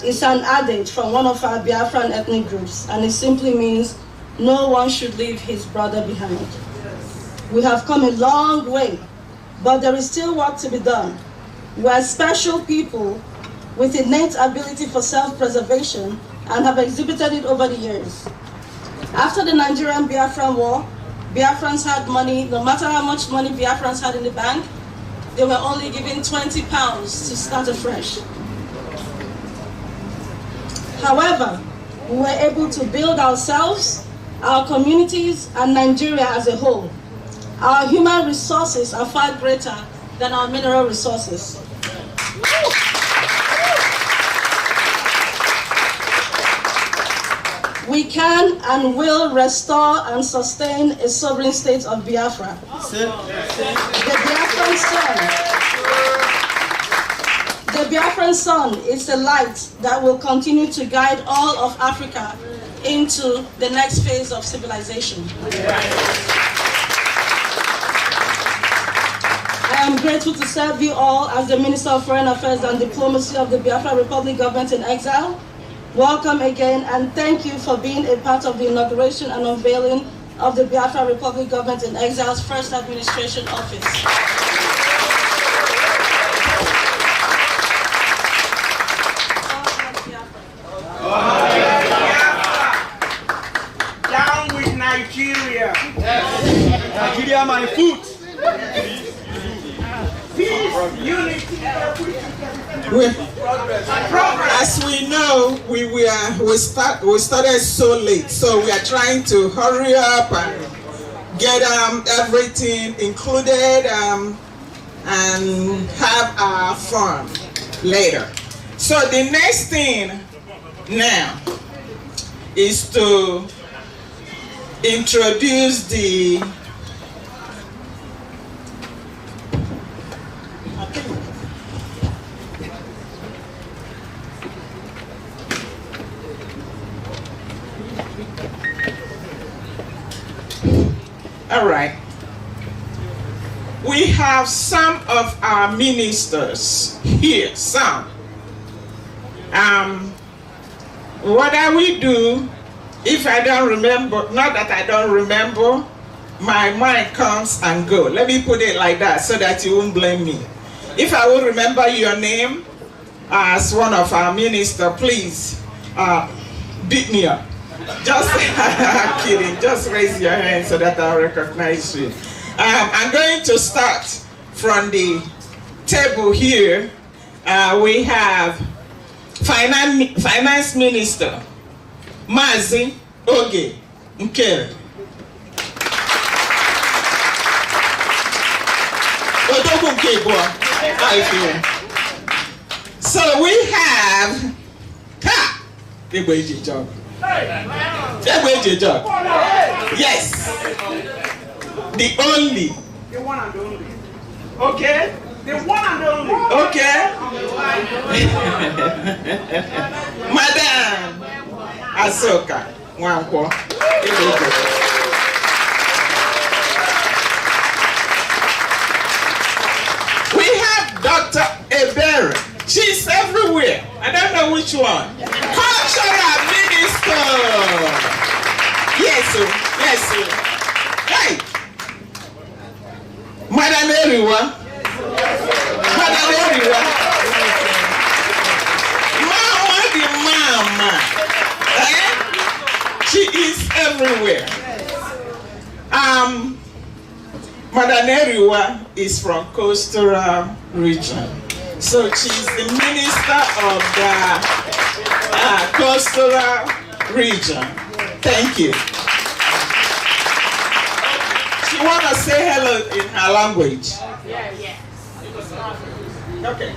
is an adage from one of our Biafran ethnic groups, and it simply means no one should leave his brother behind. We have come a long way, but there is still work to be done. We are special people with innate ability for self-preservation and have exhibited it over the years. After the Nigerian Biafran War, Biafrans had money. No matter how much money Biafrans had in the bank, they were only given £20 to start afresh. However, we were able to build ourselves, our communities, and Nigeria as a whole. Our human resources are far greater than our mineral resources. We can and will restore and sustain a sovereign state of Biafra. The Biafran sun is a light that will continue to guide all of Africa into the next phase of civilization. I am grateful to serve you all as the Minister of Foreign Affairs and Diplomacy of the Biafra Republic Government in Exile. Welcome again, and thank you for being a part of the inauguration and unveiling of the Biafra Republic Government in Exile's first administration office. Down with Nigeria. Nigeria, my foot. Peace, unity, As we know, we started so late, so we are trying to hurry up and get everything included and have our fun later. So the next thing now is to introduce the all right. We have some of our ministers here, some. What I will do, if I don't remember, not that I don't remember, my mind comes and go. Let me put it like that so that you won't blame me. If I will remember your name as one of our ministers, please beat me up. Just kidding, just raise your hand so that I'll recognize you. I'm going to start from the table here. We have Finance Minister, Mazi Oge Nkere. So we have yes, the only. The one and only. Okay? The one and only. Okay. Madam Asoka Nwankwo. We have Dr. Ebere. She's everywhere. I don't know which one. Cultural Minister. Yes, sir. Yes, sir. Hey. Madam Eriwa. Madam Eriwa. Mama the mama. Eh? She is everywhere. Madam Eriwa is from Coastal region. So she's the minister of the Coastal region. Thank you. She want to say hello in her language. Yeah. Okay.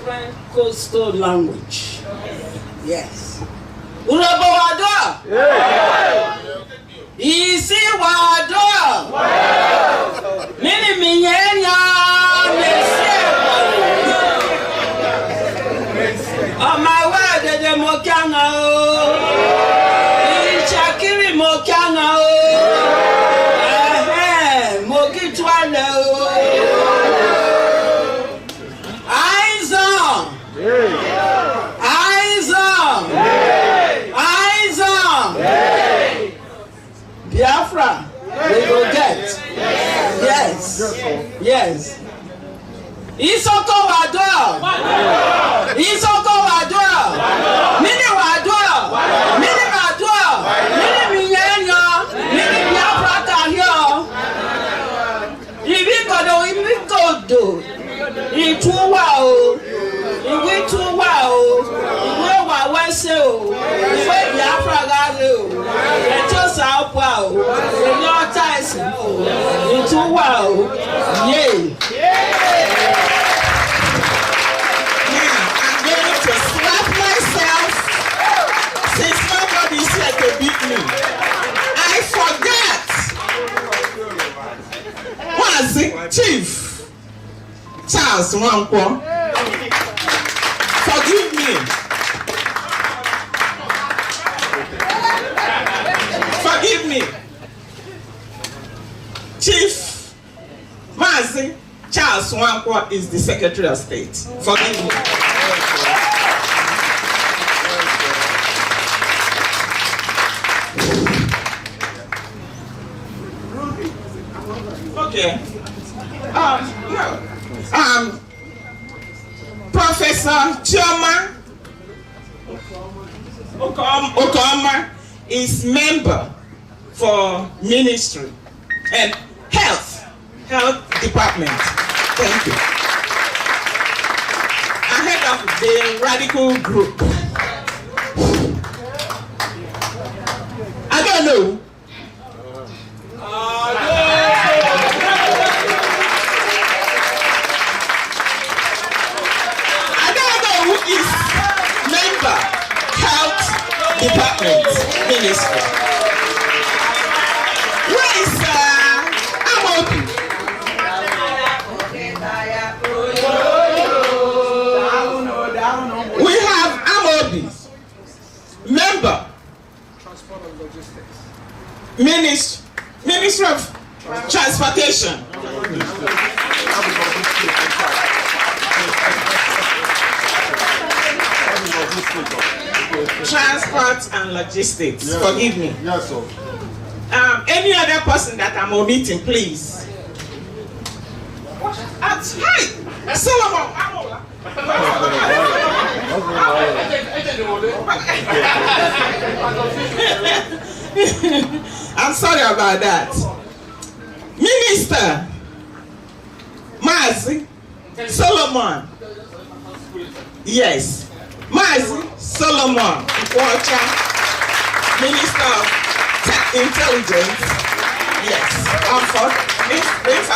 French coastal language. Yes. Urabawada. Isi wada. Mini minyenya. On my way, the Mokanga. Chakiri Mokanga. Mokitwalo. Eyes on. Eyes on. Eyes on. Biafra, we go get. Yes. Yes. Isoko Wadwa. Isoko Wadwa. Mini Wadwa. Mini Wadwa. Mini Minyanya. Mini Biafra Kahyo. Ibikodo. Ituwa o. Iwituwa o. Iwe wawese o. Iwe Biafra gaze o. Eto Saupwa o. Inyota is dancing. Into wow. Yay. Now, I'm going to slap myself since nobody's here to beat me. I forgot. Was it Chief Charles Nwankwo? Forgive me. Forgive me. Chief Mazi Charles Nwankwo is the Secretary of State. Forgive me. Okay. Professor Chioma Okoma is member for ministry and health department. Thank you. Ahead of the radical group. I don't know. Department Ministry. Where is Amobi? We have Amobi, member, Ministry of Transportation. Transport and logistics. Yes. Forgive me. Yes, sir. Any other person that I'm omitting, please. Hi, Solomon. I'm sorry about that. Minister Mazi Solomon. Yes. Mazi Solomon Watcher, Minister of Intelligence. Yes.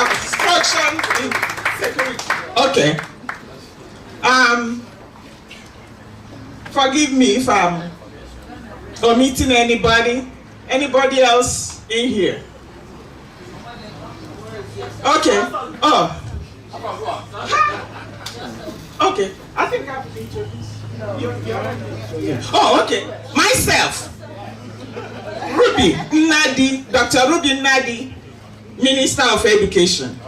Instruction in security. Okay. Forgive me if I'm omitting anybody. Anybody else in here? Okay. Oh. Okay. I think I've introduced. Oh, okay. Myself, Ruby Nadi, Dr. Ruby Nadi, Minister of Education.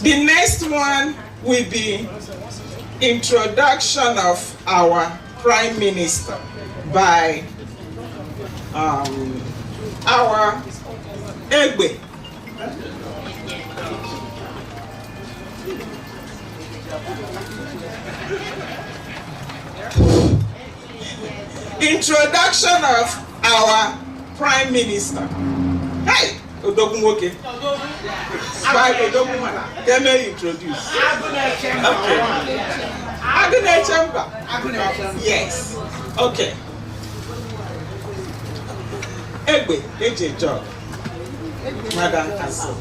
The next one will be introduction of our Prime Minister by our Egbe. Introduction of our Prime Minister. Hey, Odogunwoke. Let me introduce. Okay. Agune Chamber. Yes. Okay. Egbe, AJ Job. Madam Castle.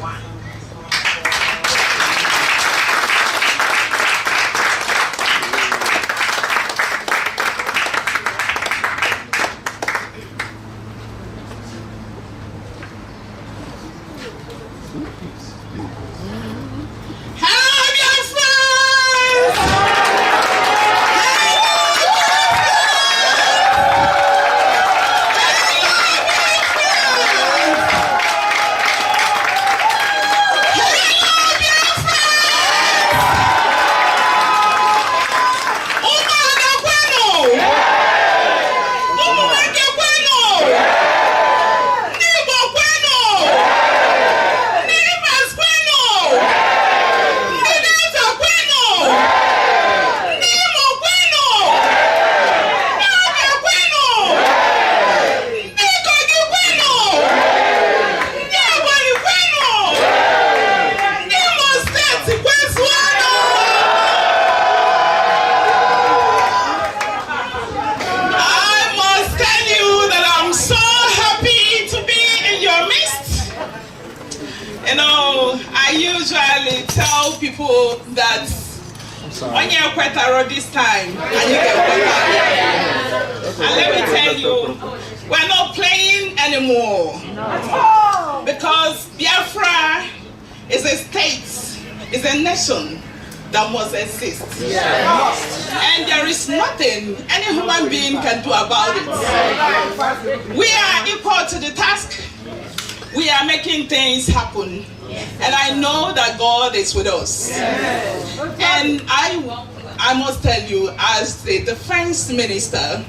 tell people that on your quetaro this time, and you get quetaro. And let me tell you, we're not playing anymore. Because Biafra is a state, is a nation that must exist. And there is nothing any human being can do about it. We are equal to the task. We are making things happen. And I know that God is with us. And I must tell you, as the defense minister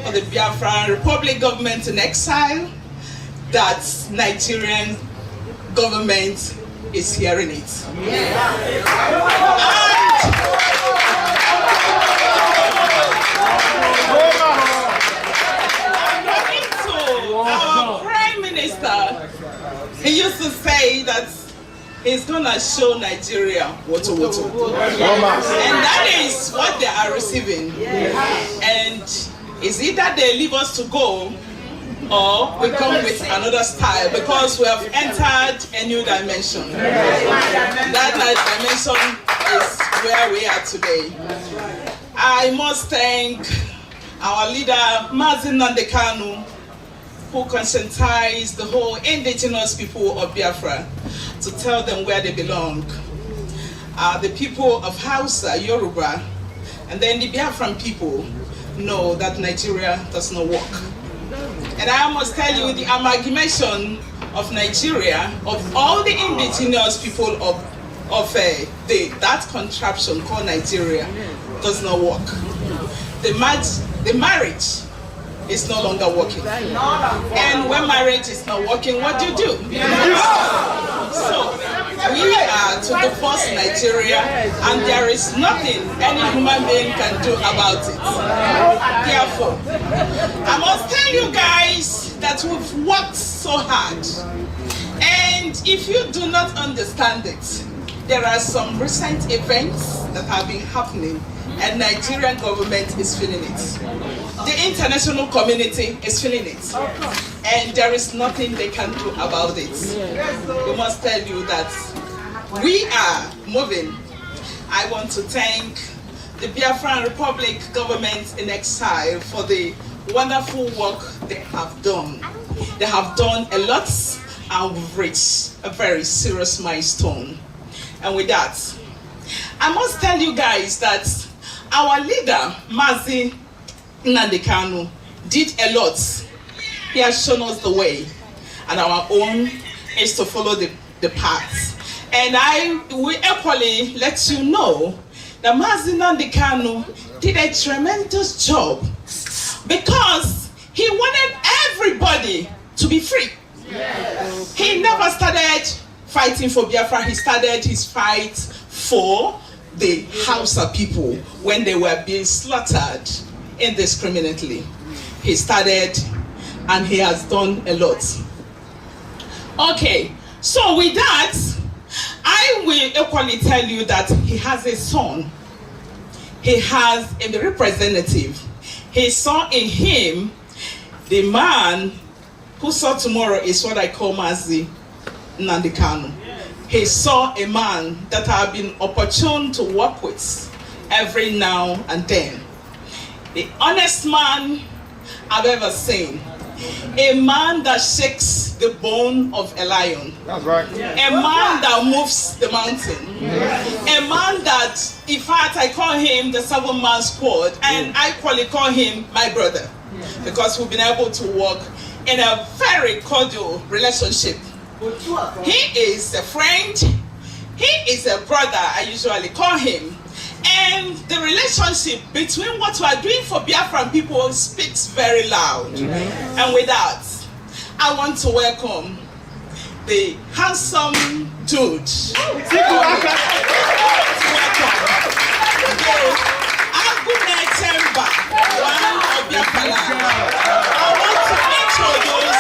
of the Biafran Republic government in exile, that Nigerian government is hearing it. Our Prime Minister, he used to say that he's gonna show Nigeria what. And that is what they are receiving. And it's either they leave us to go or we come with another style, because we have entered a new dimension. That dimension is where we are today. I must thank our leader, Mazi Nnamdi Kanu, who conscientized the whole indigenous people of Biafra to tell them where they belong. The people of Hausa, Yoruba, and then the Biafran people know that Nigeria does not work. And I must tell you, the amalgamation of Nigeria, of all the indigenous people of that contraption called Nigeria, does not work. The marriage is no longer working. And when marriage is not working, what do you do? So we are to divorce Nigeria, and there is nothing any human being can do about it. Therefore, I must tell you guys that we've worked so hard. And if you do not understand it, there are some recent events that have been happening, and Nigerian government is feeling it. The international community is feeling it. And there is nothing they can do about it. We must tell you that we are moving. I want to thank the Biafran Republic government in exile for the wonderful work they have done. They have done a lot, and we've reached a very serious milestone. And with that, I must tell you guys that our leader, Mazi Nnamdi Kanu, did a lot. He has shown us the way, and our own is to follow the path. And I will equally let you know that Mazi Nnamdi Kanu did a tremendous job, because he wanted everybody to be free. Yes. He never started fighting for Biafra. He started his fight for the Hausa people when they were being slaughtered indiscriminately. He started, and he has done a lot. Okay, so with that, I will equally tell you that he has a son. He has a representative. He saw in him the man who saw tomorrow is what I call Mazi Nnamdi Kanu. He saw a man that I've been opportune to work with every now and then. The honest man I've ever seen. A man that shakes the bone of a lion. That's right. A man that moves the mountain. A man that, in fact, I call him the 7-man squad, and I call him my brother, because we've been able to work in a very cordial relationship. He is a friend. He is a brother, I usually call him. And the relationship between what we are doing for Biafran people speaks very loud. And with that, I want to welcome the handsome dude. I want to introduce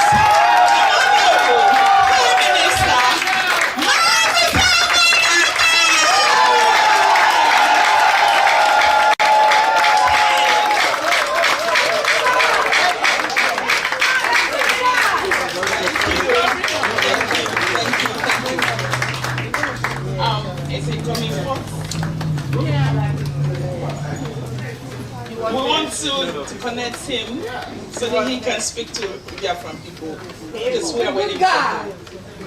connect him so that he can speak to Biafran people. Because we are waiting for him.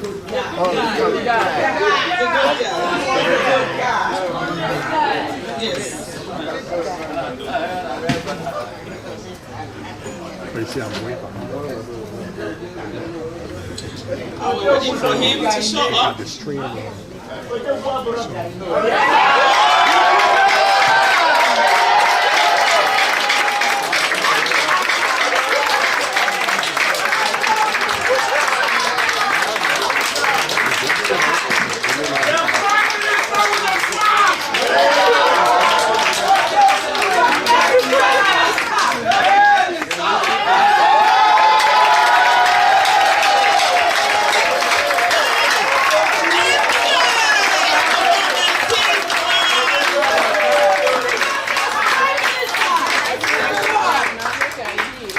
Good guy. Yes. Are we waiting for him to show up?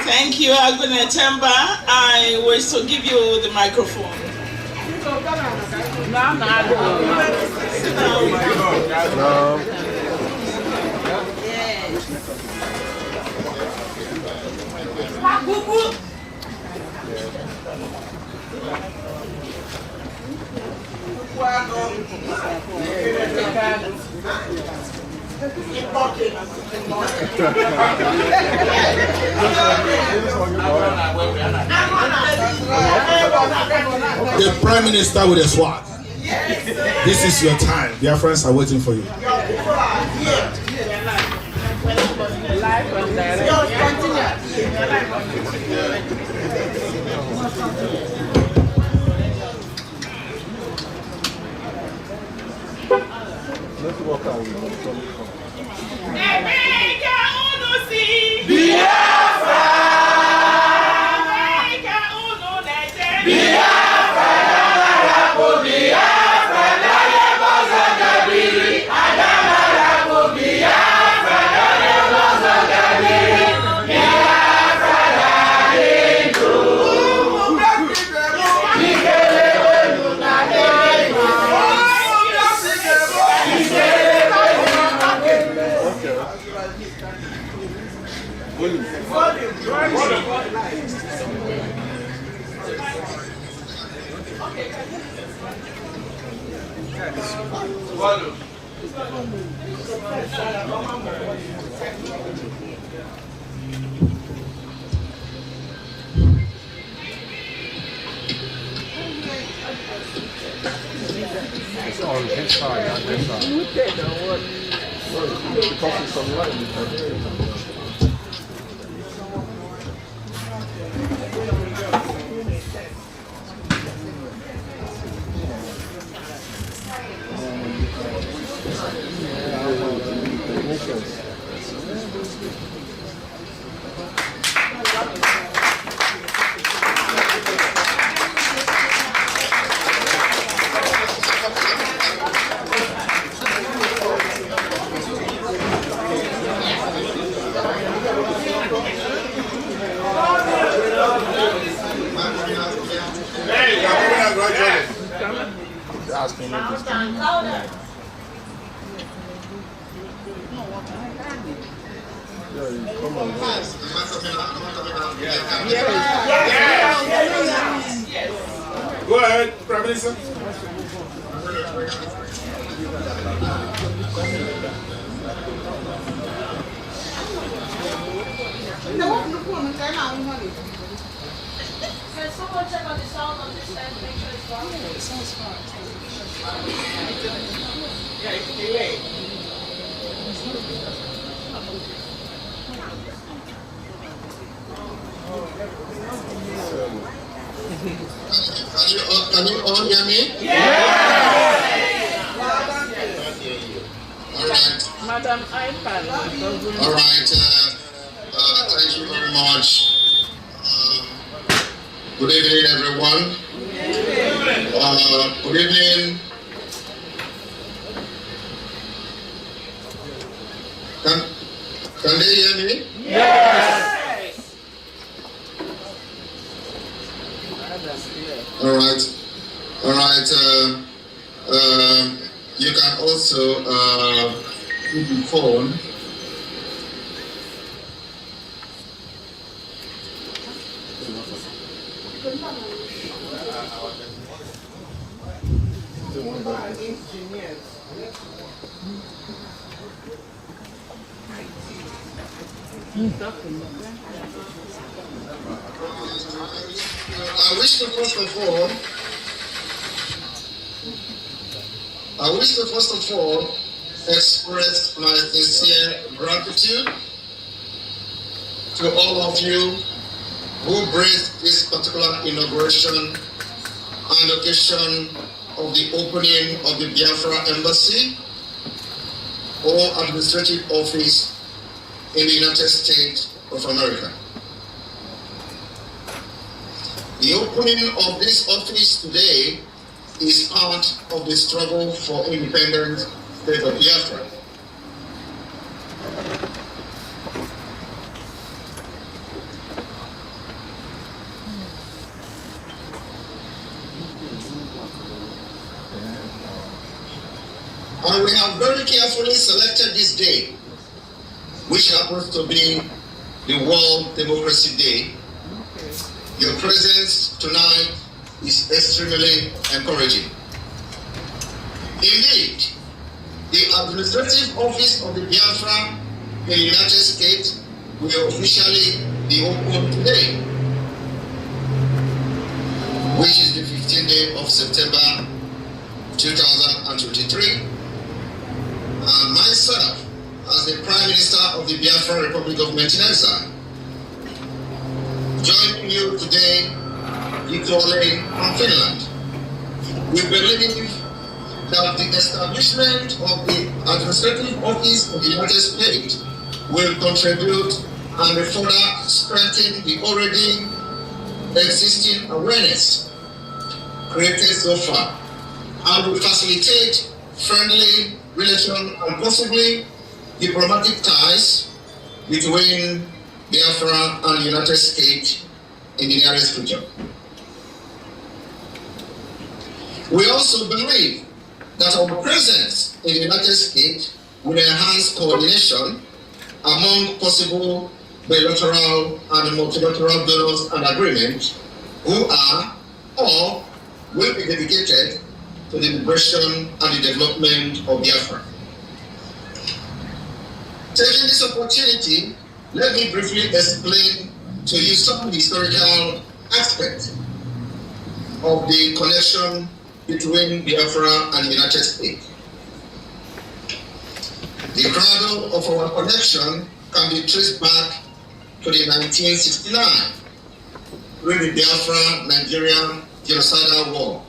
Thank you, Agune Temba. I wish to give you the microphone. The Prime Minister with a sword. This is your time. Their friends are waiting for you. On his side, on this side. Because it's online. Go ahead, Prime Minister. Can someone check on the sound on this end, make sure it's fine? Yeah, it sounds fine. Yeah, it's delayed. Can you all hear me? Yes! All right. Madam Ipan. All right. Thank you very much. Good evening, everyone. Good evening. Can they hear me? Yes! All right. All right. You can also put the phone I wish to first of all express my sincere gratitude to all of you who graced this particular inauguration and occasion of the opening of the Biafra Embassy or administrative office in the United States of America. The opening of this office today is part of the struggle for independence state of Biafra. And we have very carefully selected this day, which happens to be the World Democracy Day. Your presence tonight is extremely encouraging. Indeed, the administrative office of the Biafra in the United States will officially be opened today, which is the 15th day of September 2023. And myself, as the Prime Minister of the Biafra Republic Government in Exile, joining you today virtually from Finland. We believe that the establishment of the administrative office in the United States will contribute and further strengthen the already existing awareness created so far and will facilitate friendly relations and possibly diplomatic ties between Biafra and the United States in the nearest future. We also believe that our presence in the United States will enhance coordination among possible bilateral and multilateral donors and agreements who are or will be dedicated to the liberation and the development of Biafra. Taking this opportunity, let me briefly explain to you some historical aspects of the connection between Biafra and the United States. The cradle of our connection can be traced back to the 1969, during the Biafra-Nigeria genocidal war.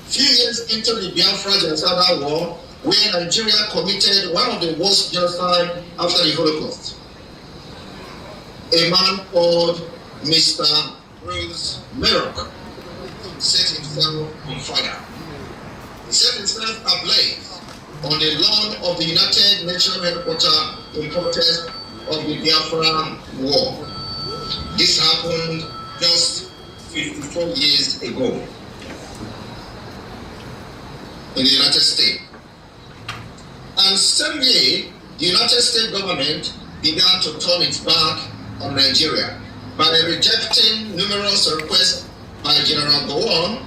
Few years into the Biafra genocidal war, where Nigeria committed one of the worst genocides after the Holocaust. A man called Mr. Bruce Merrick set himself on fire. He set himself ablaze on the lawn of the United Nations headquarters in protest of the Biafra war. This happened just 54 years ago in the United States. And same day, the United States government began to turn its back on Nigeria by rejecting numerous requests by General Gowon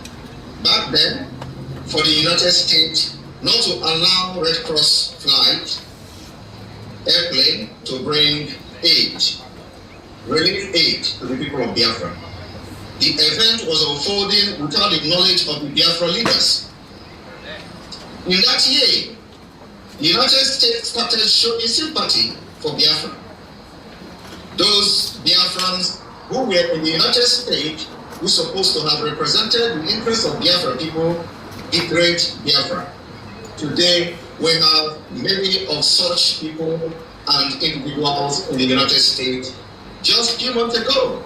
back then for the United States not to allow Red Cross flight airplane to bring aid, relief aid to the people of Biafra. The event was unfolding without the knowledge of the Biafra leaders. In that year, the United States started showing sympathy for Biafra. Those Biafrans who were in the United States who supposed to have represented the interests of Biafra people betrayed Biafra. Today, we have many of such people and individuals in the United States. Just a few months ago,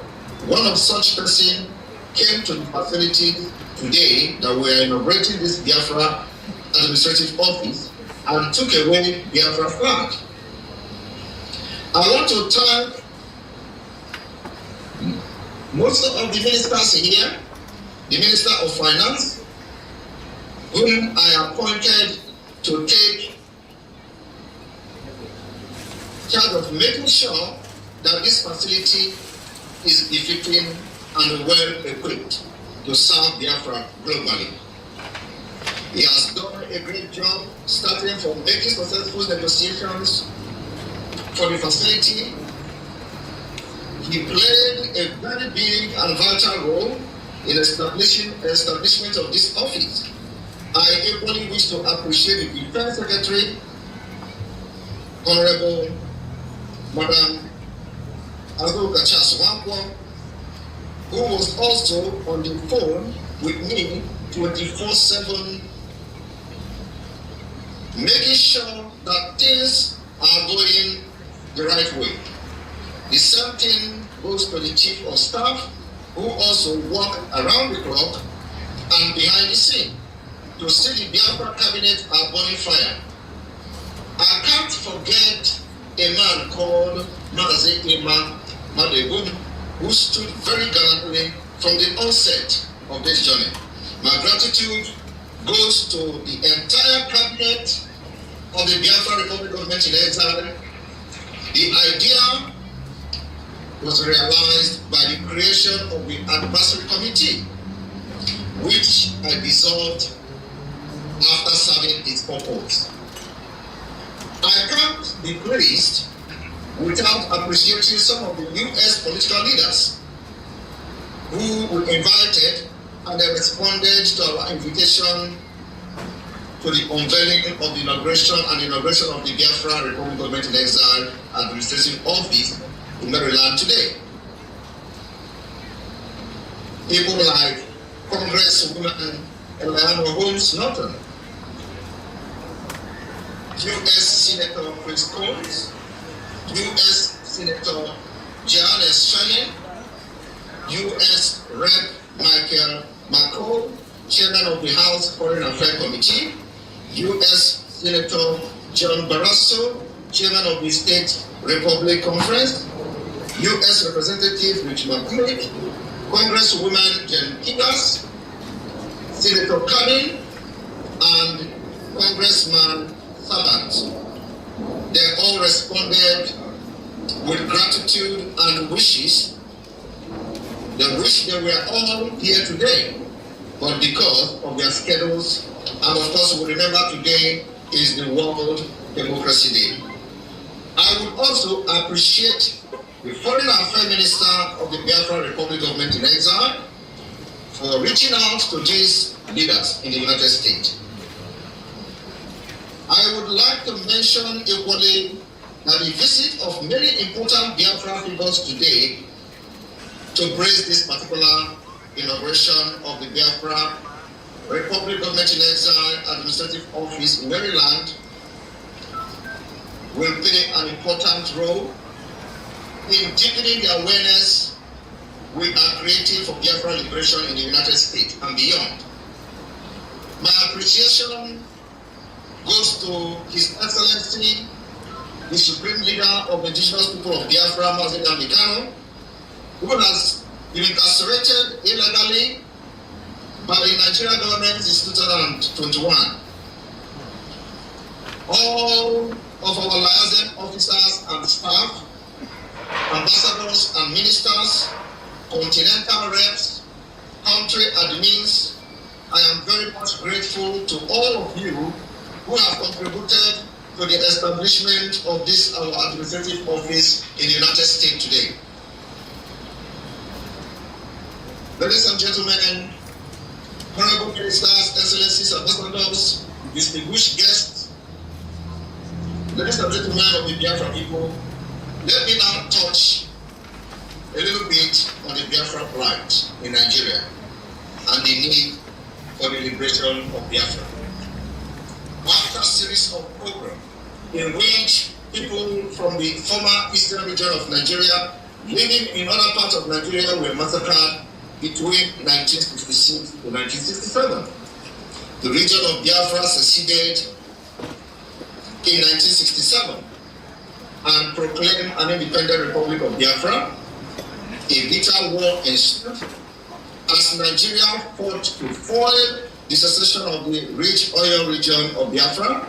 one of such persons came to the facility today that we are inaugurating this Biafra administrative office and took away Biafra flag. I want to thank most of the ministers here, the Minister of Finance, whom I appointed to take charge of making sure that this facility is befitting and well equipped to serve Biafra globally. He has done a great job starting from making successful negotiations for the facility. He played a very big and vital role in establishment of this office. I equally wish to appreciate the Defense Secretary, Honorable Madam Azuka Chaswankwo, who was also on the phone with me 24/7, making sure that things are going the right way. The same thing goes to the Chief of Staff, who also work around the clock and behind the scene to see the Biafra cabinet are burning fire. I can't forget a man called Mazi Ima Madegun, who stood very gallantly from the onset of this journey. My gratitude goes to the entire cabinet of the Biafra Republic Government in Exile. The idea was realized by the creation of the advisory committee, which I dissolved after serving its purpose. I can't be pleased without appreciating some of the U.S. political leaders who were invited and they responded to our invitation to the unveiling of the inauguration of the Biafra Republic Government in Exile Administrative Office in Maryland today. People like Congresswoman Eleanor Holmes Norton, U.S. Senator Chris Coons, U.S. Senator Janice Shannon, U.S. Rep. Michael McCall, Chairman of the House Foreign Affairs Committee, U.S. Senator John Barrasso, Chairman of the State Republic Conference, U.S. Representative Rich McCulloch, Congresswoman Jen Kigas, Senator Cardin, and Congressman Sabant. They all responded with gratitude and wishes. They wish they were all here today, but because of their schedules, and of course we remember today is the World Democracy Day. I would also appreciate the Foreign Affairs Minister of the Biafra Republic Government in Exile for reaching out to these leaders in the United States. I would like to mention equally that the visit of many important Biafra figures today to praise this particular inauguration of the Biafra Republic Government in Exile Administrative Office in Maryland will play an important role in deepening the awareness we are creating for Biafra liberation in the United States and beyond. My appreciation goes to His Excellency, the Supreme Leader of the Indigenous People of Biafra, Mazi Kano, who has been incarcerated illegally by the Nigerian government since 2021. All of our liaison officers and staff, ambassadors and ministers, continental reps, country admins, I am very much grateful to all of you who have contributed to the establishment of this our administrative office in the United States today. Ladies and gentlemen, honorable ministers, excellencies, ambassadors, distinguished guests, ladies and gentlemen of the Biafra people, let me now touch a little bit on the Biafra plight in Nigeria and the need for the liberation of Biafra. After a series of programs in which people from the former eastern region of Nigeria living in other parts of Nigeria were massacred between 1966 to 1967. The region of Biafra seceded in 1967 and proclaimed an independent Republic of Biafra. A bitter war ensued as Nigeria fought to foil the secession of the rich oil region of Biafra.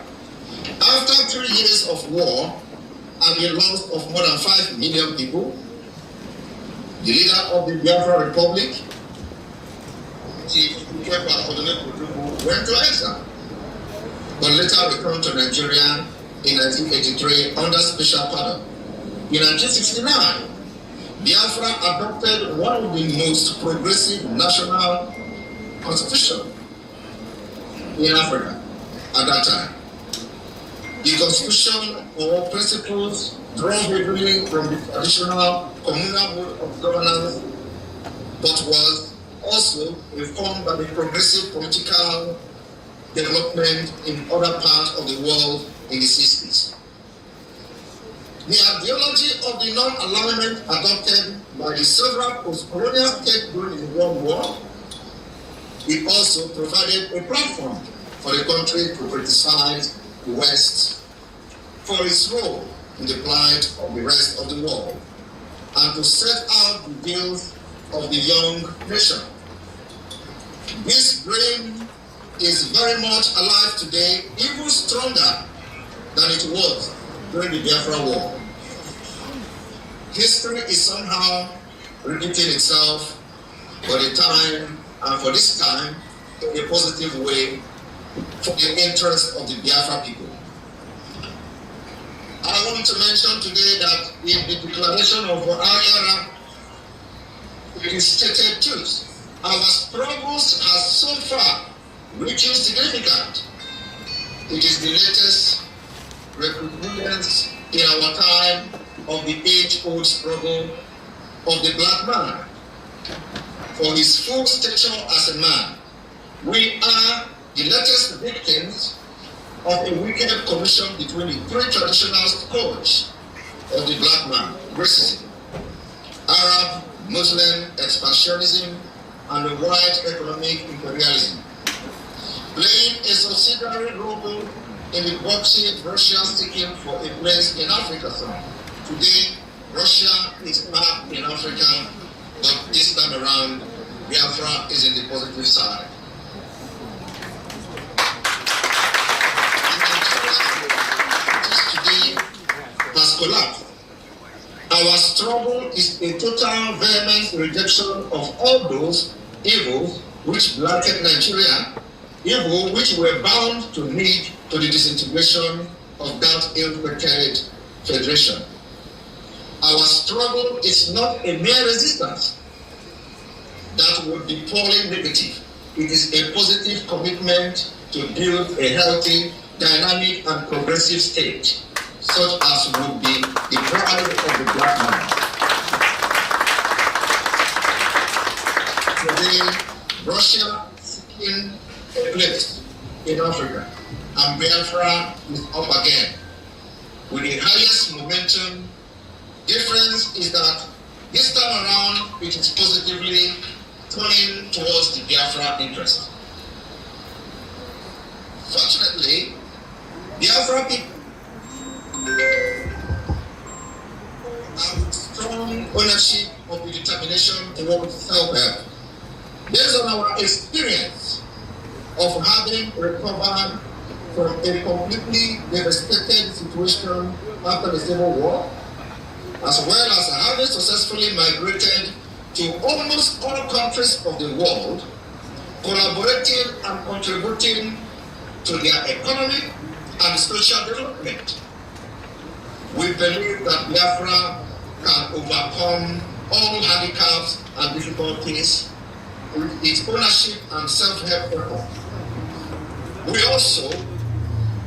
After 3 years of war and the loss of more than 5 million people, The leader of the Biafra Republic, went to exile, but later returned to Nigeria in 1983 under special pardon. In 1969, Biafra adopted one of the most progressive national constitutions in Africa at that time. The constitution or principles drawn heavily from the traditional communal mode of governance, but was also informed by the progressive political development in other parts of the world in the 60s. The ideology of the non-alignment adopted by the several post-colonial states during the World War, it also provided a platform for the country to criticize the West for its role in the plight of the rest of the world and to set out the views of the young nation. This dream is very much alive today, even stronger than it was during the Biafra War. History is somehow repeating itself for the time, and for this time, in a positive way, for the interest of the Biafra people. I want to mention today that in the declaration of our era, it is stated too, our struggles have so far reached significant. It is the latest recurrence in our time of the age-old struggle of the black man for his full stature as a man. We are the latest victims of a wicked collision between the three traditional scourges of the black man: racism, Arab, Muslim expansionism, and the white economic imperialism, playing a subsidiary role in the boxing Russia seeking for a place in Africa. Today, Russia is back in Africa, but this time around, Biafra is in the positive side. Today has collapsed. Our struggle is a total vehement rejection of all those evils which blighted Nigeria, evil which were bound to lead to the disintegration of that ill-prepared federation. Our struggle is not a mere resistance that would be purely negative. It is a positive commitment to build a healthy, dynamic, and progressive state, such as would be the pride of the black man. Today, Russia is seeking a place in Africa, and Biafra is up again with the highest momentum. Difference is that this time around it is positively turning towards the Biafra interest. Fortunately, Biafra people have strong ownership of the determination towards self-help. Based on our experience of having recovered from a completely devastated situation after the Civil War, as well as having successfully migrated to almost all countries of the world, collaborating and contributing to their economic and social development. We believe that Biafra can overcome all handicaps and difficulties with its ownership and self-help effort. We also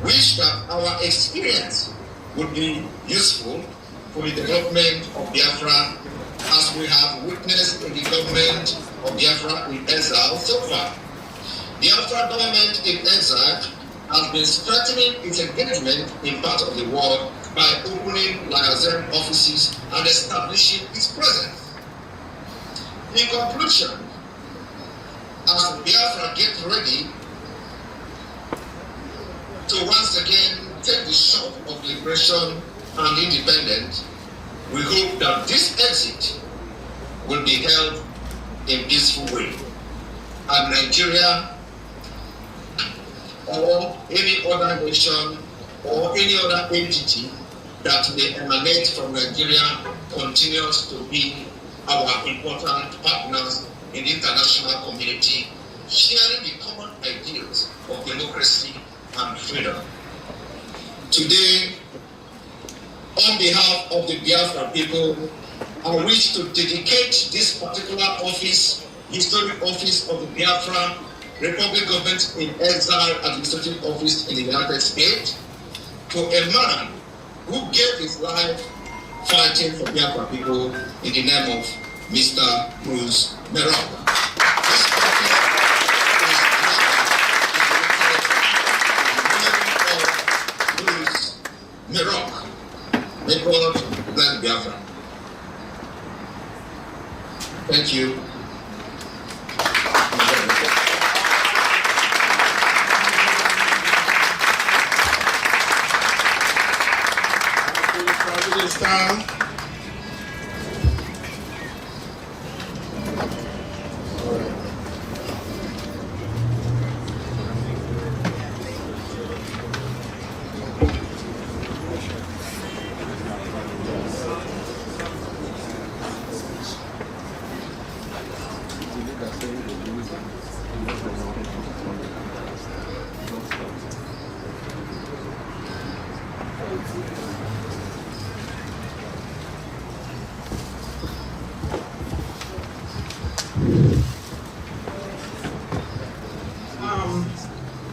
wish that our experience would be useful for the development of Biafra, as we have witnessed in the government of Biafra in exile so far. Biafra government in exile has been strengthening its engagement in part of the world by opening liaison offices and establishing its presence. In conclusion, as Biafra gets ready to once again take the shot of liberation and independence, we hope that this exit will be held in a peaceful way, and Nigeria or any other nation or any other entity that may emanate from Nigeria continues to be our important partners in the international community, sharing the common ideals of democracy and freedom. Today, on behalf of the Biafra people, I wish to dedicate this particular office, historic office of the Biafra Republic Government in Exile Administrative Office in the United States, to a man who gave his life fighting for Biafra people in the name of Mr. Bruce Merock. This office is the name of Bruce Merock. May God bless Biafra. Thank you.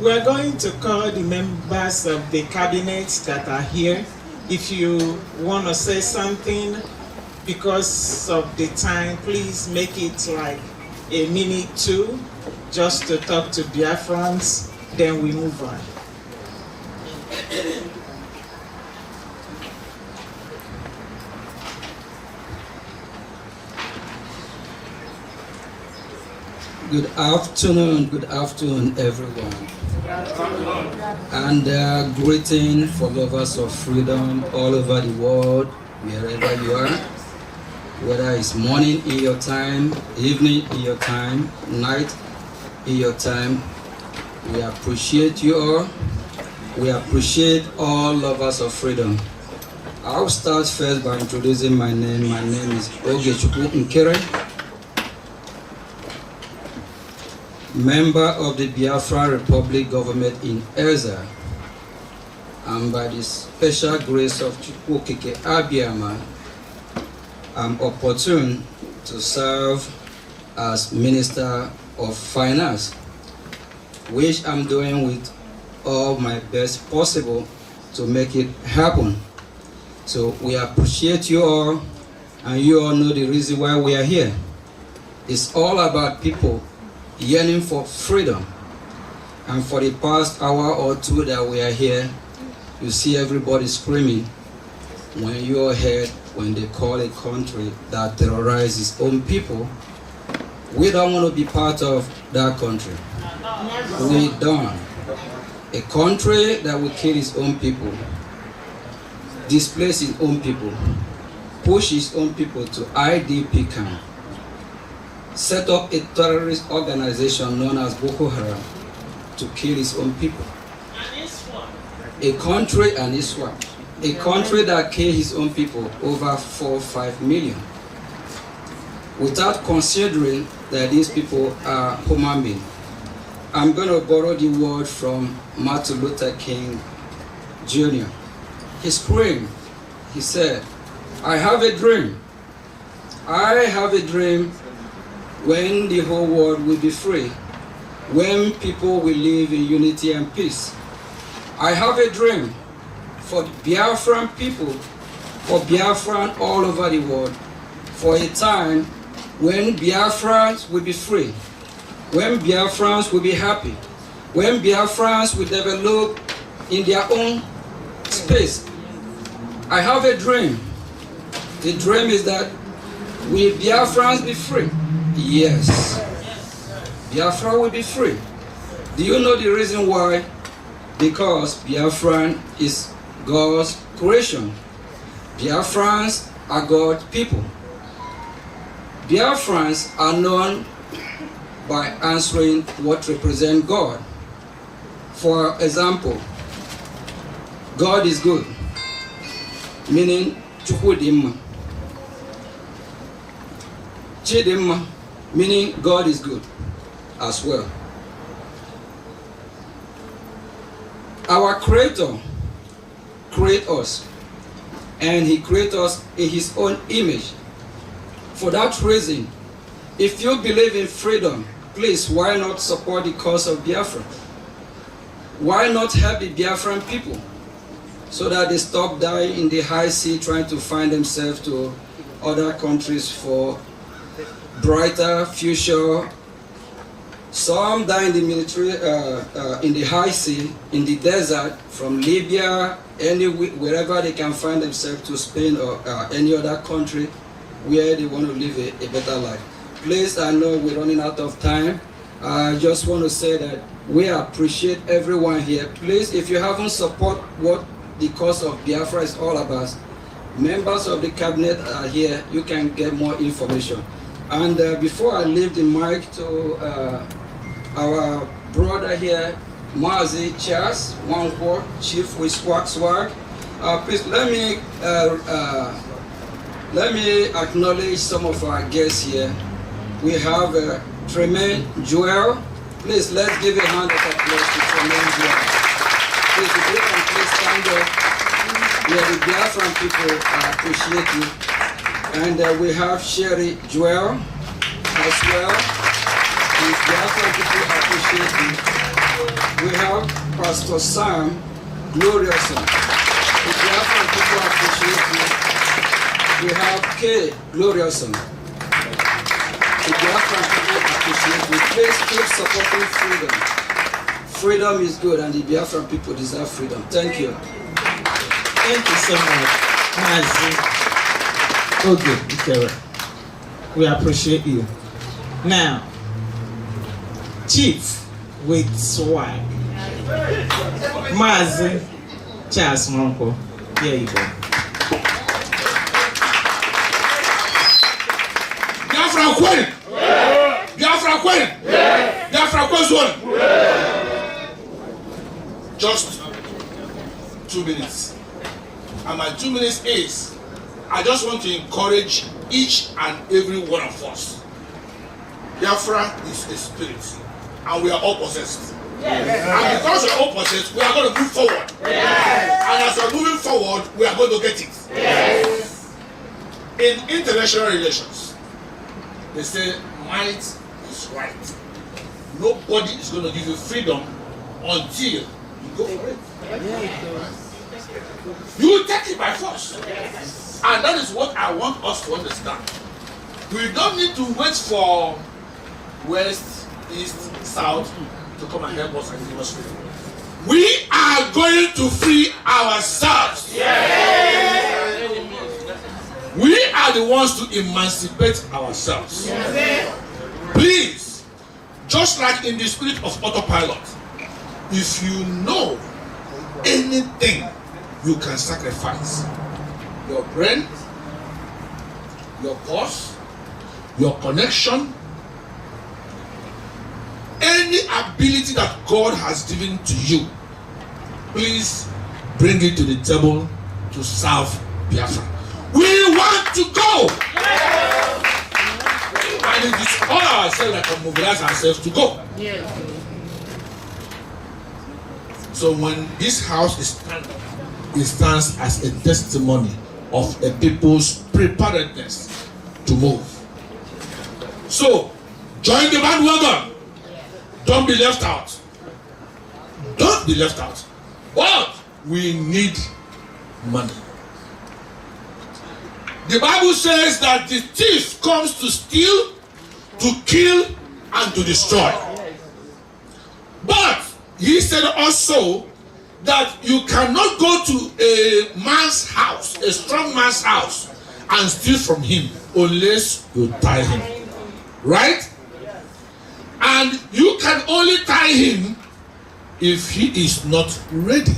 We're going to call the members of the cabinet that are here. If you want to say something, because of the time, please make it like a minute too, just to talk to Biafrans, then we move on. Good afternoon, everyone. And greeting for lovers of freedom all over the world, wherever you are. Whether it's morning in your time, evening in your time, night in your time, we appreciate you all. We appreciate all lovers of freedom. I'll start first by introducing my name. My name is Ogechukwu Nkere, member of the Biafra Republic Government in Ezza, and by the special grace of Chukwukike Abiyama, I'm opportune to serve as Minister of Finance, which I'm doing with all my best possible to make it happen. So we appreciate you all, and you all know the reason why we are here. It's all about people yearning for freedom. And for the past hour or two that we are here, you see everybody screaming when you are heard when they call a country that terrorizes its own people. We don't want to be part of that country. We don't. A country that will kill its own people, displace its own people, push its own people to IDP camp, set up a terrorist organization known as Boko Haram to kill its own people. A country and Islam. A country that kills its own people over 4 or 5 million, without considering that these people are human beings. I'm going to borrow the word from Martin Luther King Jr. He screamed, he said, I have a dream. I have a dream when the whole world will be free, when people will live in unity and peace. I have a dream for Biafran people, for Biafran all over the world, for a time when Biafrans will be free, when Biafrans will be happy, when Biafrans will develop in their own space. I have a dream. The dream is that will Biafrans be free? Yes. Biafra will be free. Do you know the reason why? Because Biafran is God's creation. Biafrans are God's people. Biafrans are known by answering what represents God. For example, God is good, meaning Chukwudimma. Chidimma, meaning God is good as well. Our Creator created us, and He created us in His own image. For that reason, if you believe in freedom, please, why not support the cause of Biafra? Why not help the Biafran people so that they stop dying in the high sea trying to find themselves to other countries for brighter future? Some die in the military, in the high sea, in the desert, from Libya, wherever they can find themselves, to Spain or any other country where they want to live a better life. Please, I know we're running out of time. I just want to say that we appreciate everyone here. Please, if you haven't supported what the cause of Biafra is all about, members of the cabinet are here. You can get more information. And before I leave the mic to our brother here, Mazi Charles Wankwo, Chief with Swag, please let me acknowledge some of our guests here. We have Tremaine Joel. Please, let's give a hand of applause to Tremaine Joel. Please, if you can please stand up. Yeah, the Biafran people appreciate you. And we have Sherry Joel as well. The Biafran people appreciate you. We have Pastor Sam Gloriousson. The Biafran people appreciate you. We have Kay Gloriousson. The Biafran people appreciate you. Please keep supporting freedom. Freedom is good, and the Biafran people deserve freedom. Thank you. Thank you so much, Mazi. Okay, we appreciate you. Now, Chief with swag, Mazi Charles Wankwo. Here you go. Biafra Queen! Biafra Queen! Biafra Queen! Just 2 minutes. And my 2 minutes is, I just want to encourage each and every one of us. Biafra is a spirit, and we are all possessed. Yes. And because we are all possessed, we are going to move forward. Yes. And as we are moving forward, we are going to get it. Yes. In international relations, they say might is right. Nobody is going to give you freedom until you go for it. Yes. You take it by force. Yes. And that is what I want us to understand. We don't need to wait for West, East, South to come and help us and give us freedom. We are going to free ourselves. Yes. We are the ones to emancipate ourselves. Yes. Please, just like in the spirit of autopilot, if you know anything you can sacrifice, your brain, your purse, your connection, any ability that God has given to you, please bring it to the table to serve Biafra. We want to go! Yes. And it is all ourselves that can mobilize ourselves to go. Yes. So when this house is standing, it stands as a testimony of a people's preparedness to move. So, join the bandwagon. Don't be left out. Don't be left out. But we need money. The Bible says that the thief comes to steal, to kill, and to destroy. But he said also that you cannot go to a man's house, a strong man's house, and steal from him unless you tie him. Right? And you can only tie him if he is not ready.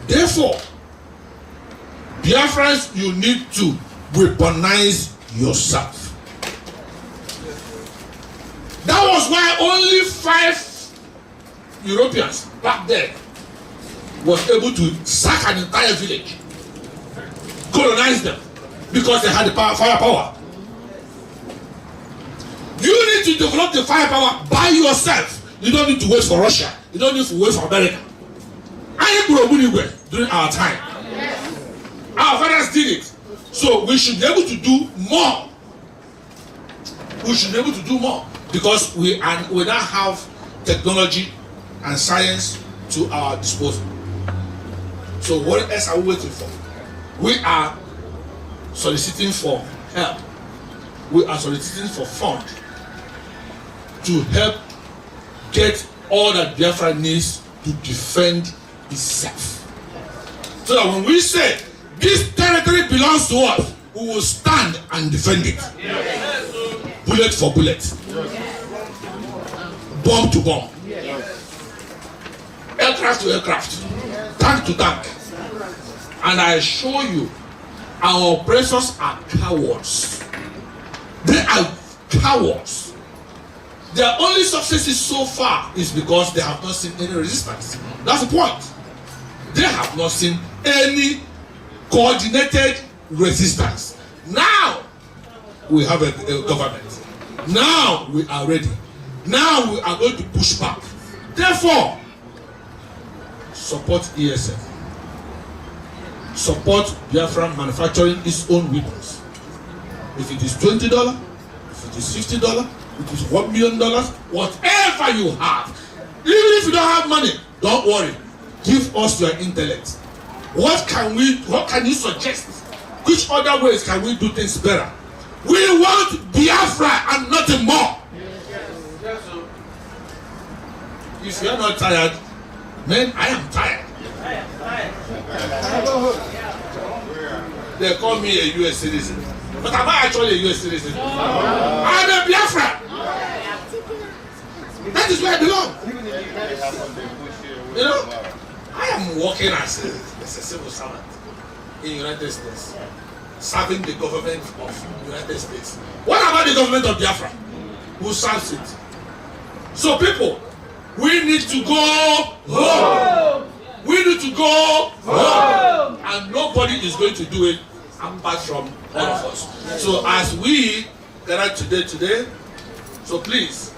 Therefore, Biafrans, you need to weaponize yourself. That was why only 5 Europeans back then was able to sack an entire village, colonize them, because they had the firepower. need to develop the firepower by yourself. You don't need to wait for Russia. You don't need to wait for America. During our time. Our fathers did it. So we should be able to do more. We should be able to do more because we now have technology and science to our disposal. So what else are we waiting for? We are soliciting for help. We are soliciting for funds to help get all that Biafra needs to defend itself. So that when we say this territory belongs to us, we will stand and defend it. Yes. Bullet for bullet. Yes. Bomb to bomb. Yes. Aircraft to aircraft. Tank to tank. And I assure you, our oppressors are cowards. They are cowards. Their only successes so far is because they have not seen any resistance. That's the point. They have not seen any coordinated resistance. Now we have a government. Now we are ready. Now we are going to push back. Therefore, support ESF. Support Biafra manufacturing its own weapons. If it is $20, if it is $50, it is $1 million, whatever you have. Even if you don't have money, don't worry. Give us your intellect. What can you suggest? Which other ways can we do things better? We want Biafra and nothing more. If you are not tired, man, I am tired. They call me a US citizen. But am I actually a US citizen? I'm a Biafra. That is where I belong. You know, I am working as a civil servant in the United States, serving the government of the United States. What about the government of Biafra? Who serves it? So people, we need to go home. We need to go home. And nobody is going to do it apart from all of us. So as we gather today, so please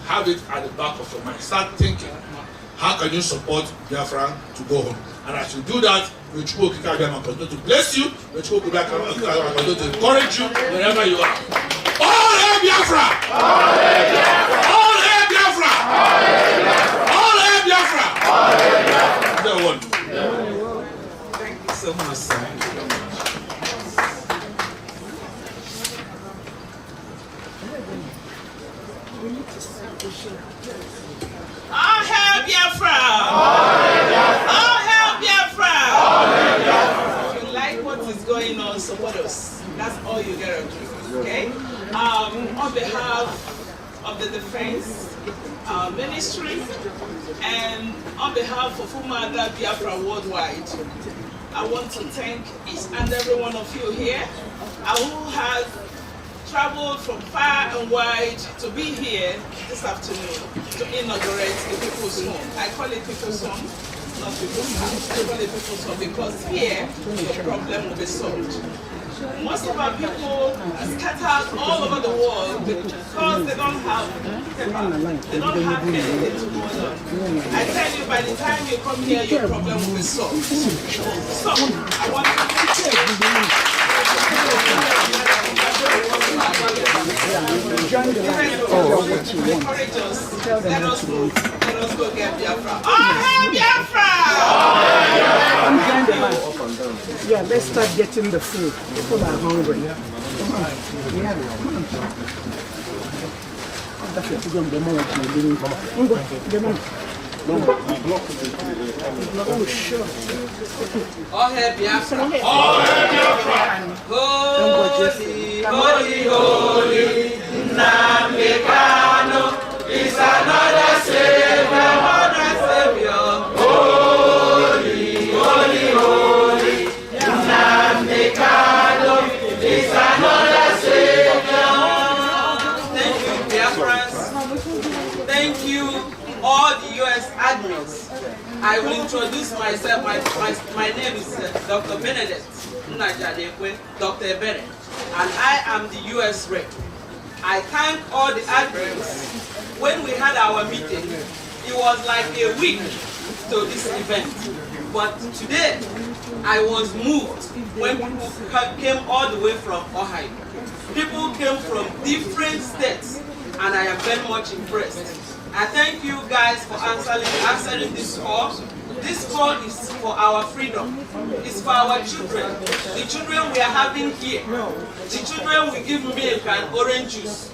have it at the back of your mind. Start thinking, how can you support Biafra to go home? And as you do that, we will continue to bless you. We will continue to encourage you wherever you are. All hail Biafra! All hail Biafra! All hail Biafra! All hail Biafra! All hail Biafra! Thank you so much, sir. All hail Biafra! All hail Biafra! All hail Biafra! If you like what is going on, support us. That's all you gotta do, okay? On behalf of the Defense Ministry and on behalf of Umada Biafra Worldwide, I want to thank each and every one of you here who has traveled from far and wide to be here this afternoon to inaugurate the People's Home. I call it People's Home, not People's House. I call it People's Home because here your problem will be solved. Most of our people are scattered all over the world because they don't have paper. They don't have anything to go on. I tell you, by the time you come here, your problem will be solved. So, I want to encourage us. Let us go get Biafra. All hail Biafra! Yeah, let's start getting the food. People are hungry. Come on. Yeah. That's it. We're going to oh, sure. All hail Biafra. All hail Biafra. Holy, holy, holy. Nnamdi Kanu is another savior, another savior. Holy, holy, holy. Nnamdi Kanu is another savior. Thank you, Biafrans. Thank you, all the U.S. admins. I will introduce myself. My name is Dr. Benedict Nnajadekwe, Dr. Bennett, and I am the U.S. rep. I thank all the admins. When we had our meeting, it was like a week to this event. But today, I was moved when people came all the way from Ohio. People came from different states, and I am very much impressed. I thank you guys for answering this call. This call is for our freedom. It's for our children. The children we are having here. The children we give milk and orange juice.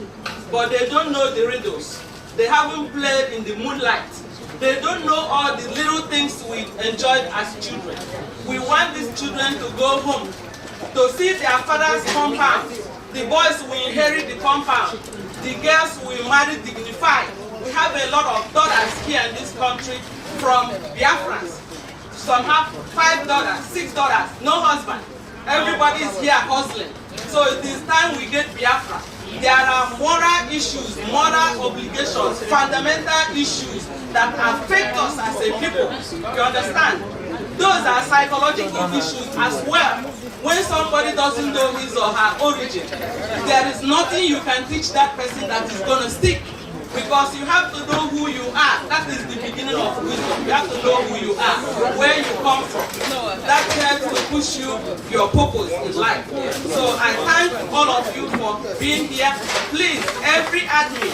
But they don't know the riddles. They haven't played in the moonlight. They don't know all the little things we enjoyed as children. We want these children to go home, to see their father's compound. The boys will inherit the compound. The girls will marry dignified. We have a lot of daughters here in this country from BIAFRANS. Some have $5, $6, no husband. Everybody is here hustling. So it is time we get Biafra. There are moral issues, moral obligations, fundamental issues that affect us as a people. You understand? Those are psychological issues as well. When somebody doesn't know his or her origin, there is nothing you can teach that person that is going to stick. Because you have to know who you are. That is the beginning of wisdom. You have to know who you are, where you come from. That helps to push you your purpose in life. So I thank all of you for being here. Please, every admin,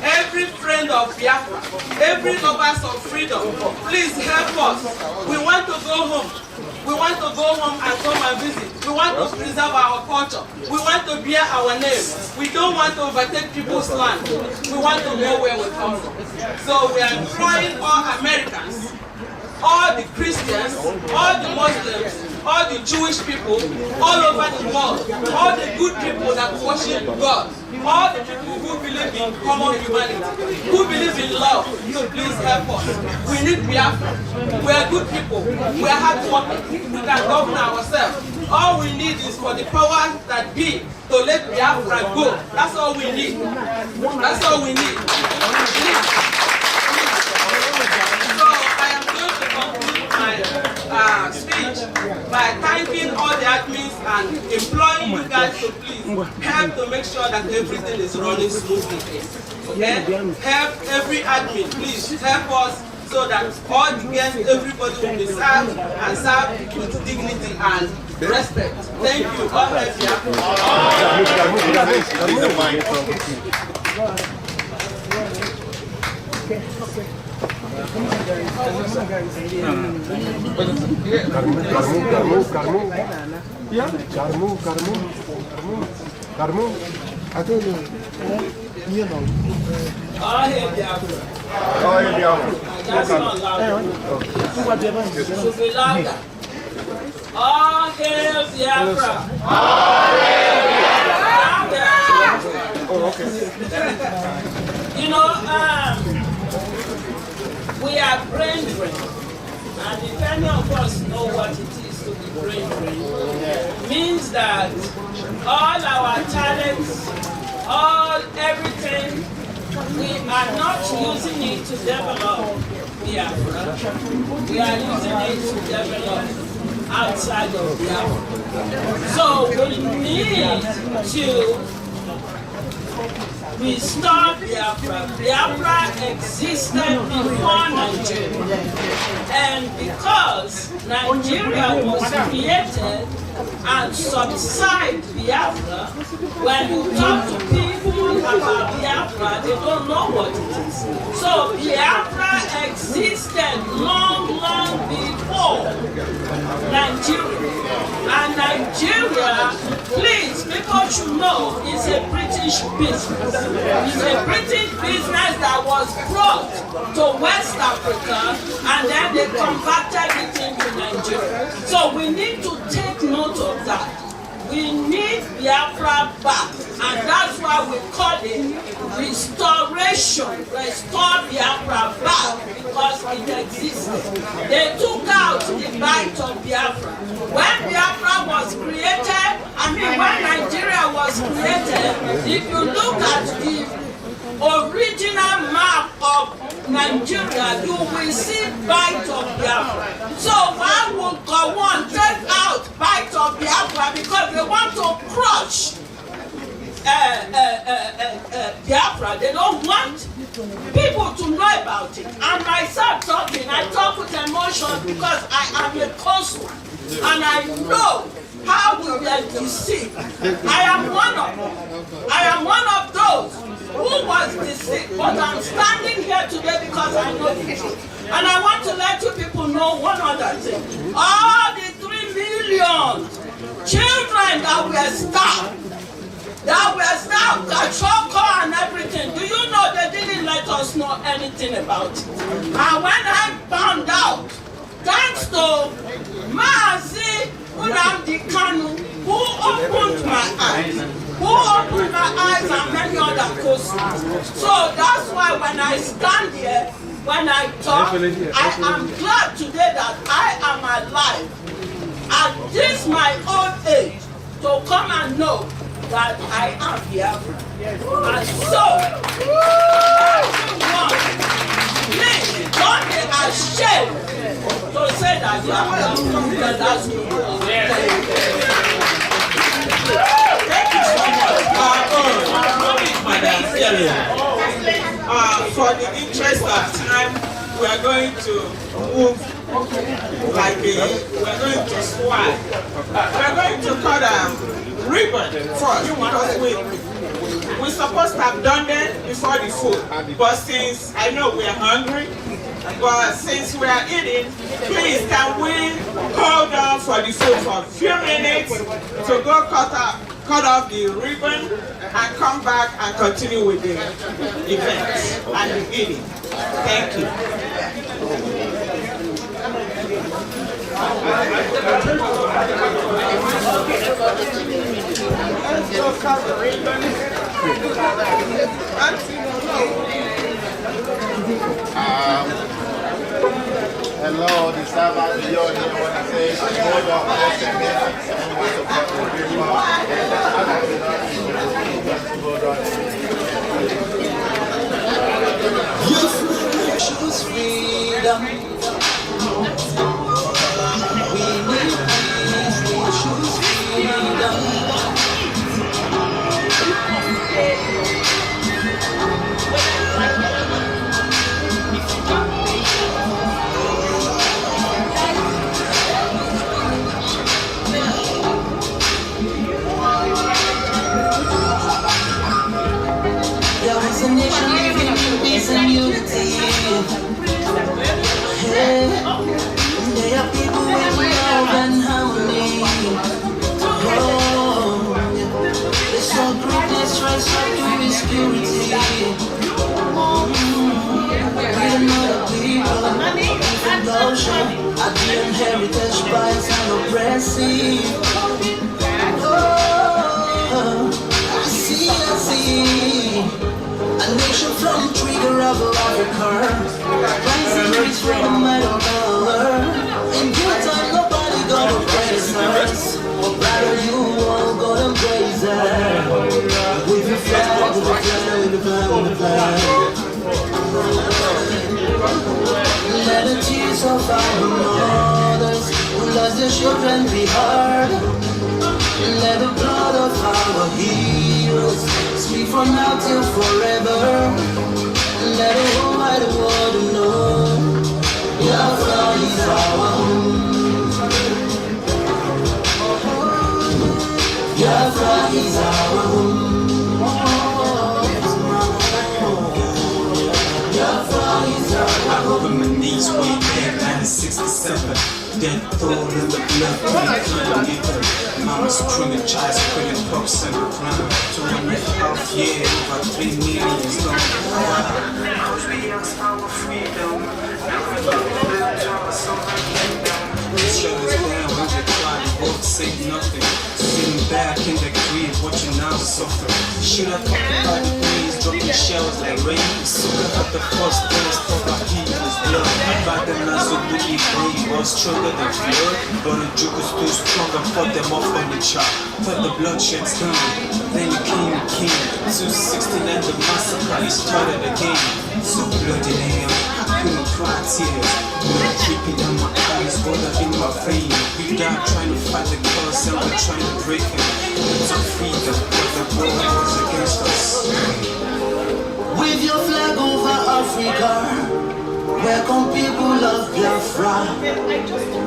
every friend of Biafra, every lovers of freedom, please help us. We want to go home. We want to go home and come and visit. We want to preserve our culture. We want to bear our name. We don't want to overtake people's land. We want to know where we come from. So we are imploring all Americans, all the Christians, all the Muslims, all the Jewish people, all over the world, all the good people that worship God, all the people who believe in common humanity, who believe in love, so please help us. We need Biafra. We are good people. We are hardworking. We can govern ourselves. All we need is for the powers that be to let Biafra go. That's all we need. That's all we need. So I am going to conclude my speech by thanking all the admins and imploring you guys to please help to make sure that everything is running smoothly. Okay? Help every admin, please help us so that all the guests, everybody will be served and served with dignity and respect. Thank you. God bless All hail Biafra! All hail Biafra! Oh, okay. You know, we are brain drained, and if any of us know what it is to be brain drained, means that all our talents, everything, we are not using it to develop Biafra. We are using it to develop outside of Biafra. So we need to restore Biafra. Biafra existed before Nigeria. And because Nigeria was created and subside Biafra, when you talk to people about Biafra, they don't know what it is. So Biafra existed long before Nigeria. And Nigeria, please, people should know, is a British business. It's a British business that was brought to West Africa and then they converted it into Nigeria. So we need to take note of that. We need Biafra back, and that's why we call it restoration. Restore Biafra back because it existed. They took out the bite of Biafra. When Biafra was created, when Nigeria was created, if you look at the original map of Nigeria, you will see bite of Biafra. So why would Gowon take out bite of Biafra? Because they want to crush Biafra. They don't want people to know about it. And myself talking, I talk with emotion because I am a consular and I know how we were deceived. I am one of those who was deceived, but I'm standing here today because I know the truth. And I want to let you people know one other thing. All the 3 million children that were starved, Choco and everything. Do you know they didn't let us know anything about it? And when I found out, thanks to Mazi Unamdi Kanu, who opened my eyes and many other questions. So that's why when I stand here, when I talk, I am glad today that I am alive at this my old age to come and know that I am here. And so, everyone, please don't be ashamed to say that you are welcome. That's good. Thank you so much. For the interest of time, we are going to move we're going to swap. We're going to cut a ribbon first because we're supposed to have done that before the food. But since I know we're hungry, but since we are eating, please can we hold on for the food for a few minutes to go cut off the ribbon and come back and continue with the event and the eating. Thank you. Hello, the servers beyond here want to say, hold on, just a minute. Choose freedom. We need peace. We choose freedom. There was a nation living in peace and unity. Hey, they are people with love and harmony. Oh, they saw greatness rise up to insecurity. We're another people, different culture, a different heritage, bias and oppressive. Oh, I see. A nation from the trigger of Africa, rising race from the might of color. In due time, nobody gonna praise us. Rather you all gonna praise us. With the flag, with the flag, with the flag, with the flag. Let the tears of our mothers who lost their children be heard. Let the blood of our heroes speak from now till forever. Let the whole wide world know Biafra is our home. Biafra is our home. Biafra is our home. I rode on my knees way back 1967. Dead thrown in the blood, Mama's screaming, child screaming, pups and the ground. 2.5 years, over 3 million is gone. Cause we asked our freedom, never lived to our sovereign. Shut us down when they try to both say nothing. Sitting back in the grave, watching now suffer. Should I talk about the breeze, dropping shells like rain? Soon at the first place, talk about people's blood. Back then I so booty brave, was stronger than flood. But the juke was too strong and fought them off on the chart. Thought the bloodshed's done, then you came the king. 269 the massacre, he started again. So bloody hell. couldn't cry tears. Blood dripping down my eyes, water in my vein. We died trying to fight the cause and we're trying to break him. To freedom, but the world was against us. Wave your flag over Africa. Welcome people of Biafra.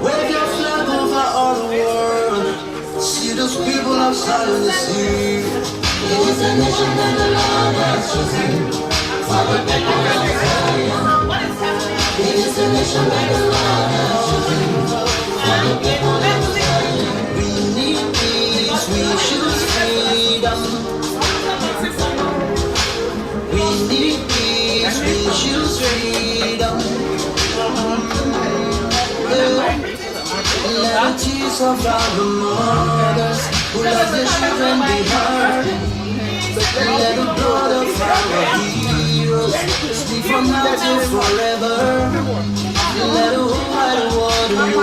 Wave your flag over all the world. See those people outside of the sea. It is the nation that the Lord has chosen. For the people of Zion. It is the nation that the Lord has chosen. For the people of Zion. We need peace, we choose freedom. We need peace, we choose freedom. Let the tears of our mothers who lost their children be heard. Let the blood of our heroes speak from now till forever. Let the whole wide world know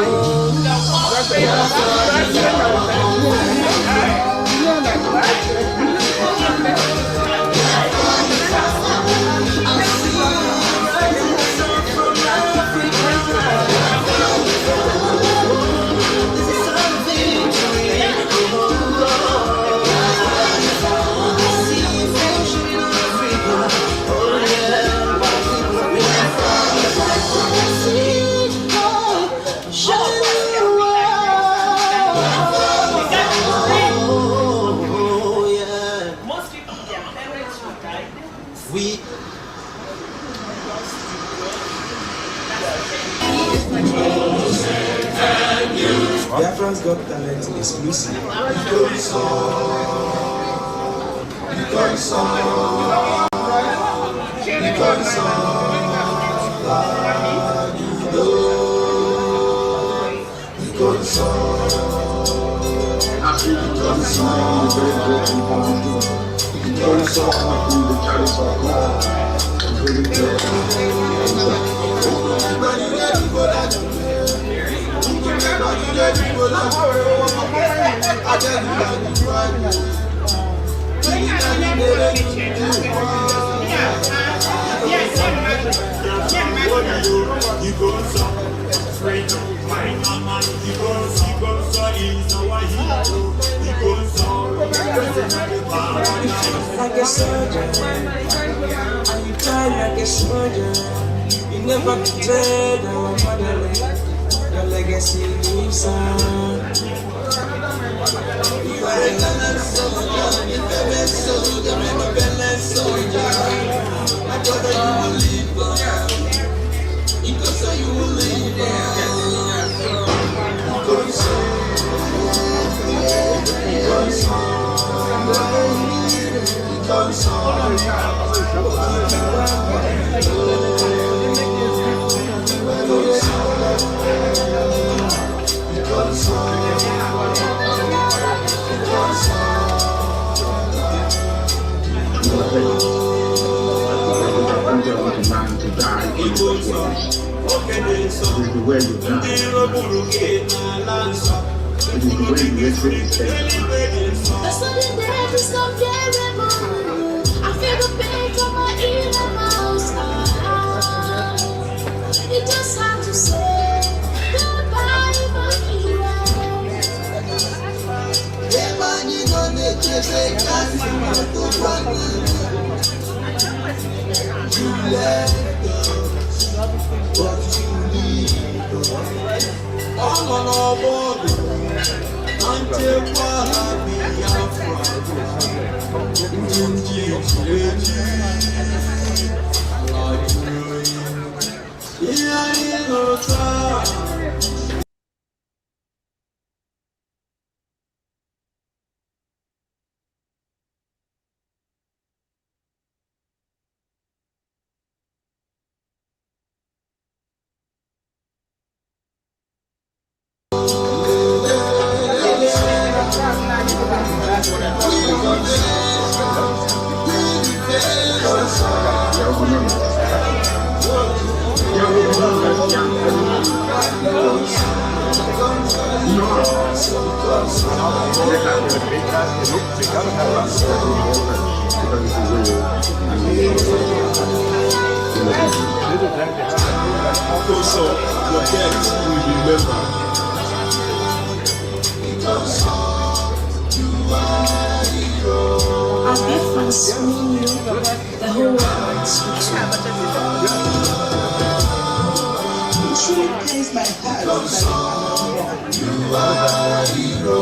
Biafra is our home. BIAFRANS Got Talent exclusive. Like a soldier, and you die like a soldier. You never betrayed our motherland. Your legacy lives on. You are a gallant soldier, a rebel soldier, a rebellious soldier. My brother, you will live on. Because you will live man to die in the is the way you die. It is the way you respect The sudden death is unbearable. I feel the pain from my inner mouth. You just have to say goodbye, my hero. You left us what you need. All on our body until you. Because of your death, we remember. Our BIAFRANS mean the whole world speaks to. It truly plays my heart. You are a hero.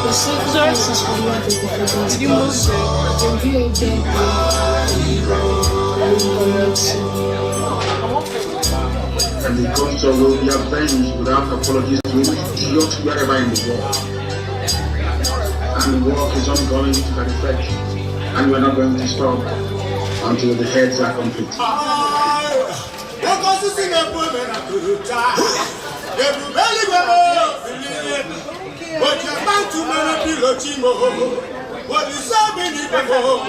The success for what is the And the culture will be avenged without apologies to idiot wherever in the world. And the work is ongoing to that effect. And we're not going to stop until the heads are complete. But you're about to manipulate what is happening before?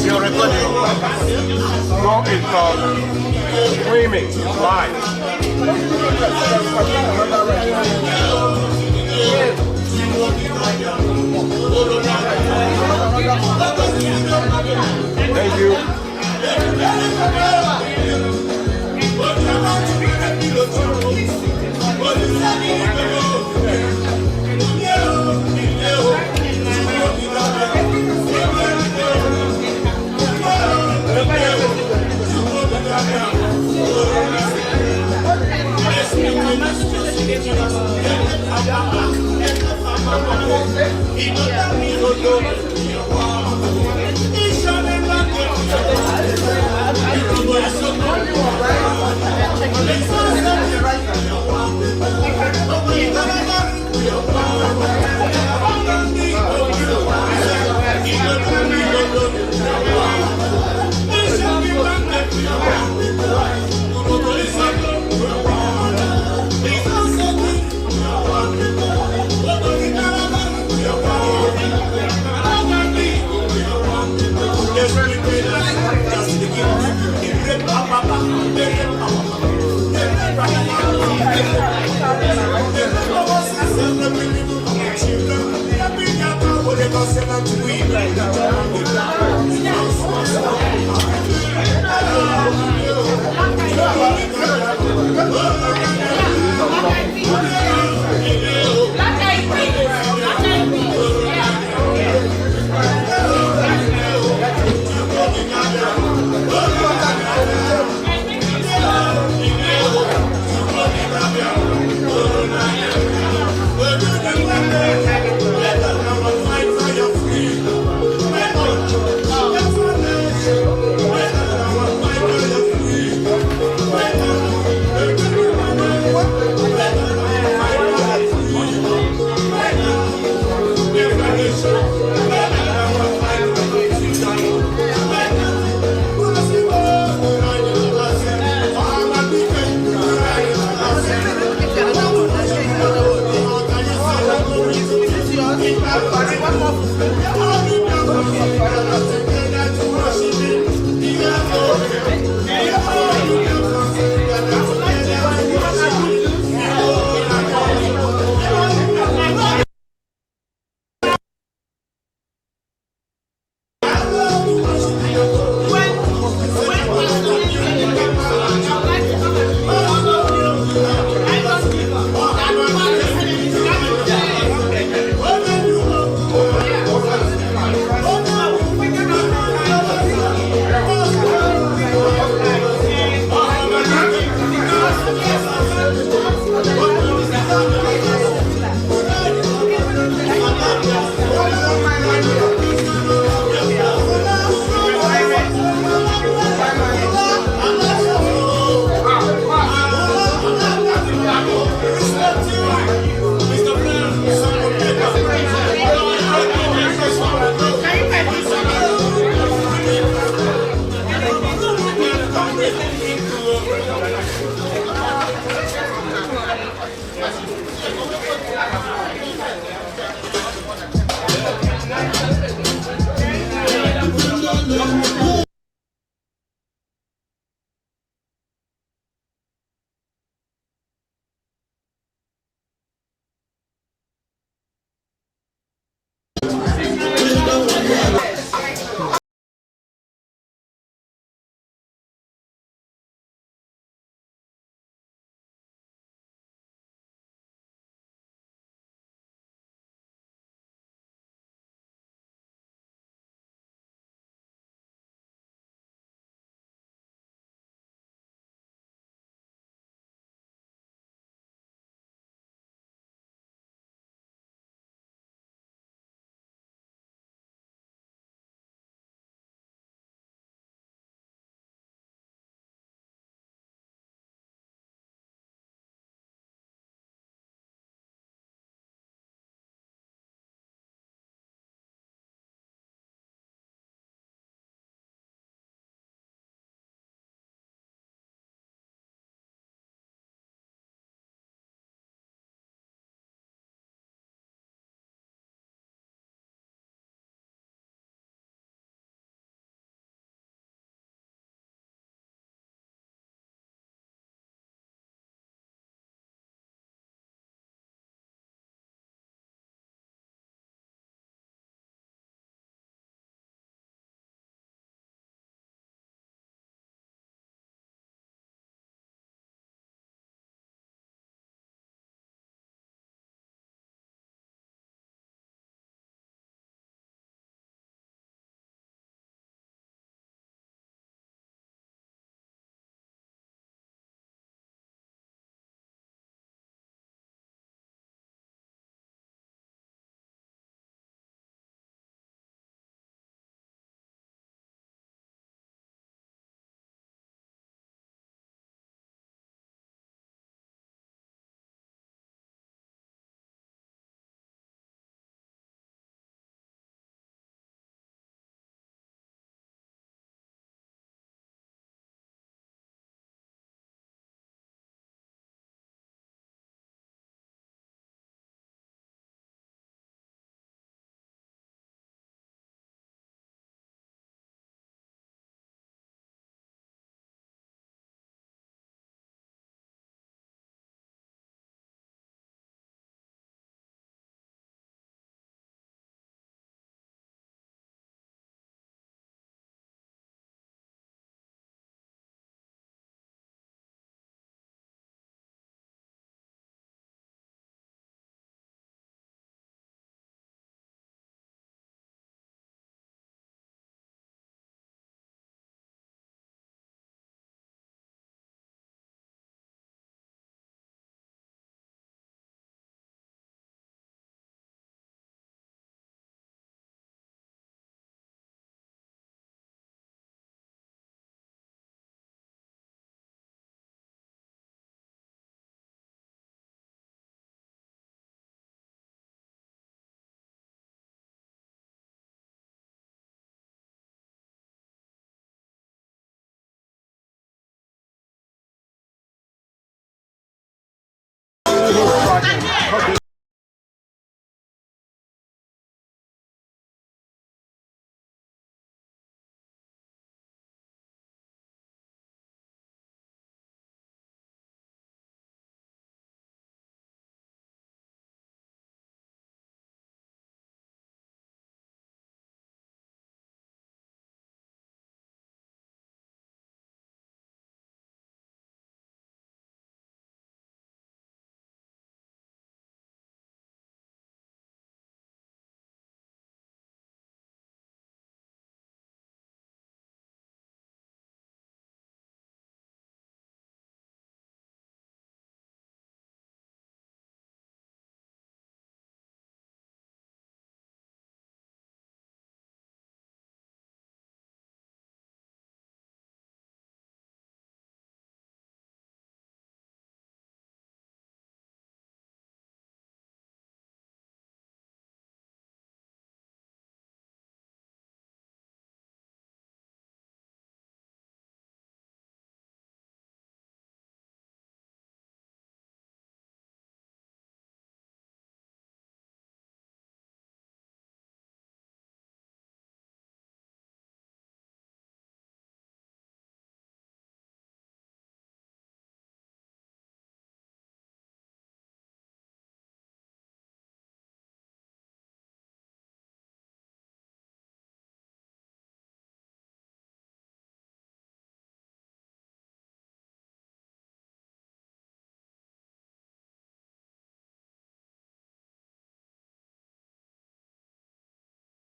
You're recording. No, it's streaming live. Thank you. Biafra,